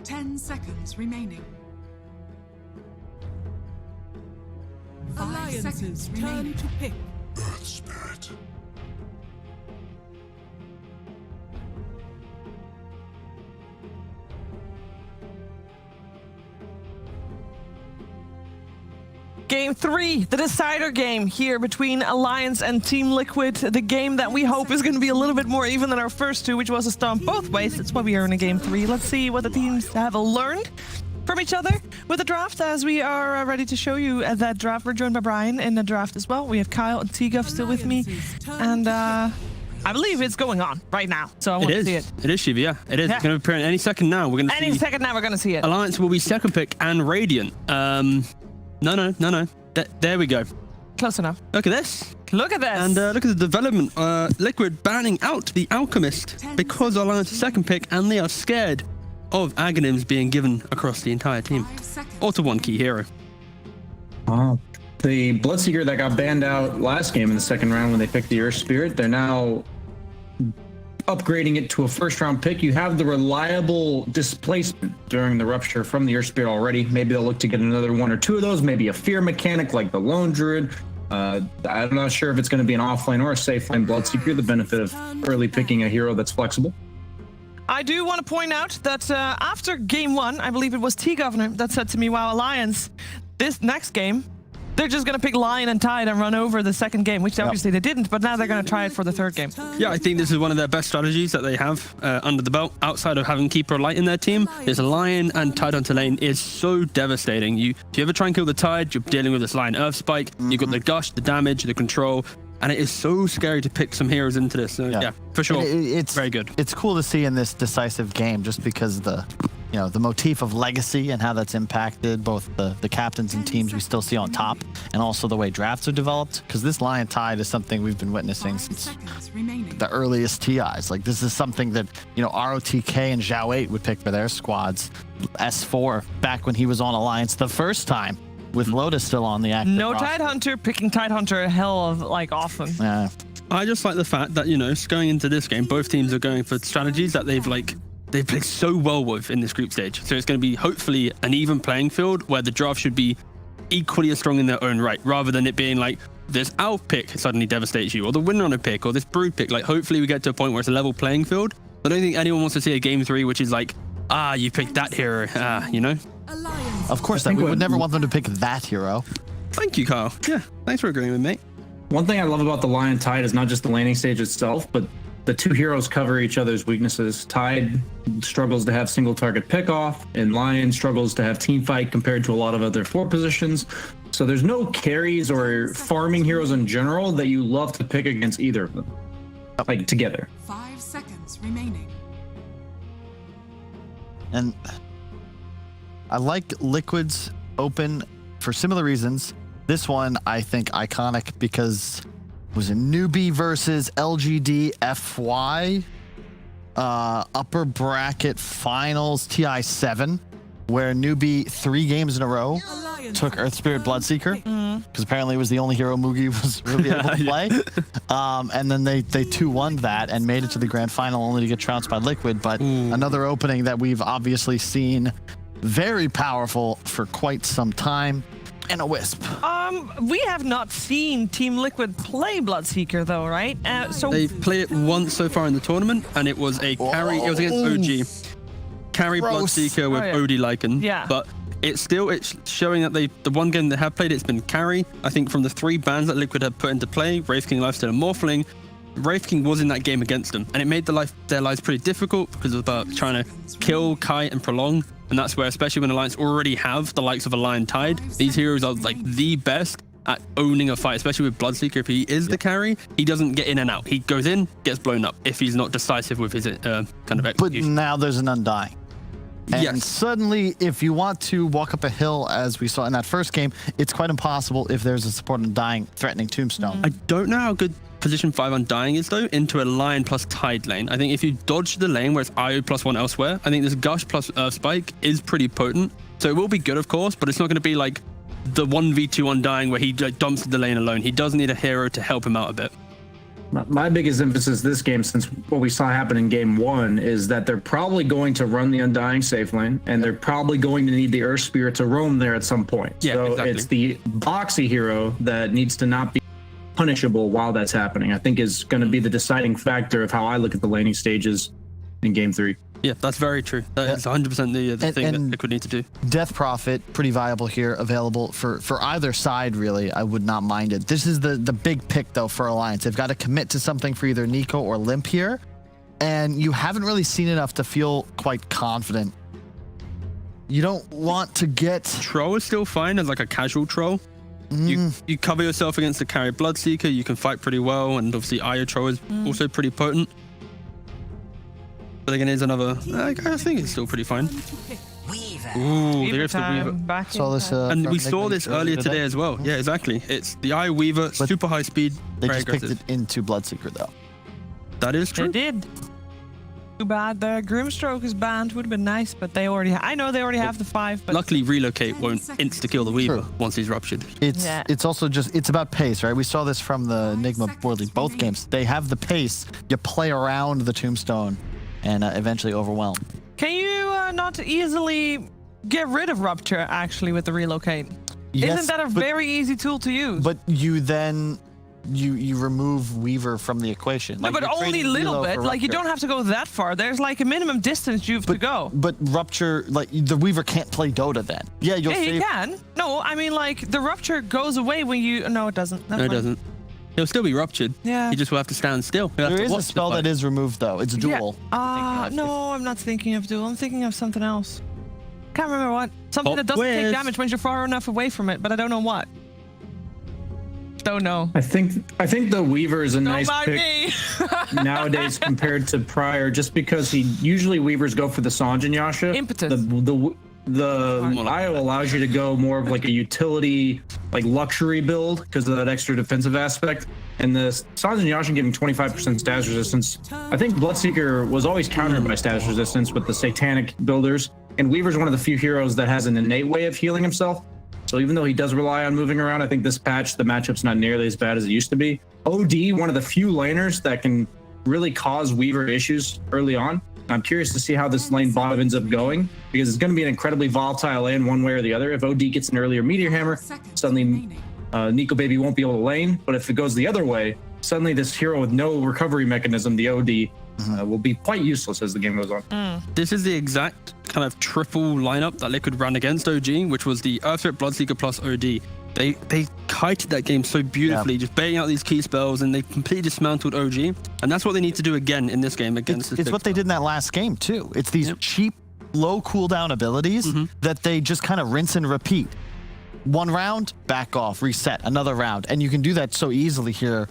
Ten seconds remaining. Alliance's turn to pick. Earth Spirit. Game 3, the decider game here between Alliance and Team Liquid. The game that we hope is going to be a little bit more even than our first two, which was a stomp both ways. That's why we are in a Game 3. Let's see what the teams have learned from each other with the draft, as we are ready to show you that draft. We're joined by Brian in the draft as well. We have Kyle and T-Guff still with me. And I believe it's going on right now, so I want to see it. It is, Shiva, yeah. It is. Yeah. It's going to appear any second now. We're going to see... Any second now we're going to see it. Alliance will be second pick and Radiant. No. There we go. Close enough. Look at this. Look at this. And look at the development. Liquid banning out the Alchemist because Alliance is second pick, and they are scared of Aghanims being given across the entire team. Or to one key hero. The Bloodseeker that got banned out last game in the second round when they picked the Earth Spirit, they're now upgrading it to a first round pick. You have the reliable displacement during the rupture from the Earth Spirit already. Maybe they'll look to get another one or two of those, maybe a fear mechanic like the Lone Druid. I'm not sure if it's going to be an offlane or a safe lane Bloodseeker, the benefit of early picking a hero that's flexible. I do want to point out that after game 1, I believe it was T-Governor that said to me, wow, Alliance, this next game, they're just going to pick Lion and Tide and run over the second game, which obviously they didn't, but now they're going to try it for the third game. Yeah, I think this is one of their best strategies that they have under the belt, outside of having Keeper Light in their team. There's a Lion and Tide onto lane is so devastating. If you ever try and kill the Tide, you're dealing with this Lion Earth Spike. You've got the gush, the damage, the control, and it is so scary to pick some heroes into this. So yeah for sure, it's very good. It's cool to see in this decisive game, just because the motif of legacy and how that's impacted both the captains and teams we still see on top, and also the way drafts are developed. Because this Lion Tide is something we've been witnessing since the earliest TIs. Like, this is something that ROTK and Zhao 8 would pick for their squads. S4 back when he was on Alliance the first time, with Lotus still on the active No roster. Tidehunter, picking Tidehunter a hell of often. Yeah. I just like the fact that going into this game, both teams are going for strategies that they've played so well with in this group stage. So it's going to be hopefully an even playing field where the draft should be equally as strong in their own right, rather than it being like this Alf pick suddenly devastates you, or the Windrunner pick, or this Brood pick. Like, hopefully we get to a point where it's a level playing field. I don't think anyone wants to see a game 3 which is like, you picked that hero, Of course, we would never want them to pick that hero. Thank you, Kyle. Yeah, thanks for agreeing with me. One thing I love about the Lion Tide is not just the landing stage itself, but the two heroes cover each other's weaknesses. Tide struggles to have single target pickoff, and Lion struggles to have team fight compared to a lot of other floor positions. So there's no carries or farming heroes in general that you love to pick against either of them, like together. 5 seconds remaining. And I like Liquid's open for similar reasons. This one, I think, iconic because it was a newbie versus LGD FY upper bracket finals TI7, where newbie 3 games in a row took Earth Spirit Bloodseeker, because apparently it was the only hero Mugi was really able to play. And then they 2-1 that and made it to the grand final, only to get trounced by Liquid. But another opening that we've obviously seen very powerful for quite some time. And a Wisp. We have not seen Team Liquid play Bloodseeker though, right? So They've played it once so far in the tournament, and it was a carry. It was against OG. Carry Gross. Bloodseeker with OD Lycan. Yeah. But it's showing that the one game they have played, it's been carry. I think from the 3 bans that Liquid had put into play, Wraith King, Lifesteal, and Morphling, Wraith King was in that game against them, and it made their lives pretty difficult because it was about trying to kill, kite, and prolong. And that's where, especially when Alliance already have the likes of a Lion Tide, these heroes are like the best at owning a fight, especially with Bloodseeker. If he is the carry, he doesn't get in and out. He goes in, gets blown up if he's not decisive with his kind of But execution. now there's an Undying. And Yes. suddenly, if you want to walk up a hill, as we saw in that first game, it's quite impossible if there's a support Undying threatening Tombstone. I don't know how good position 5 Undying is though into a Lion plus Tide lane. I think if you dodge the lane where it's IO +1 elsewhere, I think this Gush plus Spike is pretty potent. So it will be good, of course, but it's not going to be like the 1v2 Undying where he like dumps the lane alone. He does need a hero to help him out a bit. My biggest emphasis this game, since what we saw happen in game 1, is that they're probably going to run the Undying safe lane, and they're probably going to need the Earth Spirit to roam there at some point. Yeah, so exactly. it's the boxy hero that needs to not be punishable while that's happening, I think, is going to be the deciding factor of how I look at the laning stages in game 3. Yeah, that's very true. That is 100% the thing that and Liquid need to do. Death Prophet, pretty viable here, available for either side, really. I would not mind it. This is the big pick, though, for Alliance. They've got to commit to something for either Nico or Limp here, and you haven't really seen enough to feel quite confident. You don't want to get... Troll is still fine as like a casual troll. You cover yourself against the carry Bloodseeker, you can fight pretty well, and obviously Io Troll is also pretty potent. But again, here's another... I think it's still pretty fine. Weaver. Ooh, Weaver there's the Weaver. time, back Saw in this, time. And from we saw Nick this earlier today as well. Yeah, exactly. It's the Eye Weaver, But super high speed, They very just picked aggressive. it into Bloodseeker, though. That is They true. did. Too bad the Grimstroke is banned. Would have been nice, but they already. I know they already have the 5, but Luckily, Relocate won't insta-kill the Weaver True. once he's ruptured. Yeah. It's also just, it's about pace, right? We saw this from the Enigma World League, both games. They have the pace. You play around the Tombstone and eventually overwhelm. can you not easily get rid of Rupture actually with the Relocate? Yes, Isn't that a but- very easy tool to use? But you then you remove Weaver from the equation. no, but you're only a trading little Elo bit. for Like you Rupture. don't have to go that far. There's like a minimum distance you have to go. But Rupture, like the Weaver can't play Dota then. Yeah, you'll Yeah, he save. can. No, I mean like the Rupture goes away when you. No, it doesn't. No, it doesn't. He'll still be ruptured. Yeah. He just will have to stand still. He'll have There to is a watch the spell fight. that is removed though. It's dual. Yeah. No, I'm not thinking of duel. I'm thinking of something else. Can't remember what. Something Pop that doesn't take quiz. damage when you're far enough away from it, but I don't know what. Don't know. I think the Weaver is a Don't nice mind pick me. nowadays compared to prior, just because usually Weavers go for the Sanjin Yasha. Impetus. The IO allows you to go more of like a utility, like luxury build because of that extra defensive aspect. And the Sanjin Yasha giving 25% status resistance. I think Bloodseeker was always countered by status resistance with the Satanic builders. And Weaver's one of the few heroes that has an innate way of healing himself. So even though he does rely on moving around, I think this patch, the matchup's not nearly as bad as it used to be. OD, one of the few laners that can really cause Weaver issues early on. I'm curious to see how this lane bottom ends up going, because it's going to be an incredibly volatile lane one way or the other. If OD gets an earlier Meteor Hammer, suddenly Nico Baby won't be able to lane. But if it goes the other way, suddenly this hero with no recovery mechanism, the OD, will be quite useless as the game goes on. This is the exact kind of triple lineup that Liquid ran against OG, which was the Earth Spirit Bloodseeker plus OD. they kited that game so beautifully, just baiting out these key spells, and they completely dismantled OG. And that's what they need to do again in this game against It's what they did in that last game too. It's these cheap, low cooldown abilities that they just kind of rinse and repeat. One round, back off, reset, another round. And you can do that so easily here.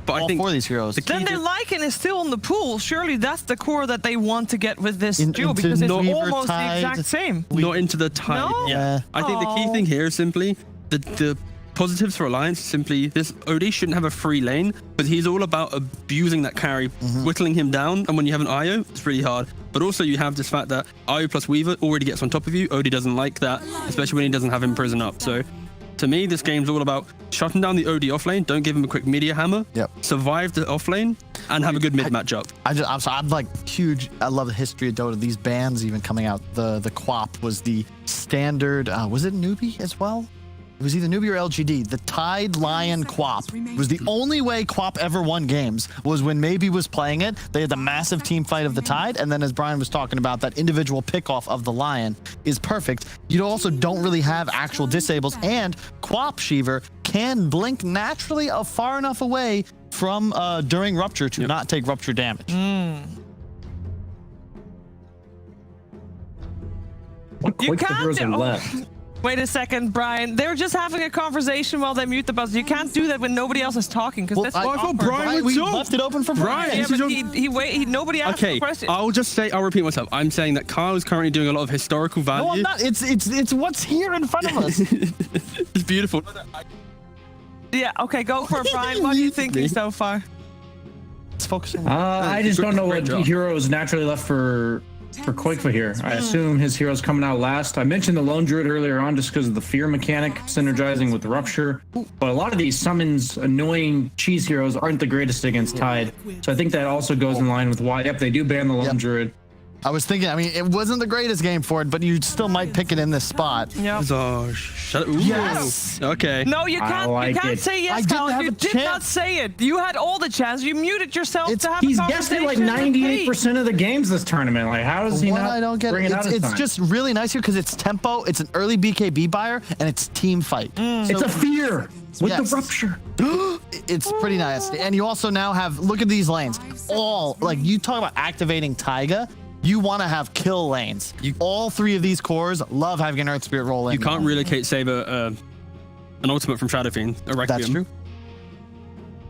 But I think for these heroes. Then their Lycan is still on the pool. Surely that's the core that they want to get with this duo, because it's almost the exact same. Not into the tide. No? Yeah. I think the key thing here is simply the positives for Alliance. Simply, this OD shouldn't have a free lane, but he's all about abusing that carry, whittling him down. And when you have an IO, it's really hard. But also you have this fact that IO plus Weaver already gets on top of you. OD doesn't like that, especially when he doesn't have Imprison up. So to me, this game's all about shutting down the OD offlane. Don't give him a quick media hammer. Survive the offlane and have a good mid matchup. I'm like huge. I love the history of Dota. These bans even coming out. The Quap was the standard. Was it newbie as well? It was either newbie or LGD. The Tide Lion Quap was the only way Quap ever won games, was when Maybe was playing it. They had the massive team fight of the Tide, and then as Brian was talking about, that individual pickoff of the Lion is perfect. You also don't really have actual disables, and Quap Shiver can blink naturally far enough away from during Rupture to not take Rupture damage. You can't. Wait a second, Brian. They were just having a conversation while they mute the buzzer. You can't do that when nobody else is talking, because that's thought Brian we left it open for Brian. Yeah, but nobody asked the question. I'll repeat myself. I'm saying that Kyle is currently doing a lot of historical value. No, I'm not. It's what's here in front of us. It's beautiful. Yeah, okay, go for it, Brian. What are you thinking so far? Let's focus on I just don't know what hero is naturally left for Koikfa here. I assume his hero's coming out last. I mentioned the Lone Druid earlier on just because of the fear mechanic synergizing with Rupture, but a lot of these summons annoying cheese heroes aren't the greatest against Tide, so I think that also goes in line with why they do ban the Lone Druid. I was thinking, I mean, it wasn't the greatest game for it, but you still might pick it in this spot. Yeah. Oh, shut up. Yes. Okay. No, you can't say yes, Kyle. You did not say it. You had all the chance. You muted yourself to have a conversation. He's guessed it like 98% of the games this tournament. Like, how does he not I don't get bring it out It's just really nice here because it's tempo, it's an early BKB buyer, and it's team fight. It's a fear with the Rupture. It's pretty nice. And you also now have, look at these lanes. Like, you talk about activating Taiga. You want to have kill lanes. All three of these cores love having an Earth Spirit roll in. You can't relocate Saber an ultimate from Shadow Fiend. That's true.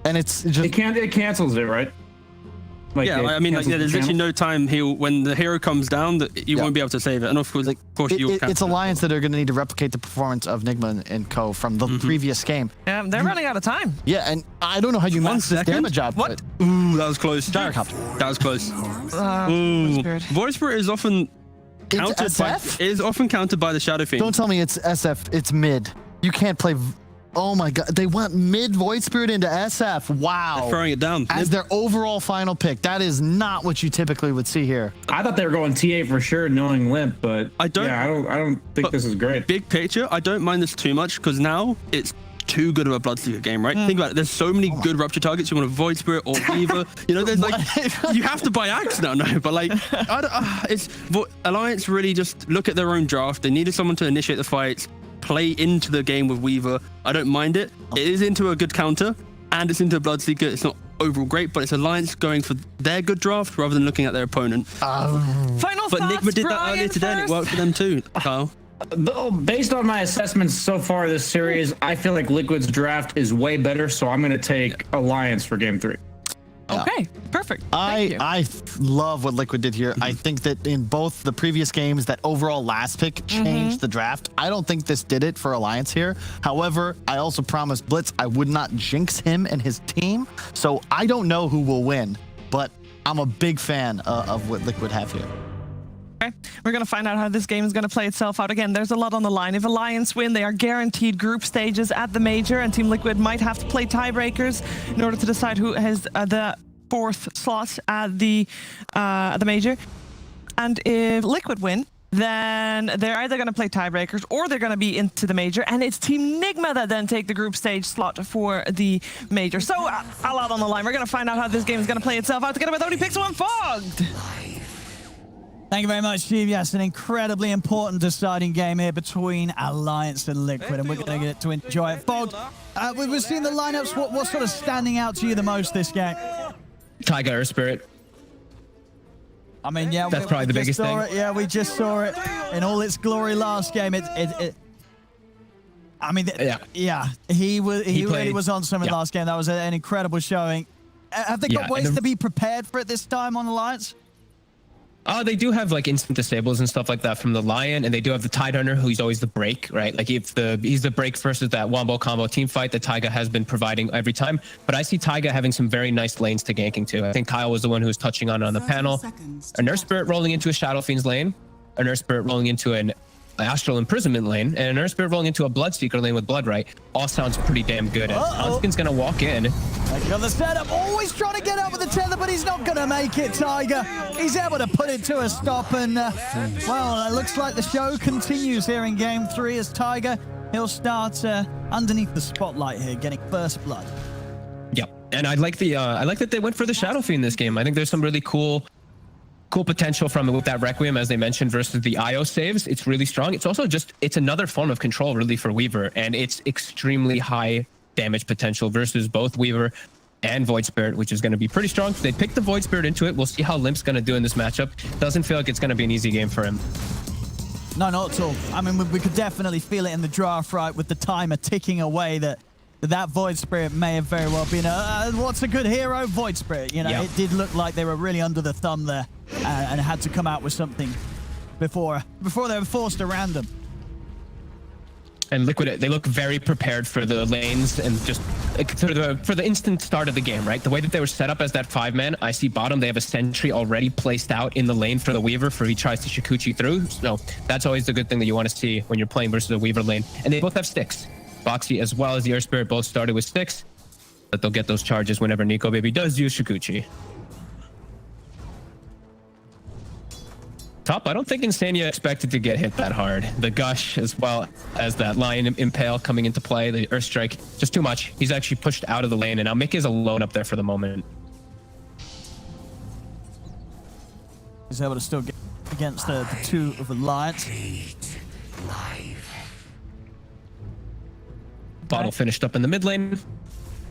And it's just it cancels it, right? Like, yeah, I mean, there's literally no time when the hero comes down that you won't be able to save it. And of course, it's Alliance that are going to need to replicate the performance of Nigma and Co. from the previous game. Yeah, they're running out of time. Yeah, and I don't know how you match this damage output. What? Ooh, that was close. Gyrocopter. That was close. Void Spirit is often countered by the Shadow Fiend. Don't tell me it's SF. It's mid. You can't play. Oh my god, they went mid Void Spirit into SF. Wow. They're throwing it down. As their overall final pick. That is not what you typically would see here. I thought they were going TA for sure, knowing Limp, but I don't think this is great. Big picture, I don't mind this too much because now it's too good of a Bloodseeker game, right? Think about it. There's so many good Rupture targets. You want a Void Spirit or Weaver. You know, there's like, you have to buy Axe now, no, but like, Alliance really just look at their own draft. They needed someone to initiate the fights, play into the game with Weaver. I don't mind it. It is into a good counter and it's into a Bloodseeker. It's not overall great, but it's Alliance going for their good draft rather than looking at their opponent. Final but thoughts, Nigma did that Brian, earlier today and it worked for them too, Kyle. Based on my assessments so far this series, I feel like Liquid's draft is way better, so I'm going to take Alliance for Game 3. Okay, perfect. I love what Liquid did here. I think that in both the previous games, that overall last pick changed the draft. I don't think this did it for Alliance here. However, I also promised Blitz I would not jinx him and his team. So I don't know who will win, but I'm a big fan of what Liquid have here. Okay, we're going to find out how this game is going to play itself out. Again, there's a lot on the line. If Alliance win, they are guaranteed group stages at the Major, and Team Liquid might have to play tiebreakers in order to decide who has the 4th slot at the Major. And if Liquid win, then they're either going to play tiebreakers or they're going to be into the Major, and it's Team Nigma that then take the group stage slot for the Major. So, a lot on the line. We're going to find out how this game is going to play itself out together with Only Pixel Unfogged. Thank you very much, Steve. Yes, an incredibly important deciding game here between Alliance and Liquid, and we're going to get to enjoy it. Fog, we've seen the lineups. What's sort of standing out to you the most this game? Taiga Earth Spirit. I mean, yeah, that's probably the biggest thing. Yeah, we just saw it in all its glory last game. I mean, yeah, he really was on something last game. That was an incredible showing. Have they got ways to be prepared for it this time on Alliance? They do have like instant disables and stuff like that from the Lion, and they do have the Tide Hunter, who's always the break, right? Like if he's the break versus that Wombo combo team fight that Taiga has been providing every time. But I see Taiga having some very nice lanes to ganking to. I think Kyle was the one who was touching on the panel. A Nurse Spirit rolling into a Shadow Fiend's lane, a Nurse Spirit rolling into an Astral Imprisonment lane, and a Nurse Spirit rolling into a Bloodseeker lane with Bloodright. All sounds pretty damn good. Hanskin's gonna walk in. On the setup, always trying to get out with the tether, but he's not gonna make it, Taiga. He's able to put it to a stop, and well, it looks like the show continues here in Game 3 as Taiga, he'll start underneath the spotlight here, getting first blood. Yep, and I like that they went for the Shadow Fiend this game. I think there's some really cool potential from it with that Requiem, as they mentioned, versus the IO saves. It's really strong. It's also it's another form of control really for Weaver, and it's extremely high damage potential versus both Weaver and Void Spirit, which is going to be pretty strong. They picked the Void Spirit into it. We'll see how Limp's going to do in this matchup. Doesn't feel like it's going to be an easy game for him. No, not at all. I mean, we could definitely feel it in the draft, right, with the timer ticking away that Void Spirit may have very well been what's a good hero? Void Spirit. You know, It did look like they were really under the thumb there and had to come out with something before they were forced to random. And Liquid, they look very prepared for the lanes and just for the instant start of the game, right? The way that they were set up as that 5-man, I see bottom, they have a sentry already placed out in the lane for the Weaver for he tries to Shikuchi through. So that's always the good thing that you want to see when you're playing versus a Weaver lane. And they both have sticks. Boxy as well as the Earth Spirit both started with sticks, but they'll get those charges whenever Nico Baby does use Shikuchi. Top, I don't think Insania expected to get hit that hard. The Gush as well as that Lion Impale coming into play, the Earth Strike, just too much. He's actually pushed out of the lane, and now Mick is alone up there for the moment. He's able to still get against the two of the Lions. Bottle finished up in the mid lane.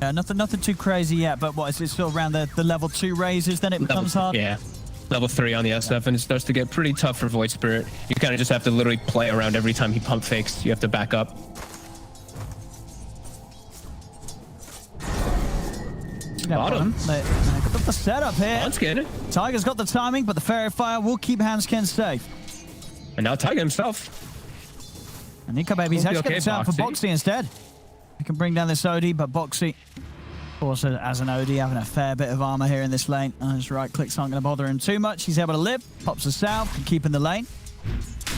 Yeah, nothing too crazy yet, but what is it still around the level 2 raises? Then it becomes hard. Yeah, level 3 on the SF, and it starts to get pretty tough for Void Spirit. You kind of just have to literally play around every time he pump fakes. You have to back up. Bottom. They got the setup here. Hanskin. Tiger's got the timing, but the Fairy Fire will keep Hanskin safe. And now Taiga himself. And Nico Baby's actually okay, going to for Boxy instead. He can bring down this OD, but Boxy, of course, as an OD, having a fair bit of armor here in this lane. And his right clicks aren't going to bother him too much. He's able to live, pops a salve, and keep in the lane.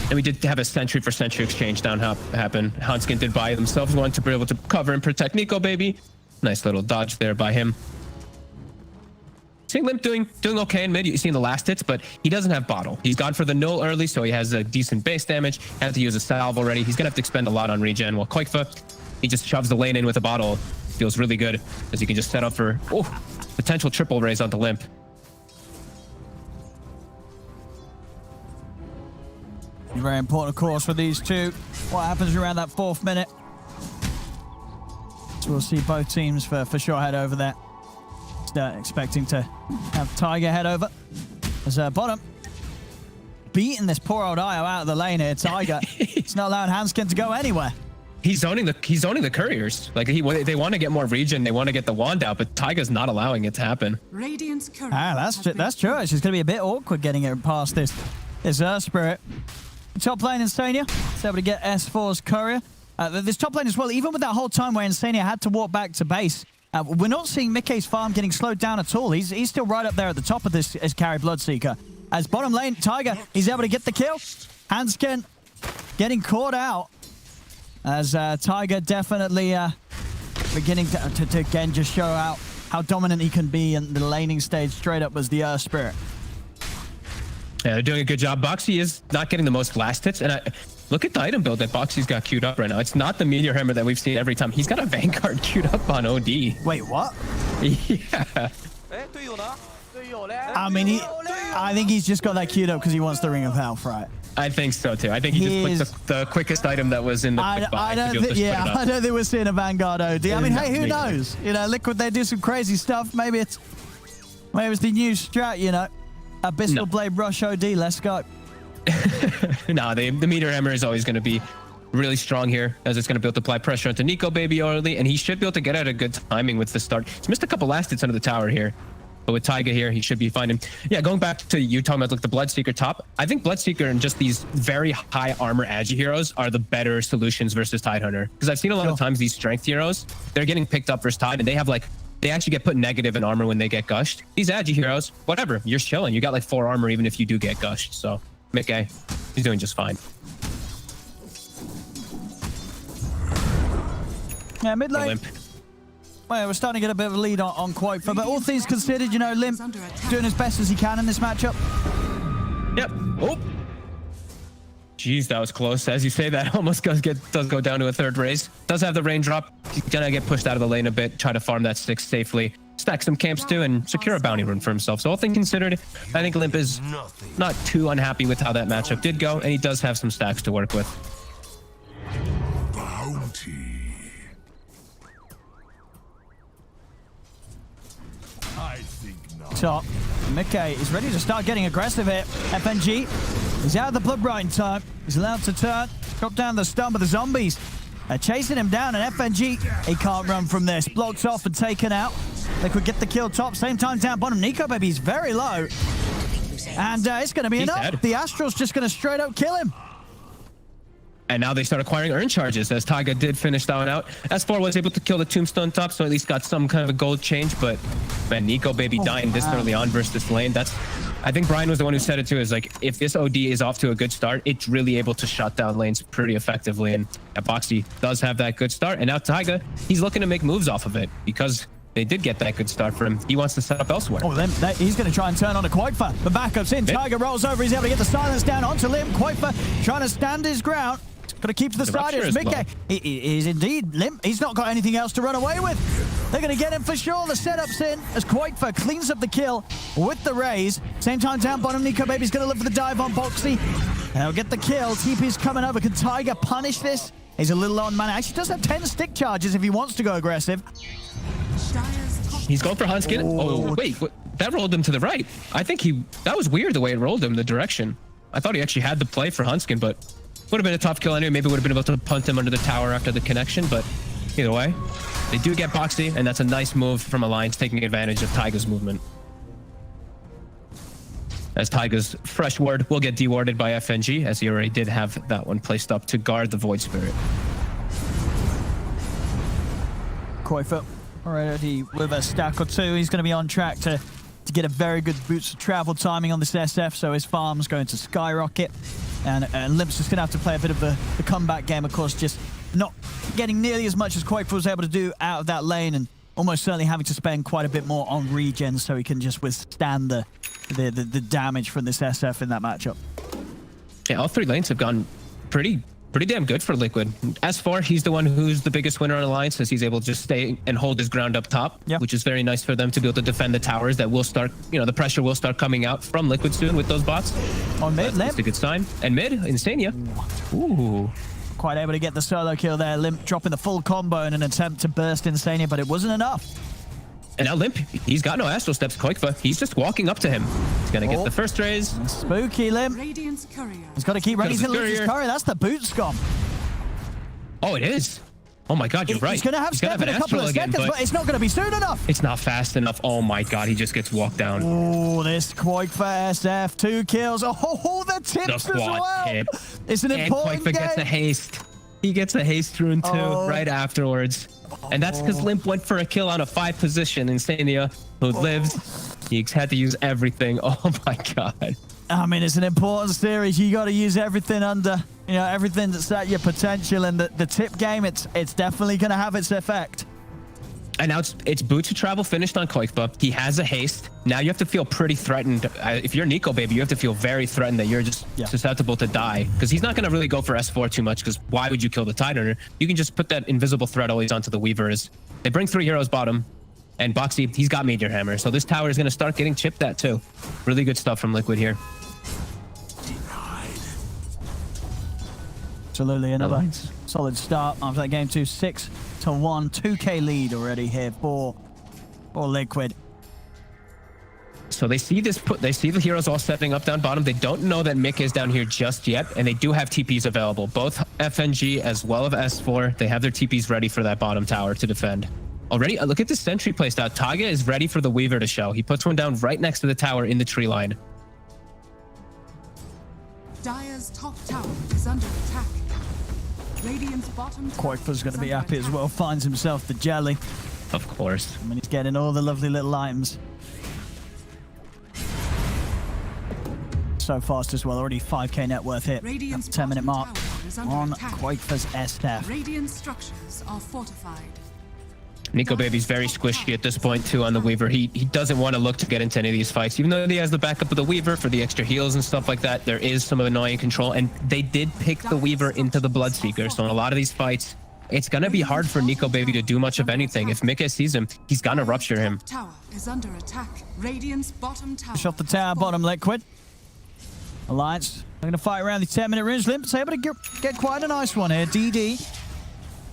And we did have a sentry for sentry exchange down happen. Hanskin did buy themselves one to be able to cover and protect Nico Baby. Nice little dodge there by him. Seeing Limp doing okay in mid. You've seen the last hits, but he doesn't have bottle. He's gone for the null early, so he has a decent base damage. Had to use a salve already. He's gonna have to expend a lot on regen. While Koikfa, he just shoves the lane in with a bottle. Feels really good as he can just set up for potential triple raise onto Limp. Very important, of course, for these two. What happens around that 4th minute? So we'll see both teams for sure head over there. Expecting to have Tiger head over as bottom. Beating this poor old IO out of the lane here. Tiger, it's not allowing Hanskin to go anywhere. He's owning the couriers. Like they want to get more regen, they want to get the wand out, but Tiger's not allowing it to happen. Radiant's courier that's true. It's just going to be a bit awkward getting it past this Earth Spirit. Top lane Insania, it's able to get S4's courier. This top lane as well, even with that whole time where Insania had to walk back to base, we're not seeing Mickey's farm getting slowed down at all. He's still right up there at the top of this as carry Bloodseeker. As bottom lane, Tiger, he's able to get the kill. Hanskin getting caught out. As Tiger definitely beginning to again just show out how dominant he can be in the laning stage straight up as the Earth Spirit. Yeah, they're doing a good job. Boxy is not getting the most last hits, and look at the item build that Boxy's got queued up right now. It's not the Meteor Hammer that we've seen every time. He's got a Vanguard queued up on OD. Wait, what? Yeah. I mean, I think he's just got that queued up because he wants the Ring of Health, right? I think so too. I think he just clicked the quickest item that was in the quick buy. I don't think we're seeing a Vanguard OD. I mean, hey, who knows? You know, Liquid, they do some crazy stuff. Maybe it's the new strat, you know. Abyssal Blade Rush OD, let's go. No, the meter hammer is always going to be really strong here, as it's going to be able to apply pressure onto Nico Baby early, and he should be able to get out a good timing with the start. He's missed a couple last hits under the tower here, but with Taiga here, he should be fine. And yeah, going back to you talking about like the Bloodseeker top, I think Bloodseeker and just these very high armor agi heroes are the better solutions versus Tidehunter, because I've seen a lot of times these strength heroes, they're getting picked up versus Tide, and they actually get put negative in armor when they get gushed. These agi heroes, whatever, you're chilling. You got like 4 armor even if you do get gushed. So Mickey, he's doing just fine. Yeah, mid lane. Well, we're starting to get a bit of a lead on Quoifer, but all things considered, you know, Limp doing as best as he can in this matchup. Yep. Oh. Jeez, that was close. As you say, that almost does go down to a third raise. Does have the raindrop. He's gonna get pushed out of the lane a bit, try to farm that 6 safely, stack some camps too, and secure a bounty run for himself. So all things considered, I think Limp is not too unhappy with how that matchup did go, and he does have some stacks to work with. Bounty. I think not. So, Mickey is ready to start getting aggressive here. FNG, he's out of the blood brine time. He's allowed to turn, drop down the stun, but the zombies are chasing him down, and FNG, he can't run from this. Blocked off and taken out. They could get the kill top. Same time down bottom. Nico Baby's very low. And it's going to be enough. Dead. The Astral's just going to straight up kill him. And now they start acquiring urn charges, as Taiga did finish that one out. S4 was able to kill the tombstone top, so at least got some kind of a gold change. But man, Nico Baby dying this early on versus this lane, I think Brian was the one who said it too, is like, if this OD is off to a good start, it's really able to shut down lanes pretty effectively. And Boxy does have that good start. And now Taiga, he's looking to make moves off of it, because they did get that good start for him. He wants to set up elsewhere. Oh, then he's going to try and turn on a Quoifer. The backup's in. Taiga rolls over. He's able to get the silence down onto Limp. Quoifer trying to stand his ground. Got to keep to the side. It's Mickey. Well. He is indeed Limp. He's not got anything else to run away with. They're going to get him for sure. The setup's in as Quoifer cleans up the kill with the raise. Same time down bottom, Nico Baby's going to look for the dive on Boxy. He'll get the kill. TP's coming over. Can Taiga punish this? He's a little low on mana. Actually does have 10 stick charges if he wants to go aggressive. He's going for Hunskin. Oh, wait. That rolled him to the right. I think that was weird the way it rolled him, the direction. I thought he actually had the play for Hunskin, but would have been a tough kill anyway. Maybe would have been able to punt him under the tower after the connection, but either way, they do get Boxy, and that's a nice move from Alliance, taking advantage of Taiga's movement. As Taiga's fresh ward will get dewarded by FNG, as he already did have that one placed up to guard the Void Spirit. Quoifer already with a stack or 2. He's going to be on track to get a very good boots of travel timing on this SF, so his farm's going to skyrocket. And Limp's just going to have to play a bit of the comeback game, of course, just not getting nearly as much as Quoifer was able to do out of that lane, and almost certainly having to spend quite a bit more on regen so he can just withstand the damage from this SF in that matchup. Yeah, all 3 lanes have gone pretty damn good for Liquid. S4, he's the one who's the biggest winner on Alliance, as he's able to just stay and hold his ground up top, which is very nice for them to be able to defend the towers that will start, the pressure will start coming out from Liquid soon with those bots. On mid, Limp. That's a good sign. And mid, Insania. Ooh. Quite able to get the solo kill there. Limp dropping the full combo in an attempt to burst Insania, but it wasn't enough. And now Limp, he's got no Astral Steps, Quoifer. He's just walking up to him. He's going to get the first raise. Spooky Limp. He's got to keep running. He's going to lose his courier. That's the boot scum. Oh, it is. Oh my God, you're right. He's going to have step in a couple of seconds, but it's not going to be soon enough. It's not fast enough. Oh my God, he just gets walked down. Oh, this Quoifer SF, 2 kills. Oh, the tips as well. Tip. It's an important game. Quoifer gets a haste. He gets a haste rune too right afterwards. And that's because Limp went for a kill on a 5 position. Insania, who lives, he had to use everything. Oh my God. I mean, it's an important series. You got to use everything under, everything that's at your potential. And the tip game, it's definitely going to have its effect. And now it's boot to travel finished on Quoifer. He has a haste. Now you have to feel pretty threatened. If you're Nico Baby, you have to feel very threatened that you're just susceptible to die. Because he's not going to really go for S4 too much, because why would you kill the Tidehunter? You can just put that invisible threat always onto the Weavers. They bring 3 heroes bottom. And Boxy, he's got Meteor Hammer, so this tower is going to start getting chipped at too. Really good stuff from Liquid here. Absolutely, another solid start after that game. 6-1, 2K lead already here for Liquid. So they see this they see the heroes all setting up down bottom. They don't know that Mick is down here just yet, and they do have TPs available. Both FNG as well as S4, they have their TPs ready for that bottom tower to defend. Already, look at this sentry placed out. Taiga is ready for the Weaver to show. He puts one down right next to the tower in the tree line. Dire's top tower is under attack. Radiant's bottom tower Quake's going is to be under happy as attack. well. Finds himself the jelly. Of course. I mean, he's getting all the lovely little items. So fast as well. Already 5K net worth hit. Radiant's At the 10-minute mark bottom tower is under on attack. Quake's SF. Radiant structures are fortified. Nico Baby's very squishy at this point too on the Weaver. He doesn't want to look to get into any of these fights, even though he has the backup of the Weaver for the extra heals and stuff like that. There is some annoying control, and they did pick the Weaver into the Bloodseeker. So in a lot of these fights, it's gonna be hard for Nico Baby to do much of anything. If Mick sees him, he's gonna rupture him. Tower is under attack. Radiant's bottom tower. Push off the tower, bottom Liquid. Alliance, they're going to fight around the 10-minute range. Limp's able to get quite a nice one here. DD.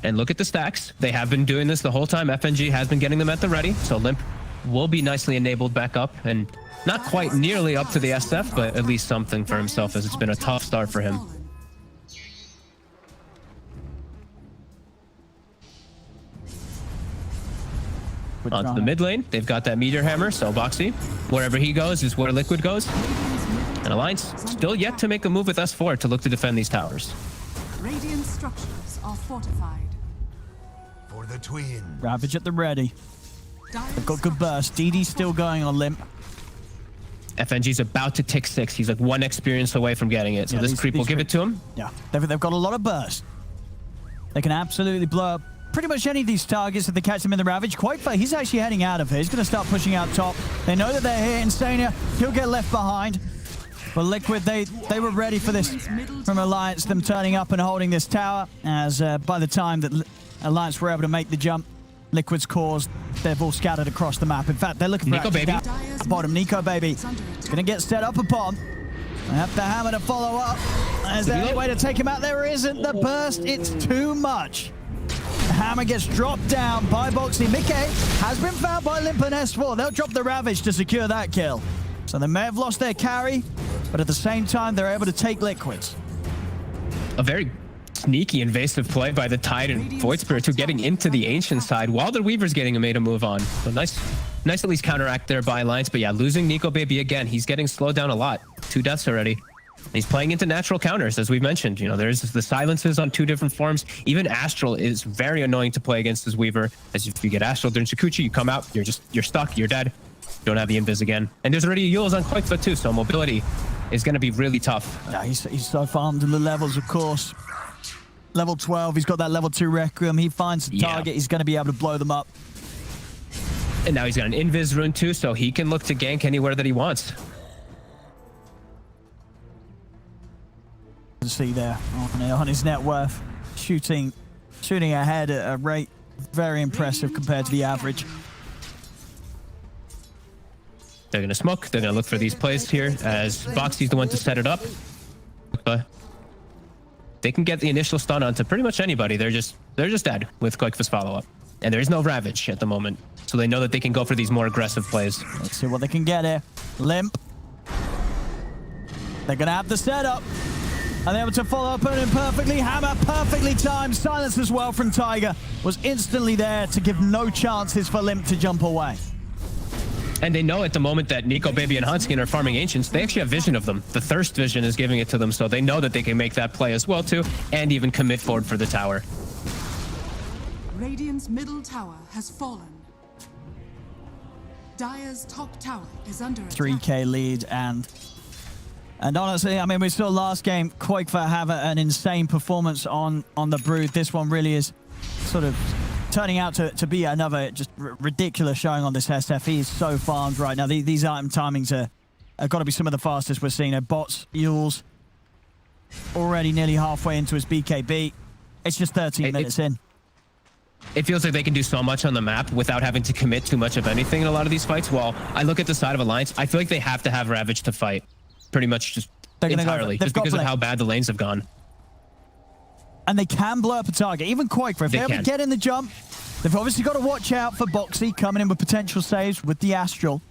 And look at the stacks. They have been doing this the whole time. FNG has been getting them at the ready. So Limp will be nicely enabled back up, and not quite nearly up to the SF, but at least something for himself, as it's been a tough start for him. Onto the mid lane. They've got that Meteor Hammer, so Boxy, wherever he goes is where Liquid goes. And Alliance still yet to make a move with S4 to look to defend these towers. Radiant structures are fortified. For the twin. Ravage at the ready. Dire's They've got good burst. DD's still going on Limp. FNG's about to tick 6. He's like 1 experience away from getting it. So Yeah, this these- creep will these give it to him. Yeah, they've got a lot of burst. They can absolutely blow up pretty much any of these targets if they catch them in the Ravage. Quite fair. He's actually heading out of here. He's going to start pushing out top. They know that they're here. Insania, he'll get left behind. But Liquid, they were ready for this from Alliance, them turning up and holding this tower. As by the time that Alliance were able to make the jump, Liquid's cores, they've all scattered across the map. In fact, they're looking for Nico Baby. bottom. Nico Baby is going to get set up upon. They have the hammer to follow up. Is there any way to take him out? There isn't. The burst, it's too much. The hammer gets dropped down by Boxy. Mickey has been found by Limp and S4. They'll drop the Ravage to secure that kill. So they may have lost their carry, but at the same time, they're able to take Liquids. A very sneaky, invasive play by the Tide and Void Spirit, who getting into the Ancient side while the Weaver's getting made a move on. So nice at least counteract there by Alliance. But yeah, losing Nico Baby again. He's getting slowed down a lot. 2 deaths already. He's playing into natural counters, as we mentioned. You know, there's the silences on 2 different forms. Even Astral is very annoying to play against his Weaver. As if you get Astral during Shikuchi, you come out, you're stuck, you're dead. Don't have the invis again. And there's already Yules on Quakefoot too, so mobility is going to be really tough. Yeah, he's so farmed in the levels, of course. Level 12, he's got that level 2 Requiem. He finds the target, he's going to be able to blow them up. And now he's got an invis rune too, so he can look to gank anywhere that he wants. You can see there on his net worth, shooting ahead at a rate very impressive compared to the average. They're going to smoke. They're going to look for these plays here, as Boxy's the one to set it up. But they can get the initial stun onto pretty much anybody. They're just dead with Quakefoot's follow-up. And there is no Ravage at the moment, so they know that they can go for these more aggressive plays. Let's see what they can get here. Limp. They're going to have the setup. And they're able to follow up on him perfectly. Hammer perfectly timed. Silence as well from Tiger. Was instantly there to give no chances for Limp to jump away. And they know at the moment that Nico Baby and Huntskin are farming Ancients, they actually have vision of them. The Thirst vision is giving it to them, so they know that they can make that play as well too, and even commit forward for the tower. Radiant's middle tower has fallen. Dire's top tower is under attack. 3K lead, and honestly, I mean, we saw last game Quakefoot have an insane performance on the Brood. This one really is sort of turning out to be another just ridiculous showing on this SF. He is so farmed right now. These item timings are got to be some of the fastest we're seeing. Bots, Yules, already nearly halfway into his BKB. It's just 13 minutes in. it feels like they can do so much on the map without having to commit too much of anything in a lot of these fights. While I look at the side of Alliance, I feel like they have to have Ravage to fight. Pretty much just entirely. Just because of how bad the lanes have gone. And they can blow up a target. Even Quaker, if they ever get in the jump, they've obviously got to watch out for Boxy coming in with potential saves with the Astral.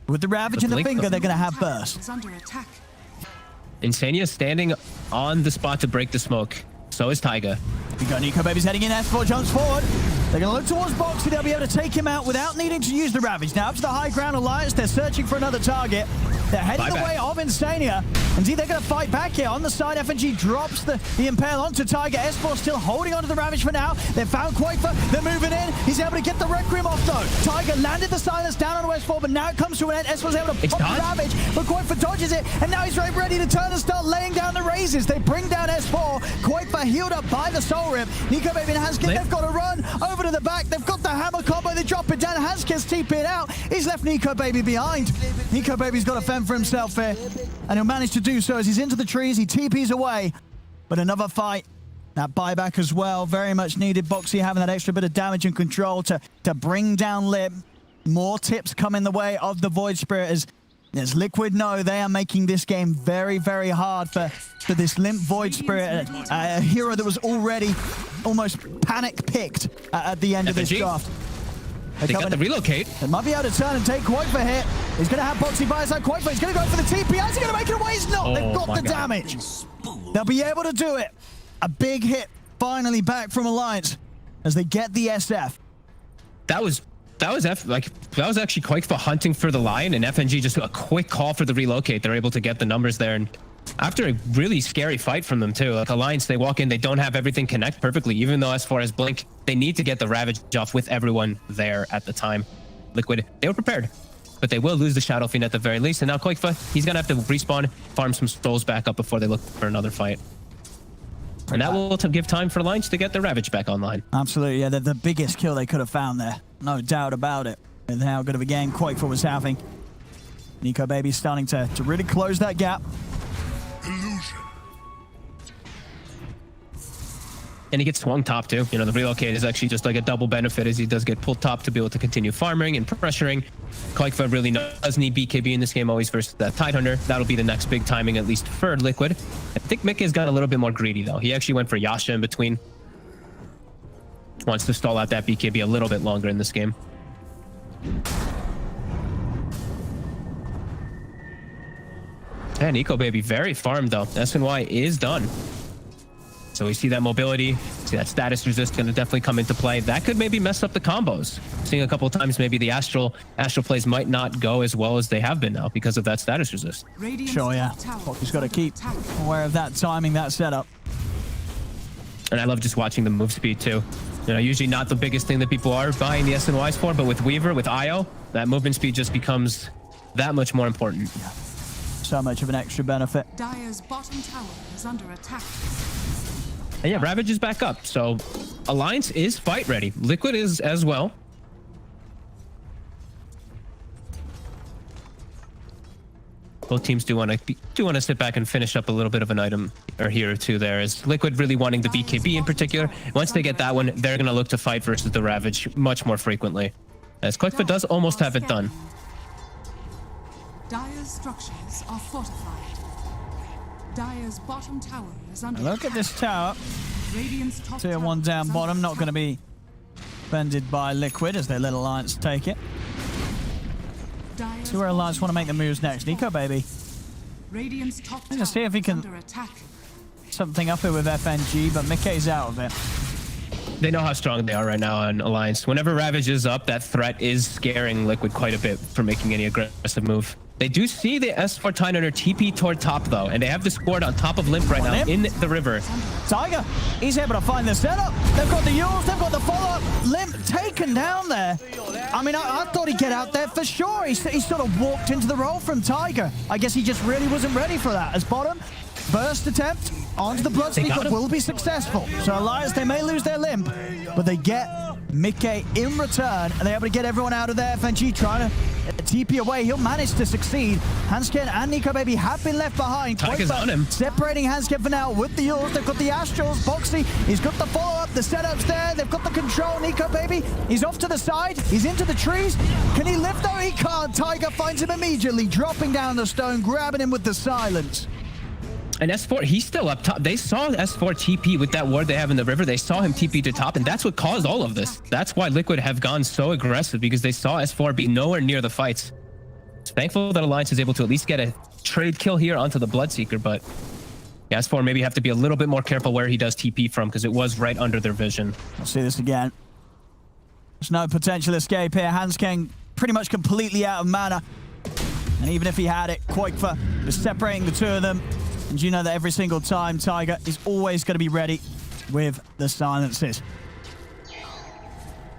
With the Ravage in the finger, they're going to have burst. Insania standing on the spot to break the smoke. So is Taiga. We got Nico Baby's heading in. S4 jumps forward. They're going to look towards Boxy. They'll be able to take him out without needing to use the Ravage. Now up to the high ground Alliance. They're searching for another target. They're heading the way of Insania. Indeed, they're going to fight back here. On the side, FNG drops the Impale onto Tiger. S4 still holding onto the Ravage for now. They've found Quaker. They're moving in. He's able to get the Requiem off, though. Tiger landed the silence down on S4, but now it comes to an end. S4's able to pop the Ravage, but Quaker dodges it, and now he's ready to turn and start laying down the raises. They bring down S4. Quaker healed up by the Soul Rip. Nico Baby and Hanskin, they've got to run over to the back. They've got the hammer combo. They drop it down. Hanskin's TP'd out. He's left Nico Baby behind. Nico Baby's got to fend for himself here, and he'll manage to do so as he's into the trees. He TP's away, but another fight. That buyback as well, very much needed. Boxy having that extra bit of damage and control to bring down Lip. More tips come in the way of the Void Spirit as Liquid know they are making this game very, very hard for this Limp Void Spirit, a hero that was already almost panic-picked at the end of this draft. They got the relocate. They might be able to turn and take Quaker hit. He's going to have Boxy by his side. Quaker, he's going to go for the TP. Is he going to make it away? He's not. They've got the damage. They'll be able to do it. A big hit finally back from Alliance as they get the SF. That was actually Quaker hunting for the line, and FNG just a quick call for the relocate. They're able to get the numbers there, and after a really scary fight from them too. Like Alliance, they walk in, they don't have everything connect perfectly. Even though as far as Blink, they need to get the Ravage off with everyone there at the time. Liquid, they were prepared, but they will lose the Shadow Fiend at the very least. And now Quaker, he's gonna have to respawn, farm some souls back up before they look for another fight. And that will give time for Alliance to get the Ravage back online. Absolutely, yeah, the biggest kill they could have found there. No doubt about it. With how good of a game Quaker was having. Nico Baby starting to really close that gap. Illusion. And he gets swung top too. You know, the relocate is actually just like a double benefit as he does get pulled top to be able to continue farming and pressuring. Quaker really does need BKB in this game always versus that Tidehunter. That'll be the next big timing, at least for Liquid. I think Mick has got a little bit more greedy though. He actually went for Yasha in between. Wants to stall out that BKB a little bit longer in this game. And Nico Baby very farmed though. SNY is done. So we see that mobility, see that status resist going to definitely come into play. That could maybe mess up the combos. Seeing a couple of times maybe the Astral plays might not go as well as they have been now because of that status resist. Sure, yeah. He's got to keep aware of that timing, that setup. And I love just watching the move speed too. You know, usually not the biggest thing that people are buying the SNYs for, but with Weaver, with IO, that movement speed just becomes that much more important. Yeah. So much of an extra benefit. Dire's bottom tower is under attack. And yeah, Ravage is back up, so Alliance is fight ready. Liquid is as well. Both teams do want to sit back and finish up a little bit of an item or here or two there. As Liquid really wanting the BKB in particular. Once they get that one, they're going to look to fight versus the Ravage much more frequently. As Quaker does almost have it done. Dire's structures are fortified. Dire's bottom tower is under Look attack. at this tower. Radiant's top Tier tower 1 down is bottom, under not going to be defended by Liquid as they let Alliance take it. Dire's See where Alliance want to make the moves next. Nico Baby. Radiant's top I'm gonna see tower if he is can- under attack. Something up here with FNG, but Mickey's out of it. They know how strong they are right now on Alliance. Whenever Ravage is up, that threat is scaring Liquid quite a bit for making any aggressive move. They do see the S14 under TP toward top though, and they have the squad on top of Limp right now in the river. Tiger, he's able to find the setup. They've got the Yules, they've got the follow-up. Limp taken down there. I mean, I thought he'd get out there for sure. He sort of walked into the role from Tiger. I guess he just really wasn't ready for that. As bottom, first attempt onto the Blood Speaker will be successful. So Alliance, they may lose their Limp, but they get Mickey in return, and they're able to get everyone out of there. FNG trying to TP away. He'll manage to succeed. Hansken and Nico Baby have been left behind. Tiger's on him. Separating Hansken for now with the Yules. They've got the Astrals. Boxy, he's got the follow-up. The setup's there. They've got the control. Nico Baby, he's off to the side. He's into the trees. Can he lift though? He can't. Tiger finds him immediately, dropping down the stone, grabbing him with the silence. And S4, he's still up top. They saw S4 TP with that ward they have in the river. They saw him TP to top, and that's what caused all of this. That's why Liquid have gone so aggressive, because they saw S4 be nowhere near the fights. It's thankful that Alliance is able to at least get a trade kill here onto the Bloodseeker, but yeah, S4 maybe have to be a little bit more careful where he does TP from, because it was right under their vision. I'll see this again. There's no potential escape here. Hansken pretty much completely out of mana. And even if he had it, Koikfa is separating the two of them. And you know that every single time, Tiger is always going to be ready with the silences.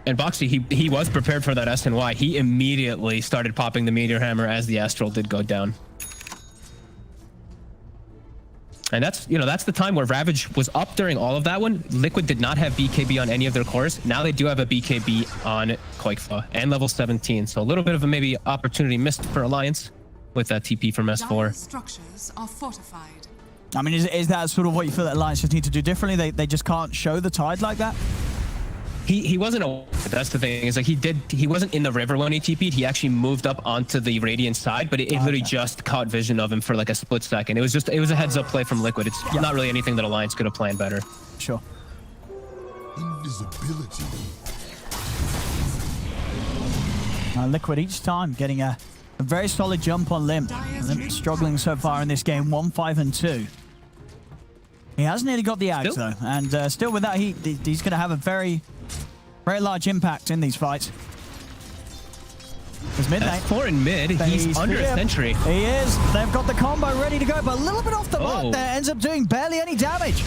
And Boxy, he was prepared for that SNY. He immediately started popping the Meteor Hammer as the Astral did go down. And that's, you know, that's the time where Ravage was up during all of that one. Liquid did not have BKB on any of their cores. Now they do have a BKB on Koikfa and level 17. So a little bit of a maybe opportunity missed for Alliance with that TP from S4. Structures are fortified. I mean, is that sort of what you feel that Alliance just need to do differently? They just can't show the tide like that? He wasn't that's the thing, is like he wasn't in the river when he TP'd. He actually moved up onto the Radiant side, but it literally just caught vision of him for like a split second. It was a heads up play from Liquid. It's not really anything that Alliance could have planned better. Sure. Invisibility. Liquid each time getting a very solid jump on Limp. Limp struggling so far in this game, 1-5-2. He has nearly got the Axe though, and still with that, he's going to have a very large impact in these fights. There's mid lane. S4 in mid. He's under a sentry. He is. They've got the combo ready to go, but a little bit off the mark there. Ends up doing barely any damage.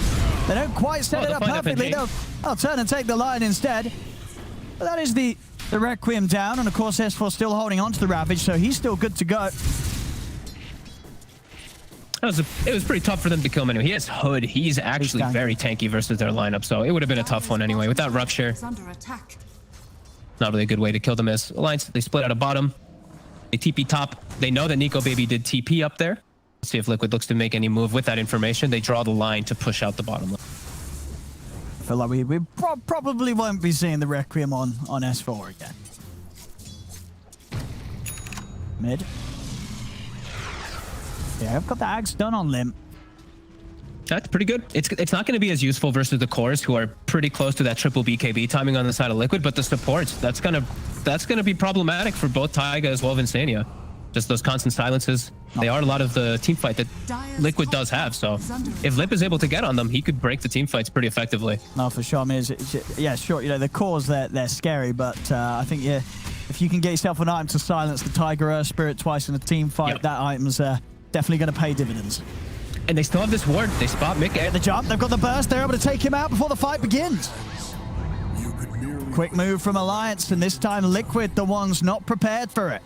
They don't quite set it up perfectly. They'll turn and take the line instead. But that is the Requiem down, and of course S4 still holding on to the Ravage, so he's still good to go. It was pretty tough for them to kill him anyway. He has Hood. He's actually very tanky versus their lineup, so it would have been a tough one anyway. Without Rupture, not really a good way to kill them as Alliance. They split out of bottom. They TP top. They know that Nico Baby did TP up there. Let's see if Liquid looks to make any move with that information. They draw the line to push out the bottom. I feel like we probably won't be seeing the Requiem on S4 again. Mid. Yeah, I've got the Axe done on Limp. That's pretty good. It's not going to be as useful versus the cores, who are pretty close to that triple BKB timing on the side of Liquid, but the supports, that's gonna be problematic for both Taiga as well as Insania. Just those constant silences. They are a lot of the team fight that Liquid does have, so if Lip is able to get on them, he could break the team fights pretty effectively. No, for sure. I mean, yeah, sure. You know, the cores, they're scary, but I think if you can get yourself an item to silence the Tiger Earth Spirit twice in a team fight, that item's definitely going to pay dividends. And they still have this ward. They spot Mick. Get the jump. They've got the burst. They're able to take him out before the fight begins. Quick move from Alliance, and this time Liquid, the ones not prepared for it.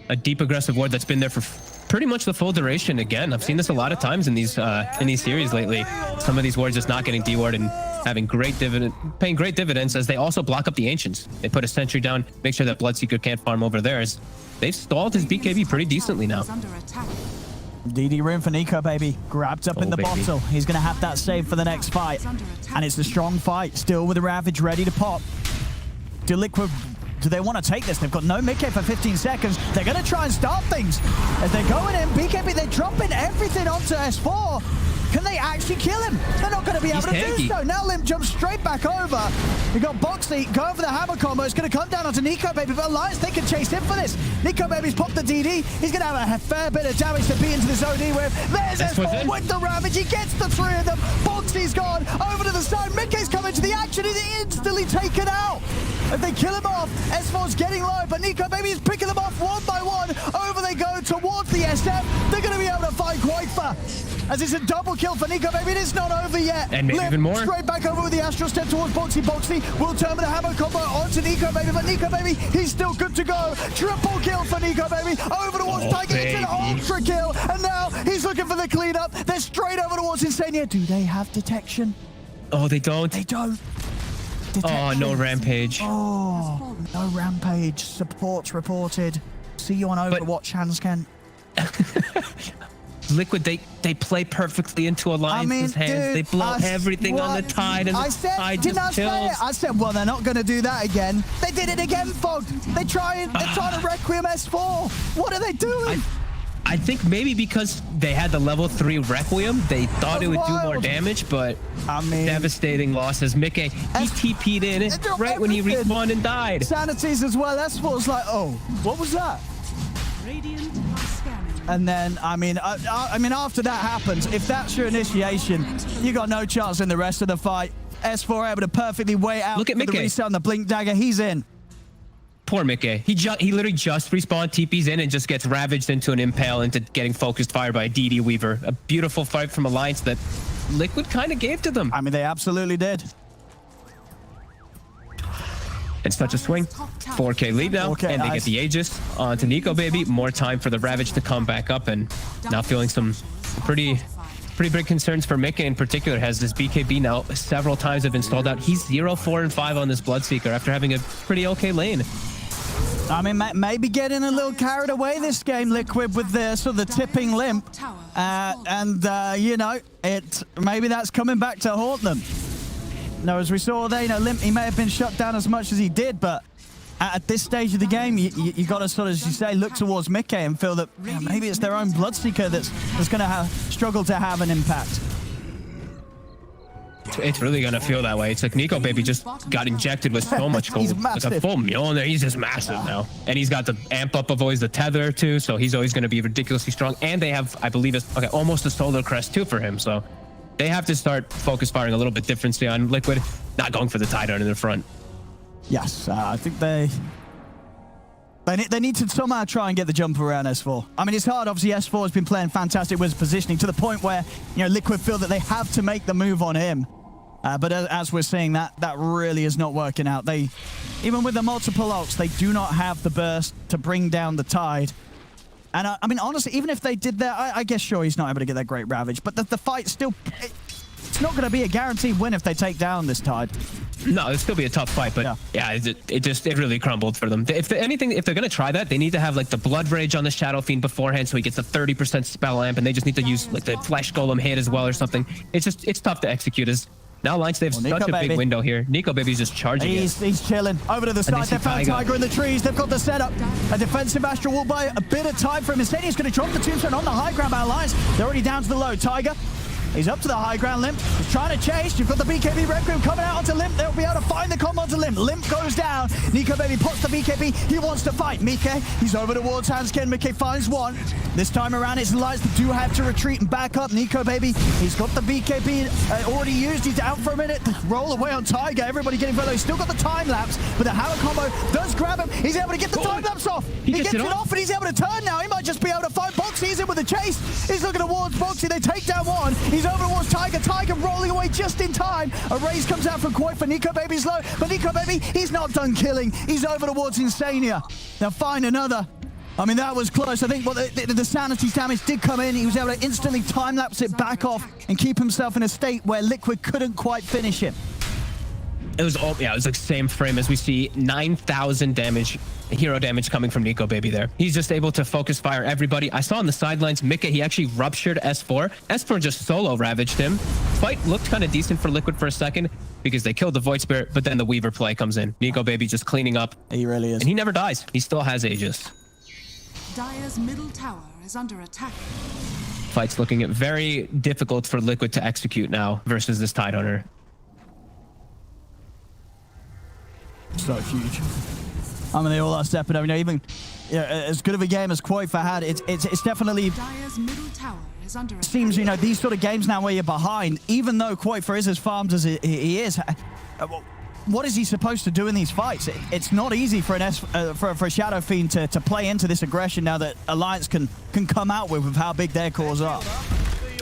A deep aggressive ward that's been there for pretty much the full duration. Again, I've seen this a lot of times in these series lately. Some of these wards just not getting D-ward and having paying great dividends, as they also block up the Ancients. They put a sentry down, make sure that Bloodseeker can't farm over theirs. They've stalled his BKB pretty decently now. DD room for Nico Baby, grabbed up in the bottle. He's going to have that save for the next fight. And it's a strong fight, still with the Ravage ready to pop. Do Liquid, do they want to take this? They've got no mid for 15 seconds. They're going to try and start things. As they're going in, BKB, they're dropping everything onto S4. Can they actually kill him? They're not going to be able to do so. Now Limp jumps straight back over. We got Boxley going for the hammer combo. It's going to come down onto Nico Baby, but Alliance, they can chase him for this. Nico Baby's popped the DD. He's going to have a fair bit of damage to beat into this OD with. There's S4 with the Ravage. He gets the three of them. Boxley's gone over to the side. Mickey's coming to the action. He's instantly taken out. If they kill him off, S4's getting low, but Nico Baby is picking them off one by one. Over they go towards the SF. They're going to be able to find Koikfa. As it's a double kill for Nico Baby. It is not over yet. And maybe even more. Straight back over with the Astral step towards Boxy. Boxy will turn with a hammer combo onto Nico Baby, but Nico Baby, he's still good to go. Triple kill for Nico Baby. Over towards Tiger. It's an ultra kill. And now he's looking for the cleanup. They're straight over towards Insania. Do they have detection? Oh, they don't. They don't. Oh, no rampage. Oh, no rampage. Supports reported. See you on Overwatch, Hansken. Liquid, they play perfectly into Alliance's hands. Dude, They blow everything on the Tide, and the Tide just kills. I said, well, they're not going to do that again. They did it again, Fog. They're trying to Requiem S4. What are they doing? I think maybe because they had the level 3 Requiem, they thought it would do more damage, but devastating losses. Mickey, he TP'd in right when he respawned and died. Sanities as well. S4's like, oh, what was that? Radiant are scanning. And then, I mean, after that happens, if that's your initiation, you got no chance in the rest of the fight. S4 able to perfectly wait out. Look at Mickey. The reset on the Blink Dagger. He's in. Poor Mickey. He literally just respawned, TP's in, and just gets ravaged into an impale into getting focused fire by a DD Weaver. A beautiful fight from Alliance that Liquid kind of gave to them. I mean, they absolutely did. It's such a swing. 4K lead now, 4K, and they get the Aegis onto Nico Baby. More time for the Ravage to come back up, and now feeling some pretty big concerns for Mickey in particular. Has this BKB now several times have been stalled out. He's 0, 4, and 5 on this Bloodseeker after having a pretty okay lane. I mean, maybe getting a little carried away this game, Liquid, with the sort of the tipping limp. You know, maybe that's coming back to haunt them. No, as we saw there, you know, Limp, he may have been shut down as much as he did, but at this stage of the game, you got to sort of, as you say, look towards Mickey and feel that maybe it's their own Bloodseeker that's going to struggle to have an impact. It's really going to feel that way. It's like Nico Baby just got injected with so much gold. He's massive. Like a full Mjolnir. He's just massive now. And he's got the amp up of always the tether too, so he's always going to be ridiculously strong. And they have, I believe, almost a solar crest too for him, so they have to start focus firing a little bit differently on Liquid, not going for the Tide in the front. Yes, I think they need to somehow try and get the jump around S4. I mean, it's hard. Obviously, S4 has been playing fantastic with his positioning to the point where, you know, Liquid feel that they have to make the move on him. But as we're seeing, that really is not working out. Even with the multiple ults, they do not have the burst to bring down the Tide. And I mean, honestly, even if they did that, I guess, sure, he's not able to get that great Ravage. But the fight still, it's not going to be a guaranteed win if they take down this Tide. No, it'll still be a tough fight, but yeah, it really crumbled for them. If they're going to try that, they need to have like the Blood Rage on the Shadow Fiend beforehand so he gets a 30% spell amp, and they just need to use like the Flesh Golem hit as well or something. It's tough to execute. Now Alliance, they have such a big window here. Nico Baby's just charging He's chilling. Over to the side, they found Tiger in the trees. They've got the setup. A defensive Astral will buy a bit of time for him. Instead, he's going to drop the tombstone on the high ground by Alliance. They're already down to the low. Tiger, he's up to the high ground. Limp, he's trying to chase. You've got the BKB Requiem coming out onto Limp. They'll be able to find the combo onto Limp. Limp goes down. Nico Baby pops the BKB. He wants to fight. Mike, he's over towards Hansken. Mike finds one. This time around, it's Alliance that do have to retreat and back up. Nico Baby, he's got the BKB already used. He's out for a minute. Roll away on Tiger. Everybody getting below. He's still got the time lapse, but the hammer combo does grab him. He's able to get the time lapse off. He gets it off, and he's able to turn now. He might just be able to find Boxy. He's in with the chase. He's looking towards Boxy. They take down one. He's over towards Tiger. Tiger rolling away just in time. A raise comes out from Koi for Nico Baby's low, but Nico Baby, he's not done killing. He's over towards Insania. They'll find another. I mean, that was close. I think the sanity damage did come in. He was able to instantly time-lapse it back off and keep himself in a state where Liquid couldn't quite finish him. It was like same frame as we see 9,000 damage, hero damage coming from Nico Baby there. He's just able to focus fire everybody. I saw on the sidelines, Mika, he actually ruptured S4. S4 just solo ravaged him. Fight looked kind of decent for Liquid for a second because they killed the Void Spirit, but then the Weaver play comes in. Nico Baby just cleaning up. He really is. And he never dies. He still has Aegis. Dire's middle tower is under attack. Fight's looking very difficult for Liquid to execute now versus this Tidehunter. So huge. I mean, they all are stepping up. You know, even as good of a game as Quoifa had, it's definitely Dire's middle tower is under attack. Seems, you know, these sort of games now where you're behind, even though Quoifa is as farmed as he is. What is he supposed to do in these fights? It's not easy for a Shadow Fiend to play into this aggression now that Alliance can come out with how big their cores are.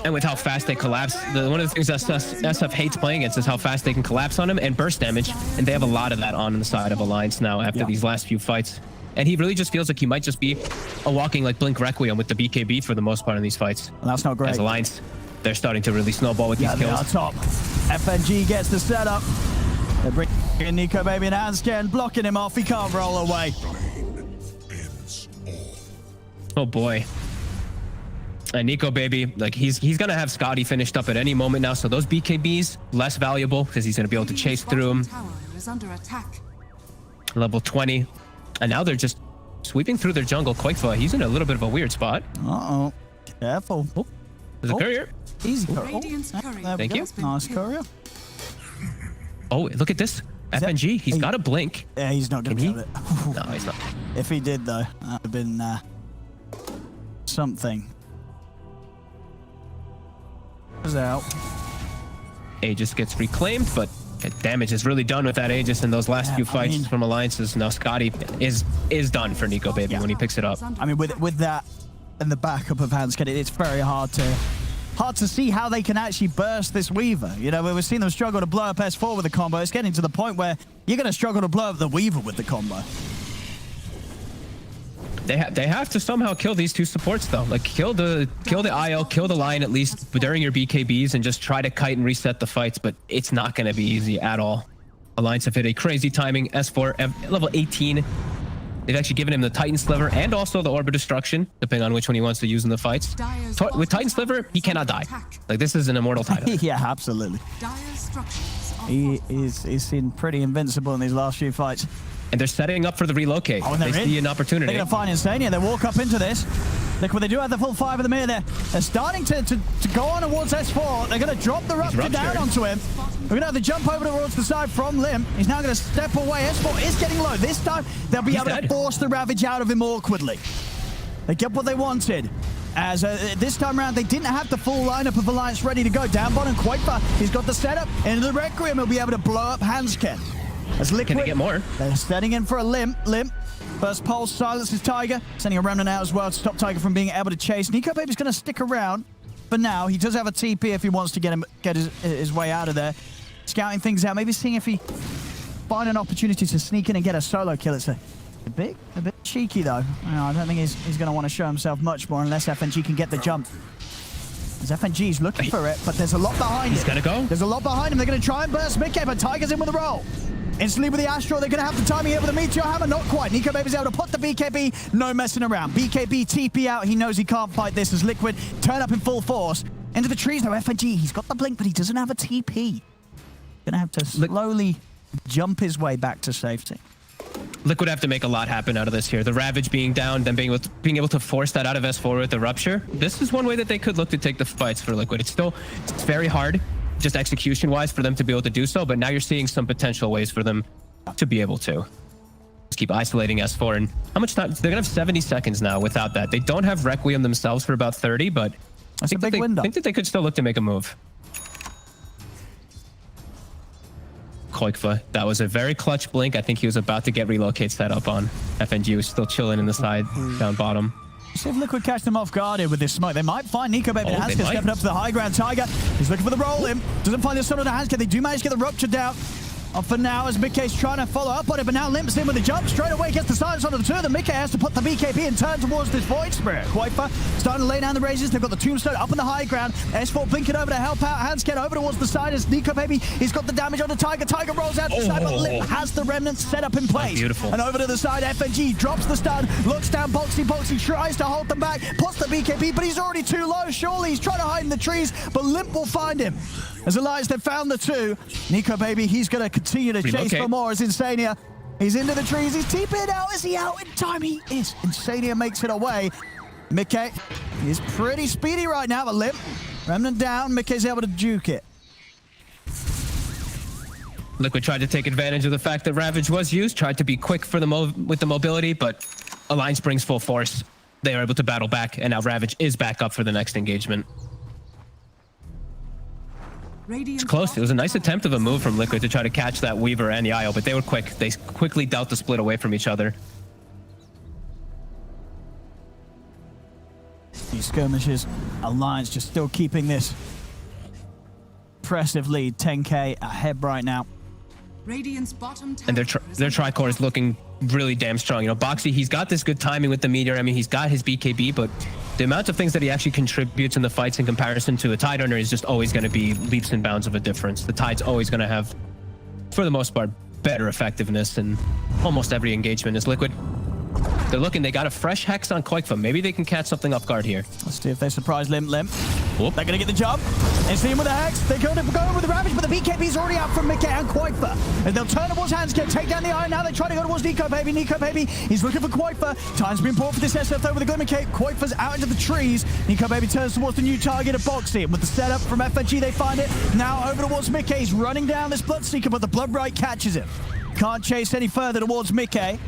And with how fast they collapse, one of the things that SF hates playing against is how fast they can collapse on him and burst damage. And they have a lot of that on the side of Alliance now after these last few fights. And he really just feels like he might just be a walking like Blink Requiem with the BKB for the most part in these fights. And that's not great. As Alliance, they're starting to really snowball with these kills. They are top. FNG gets the setup. They bring And Nico Baby and Hansken blocking him off. He can't roll away. Ends all. Oh boy. And Nico Baby, like he's gonna have Scotty finished up at any moment now. So those BKBs less valuable because he's gonna be able to chase through him. Tower is under attack. Level 20, and now they're just sweeping through their jungle. Koifa, he's in a little bit of a weird spot. Uh-oh. Careful. Oh, there's a courier. Easy courier. Radiant's Oh, courier there we Thank go. you. Nice courier. Oh, look at this. FNG, he's got a blink. Yeah, he's not going to Can get he? it. No, he's not. If he did, though, that would have been something. Was out. Aegis gets reclaimed, but damage is really done with that Aegis in those last few fights from alliances. Now Scotty is done for Nico Baby when he picks it up. I mean, with that and the backup of Hansken, it's very hard to see how they can actually burst this Weaver. You know, we've seen them struggle to blow up S4 with the combo. It's getting to the point where you're going to struggle to blow up the Weaver with the combo. They have to somehow kill these two supports though. Like kill the IO, kill the Lion at least during your BKBs, and just try to kite and reset the fights. But it's not going to be easy at all. Alliance have hit a crazy timing. S4 level 18. They've actually given him the Titan Sliver and also the Orb of Destruction, depending on which one he wants to use in the fights. With Titan Sliver, he cannot die. Like this is an immortal title. Yeah, absolutely. Dire structures are He is seen pretty invincible in these last few fights. And they're setting up for the relocate. Oh, and they see an opportunity. They're going to find Insania. They walk up into this. Look, when they do have the full 5 of the mirror there, they're starting to go on towards S4. They're going to drop the Rupture down onto him. We're going to have the jump over towards the side from Limp. He's now going to step away. S4 is getting low. This time, they'll be able to force the Ravage out of him awkwardly. They get what they wanted. As this time around, they didn't have the full lineup of Alliance ready to go. Down bottom, Quaper, he's got the setup. Into the Requiem, he'll be able to blow up Hansken. As Liquid, can they get more? They're setting in for a Limp. First pulse silences Tiger, sending a Remnant out as well to stop Tiger from being able to chase. Nico Baby's going to stick around for now. He does have a TP if he wants to get his way out of there. Scouting things out, maybe seeing if he find an opportunity to sneak in and get a solo kill. It's a bit cheeky though. I don't think he's going to want to show himself much more unless FNG can get the jump. As FNG's looking for it, but there's a lot behind him. He's going to go. There's a lot behind him. They're going to try and burst mid-game, but Tiger's in with a roll. Instantly with the Astro, they're going to have the timing here with the Meteor Hammer. Not quite. Nico Baby's able to put the BKB. No messing around. BKB TP out. He knows he can't fight this as Liquid turn up in full force. Into the trees, though. FNG, he's got the blink, but he doesn't have a TP. Going to have to slowly jump his way back to safety. Liquid have to make a lot happen out of this here. The Ravage being down, then being able to force that out of S4 with the Rupture. This is one way that they could look to take the fights for Liquid. It's very hard, just execution-wise, for them to be able to do so, but now you're seeing some potential ways for them to be able to. Just keep isolating S4, and how much time? They're going to have 70 seconds now without that. They don't have Requiem themselves for about 30, but That's a big window. I think that they could still look to make a move. Koikfa, that was a very clutch blink. I think he was about to get relocate set up on. FNG was still chilling in the side, down bottom. See if Liquid catch them off guard here with this smoke. They might find Nico Baby and Hansken stepping up to the high ground. Tiger, he's looking for the roll in. Doesn't find the son of the Hansken. They do manage to get the Rupture down. For now, as Mickey's trying to follow up on it, but now Limp's in with a jump. Straight away gets the silence onto the two of them. Mickey has to put the BKB and turn towards this Void Spirit. Quaper starting to lay down the razors. They've got the Tombstone up in the high ground. S4 blinking over to help out. Hansken over towards the side as Nico Baby. He's got the damage on the Tiger. Tiger rolls out to the side, but Limp has the remnants set up in place. Beautiful. And over to the side, FNG drops the stun, looks down, Boxy tries to hold them back, puts the BKB, but he's already too low. Surely he's trying to hide in the trees, but Limp will find him. As Elias, they've found the two. Nico Baby, he's going to continue to chase for more as Insania. He's into the trees. He's TP'd out. Is he out in time? He is. Insania makes it away. Mickey is pretty speedy right now, but Limp, Remnant down. Mickey's able to juke it. Liquid tried to take advantage of the fact that Ravage was used, tried to be quick for with the mobility, but Alliance brings full force. They are able to battle back, and now Ravage is back up for the next engagement. It's close. It was a nice attempt of a move from Liquid to try to catch that Weaver and the IO, but they were quick. They quickly dealt the split away from each other. These skirmishes, Alliance just still keeping this impressive lead. 10k ahead right now. Radiant's bottom tower And their Tricore is looking really damn strong. You know, Boxy, he's got this good timing with the meteor. I mean, he's got his BKB, but the amount of things that he actually contributes in the fights in comparison to a Tidehunter is just always going to be leaps and bounds of a difference. The Tide's always going to have, for the most part, better effectiveness in almost every engagement is Liquid. They're looking, they got a fresh Hex on Koikfa. Maybe they can catch something off guard here. Let's see if they surprise Limp. Whoop. They're going to get the jump. They see him with the Hex. They're going to go with the Ravage, but the BKB's already out from Mickey and Koikfa. And they'll turn towards Handscape, take down the Iron. Now they try to go towards Nico Baby. Nico Baby, he's looking for Koikfa. Time's been bought for this SF though with the Glimmer Cape. Koikfa's out into the trees. Nico Baby turns towards the new target of Boxy. And with the setup from FNG, they find it. Now over towards Mickey. He's running down this Bloodseeker, but the Bloodbright catches him. Can't chase any further towards Mickey.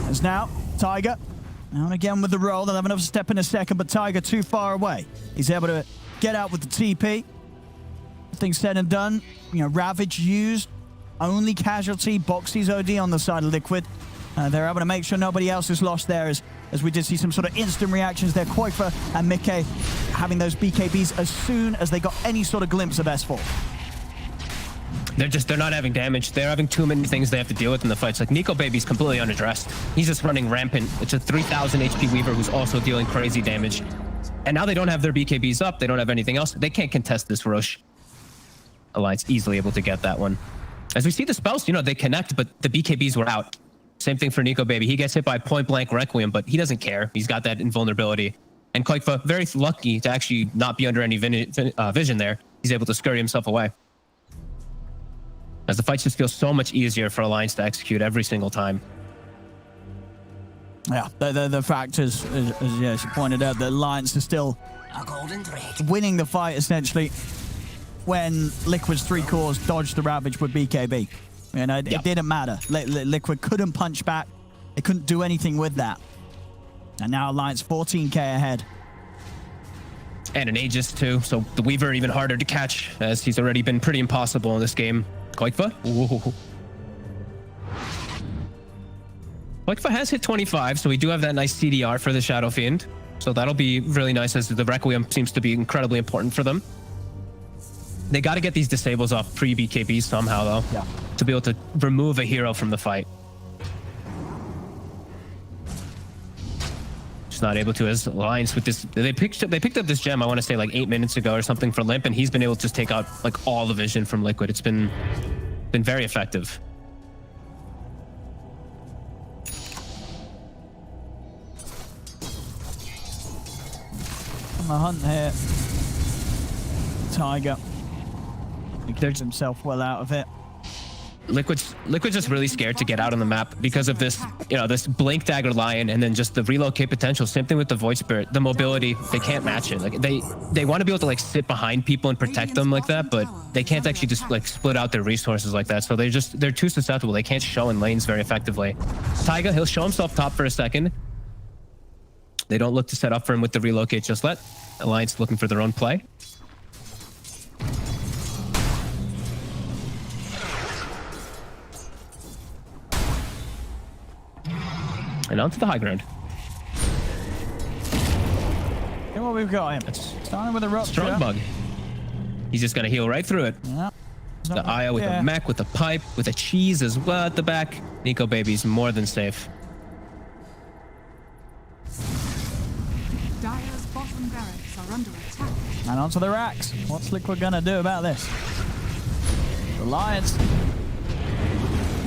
As now, Tiger. Now and again with the roll. They'll have another step in a second, but Tiger too far away. He's able to get out with the TP. Things said and done. You know, Ravage used. Only casualty. Boxy's OD on the side of Liquid. They're able to make sure nobody else is lost there as we did see some sort of instant reactions there. Koikfa and Mickey having those BKBs as soon as they got any sort of glimpse of S4. They're not having damage. They're having too many things they have to deal with in the fights. Like Nico Baby's completely unaddressed. He's just running rampant. It's a 3,000 HP Weaver who's also dealing crazy damage. And now they don't have their BKBs up. They don't have anything else. They can't contest this Roche. Alliance easily able to get that one. As we see the spells, you know, they connect, but the BKBs were out. Same thing for Nico Baby. He gets hit by point blank Requiem, but he doesn't care. He's got that invulnerability. And Koikfa, very lucky to actually not be under any vision there. He's able to scurry himself away. As the fights just feel so much easier for Alliance to execute every single time. Yeah, the fact is, as you pointed out, the Alliance is still winning the fight, essentially, when Liquid's 3 cores dodged the Ravage with BKB. You know, it didn't matter. Liquid couldn't punch back. They couldn't do anything with that. And now Alliance 14k ahead. And an Aegis, too, so the Weaver even harder to catch, as he's already been pretty impossible in this game. Koikfa? Ooh. Koikfa has hit 25, so we do have that nice CDR for the Shadow Fiend. So that'll be really nice, as the Requiem seems to be incredibly important for them. They got to get these disables off pre-BKB somehow, though, to be able to remove a hero from the fight. Just not able to, as Alliance with this. They picked up this gem, I want to say, like 8 minutes ago or something for Limp, and he's been able to just take out like all the vision from Liquid. It's been very effective. On the hunt here, Tiger. He keeps himself well out of it. Liquid's just really scared to get out on the map because of this, you know, this Blink Dagger Lion, and then just the relocate potential. Same thing with the Void Spirit, the mobility. They can't match it. Like they want to be able to like sit behind people and protect them like that, but they can't actually just like split out their resources like that. So they're too susceptible. They can't show in lanes very effectively. Taiga, he'll show himself top for a second. They don't look to set up for him with the relocate just yet. Alliance looking for their own play. And onto the high ground. And what we've got him. Starting with a rupture. Strong bug. He's just gonna heal right through it. Yeah. The Aya with a mech, with a pipe, with a cheese as well at the back. Nico Baby's more than safe. Dire's bottom barracks are under attack. And onto the racks. What's Liquid gonna do about this? The Lions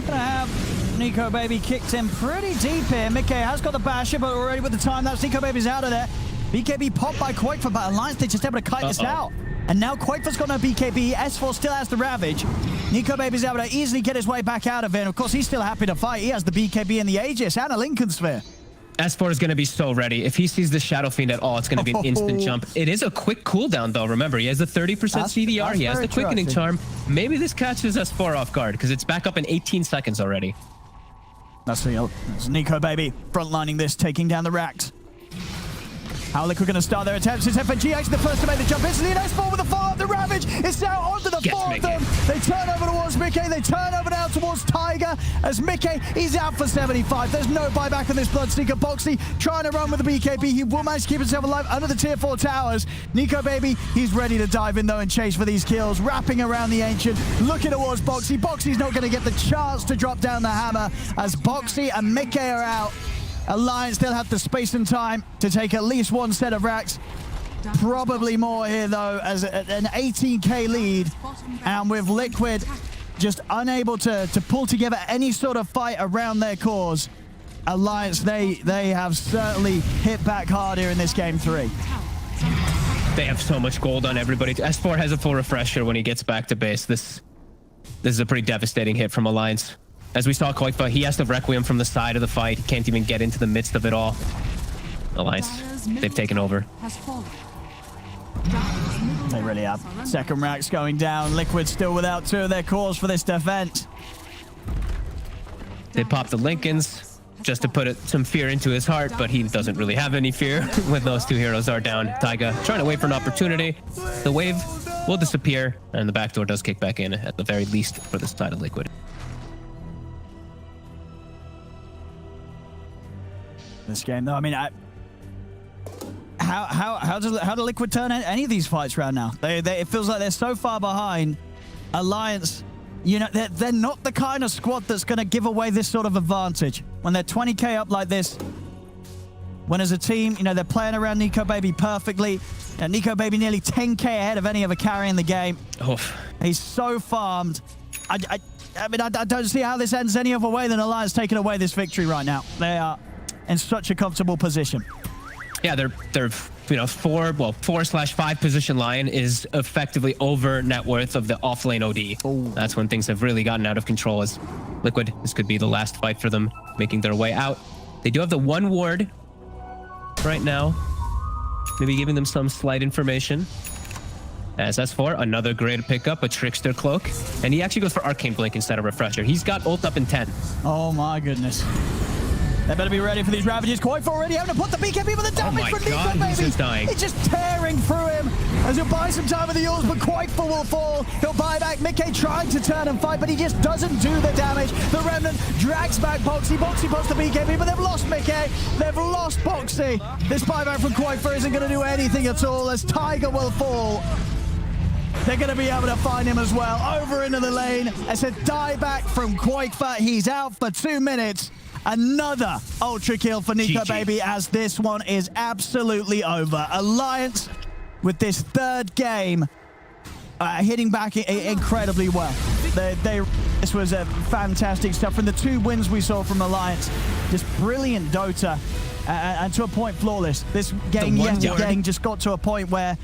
gonna have Nico Baby kicked in pretty deep here. Mickey has got the basher, but already with the time, that's Nico Baby's out of there. BKB popped by Koikfa, but Alliance, they just able to kite this out. And now Koikfa's got no BKB. S4 still has the Ravage. Nico Baby's able to easily get his way back out of it. And of course, he's still happy to fight. He has the BKB and the Aegis and a Lincoln Sphere. S4 is going to be so ready. If he sees the Shadow Fiend at all, it's going to be an instant jump. It is a quick cooldown, though. Remember, he has the 30% CDR. He has the quickening charm. Maybe this catches S4 off guard, because it's back up in 18 seconds already. That's Nico Baby frontlining this, taking down the racks. How Liquid going to start their attempts? It's FNG actually the first to make the jump. Instantly, an S4 with the follow up. The Ravage is now onto the four of them. They turn over towards Mickey. They turn over now towards Tiger. As Mickey, he's out for 75. There's no buyback on this Bloodseeker. Boxy trying to run with the BKB. He will manage to keep himself alive under the tier 4 towers. Nico Baby, he's ready to dive in though and chase for these kills. Wrapping around the Ancient, looking towards Boxy. Boxy's not going to get the chance to drop down the hammer as Boxy and Mickey are out. Alliance still have the space and time to take at least one set of racks. Probably more here, though, as an 18k lead. And with Liquid just unable to pull together any sort of fight around their cause. Alliance, they have certainly hit back hard here in this game 3. They have so much gold on everybody. S4 has a full refresher when he gets back to base. This is a pretty devastating hit from Alliance. As we saw Koifa, he has to Requiem from the side of the fight. He can't even get into the midst of it all. Alliance, they've taken over. They really have. Second rack's going down. Liquid still without 2 of their cores for this defense. They pop the Lincolns just to put some fear into his heart, but he doesn't really have any fear when those 2 heroes are down. Taiga trying to wait for an opportunity. The wave will disappear, and the backdoor does kick back in at the very least for this side of Liquid. This game, though, I mean, how do Liquid turn any of these fights around now? It feels like they're so far behind. Alliance, you know, they're not the kind of squad that's going to give away this sort of advantage. When they're 20k up like this, when as a team, you know, they're playing around Nico Baby perfectly. And Nico Baby nearly 10k ahead of any other carry in the game. Oof. He's so farmed. I mean, I don't see how this ends any other way than Alliance taking away this victory right now. They are in such a comfortable position. Yeah, they're 4/5 position line is effectively over net worth of the offlane OD. Oh. That's when things have really gotten out of control as Liquid. This could be the last fight for them, making their way out. They do have the 1 ward right now, maybe giving them some slight information. As S4, another great pickup, a Trickster Cloak, and he actually goes for Arcane Blink instead of Refresher. He's got ult up in 10. Oh my goodness. They better be ready for these Ravages. Koifa already having to put the BKB, but the damage from Nico Baby. He's just dying. It's just tearing through him as he'll buy some time with the Yules, but Koifa will fall. He'll buy back. Mickey trying to turn and fight, but he just doesn't do the damage. The Remnant drags back Boxy. Boxy puts the BKB, but they've lost Mickey. They've lost Boxy. This buyback from Koifa isn't going to do anything at all as Tiger will fall. They're going to be able to find him as well. Over into the lane. It's a dieback from Koifa. He's out for 2 minutes. Another ultra kill for Nico Baby as this one is absolutely over. Alliance with this 3rd game hitting back incredibly well. This was a fantastic stuff from the 2 wins we saw from Alliance. Just brilliant Dota and to a point flawless. This game yet again just got to a point where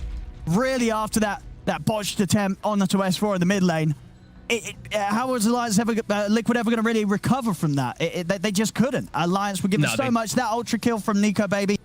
really after that botched attempt on the S4 in the mid lane, how was Alliance Liquid ever going to really recover from that? They just couldn't. Alliance were given so much. That ultra kill from Nico Baby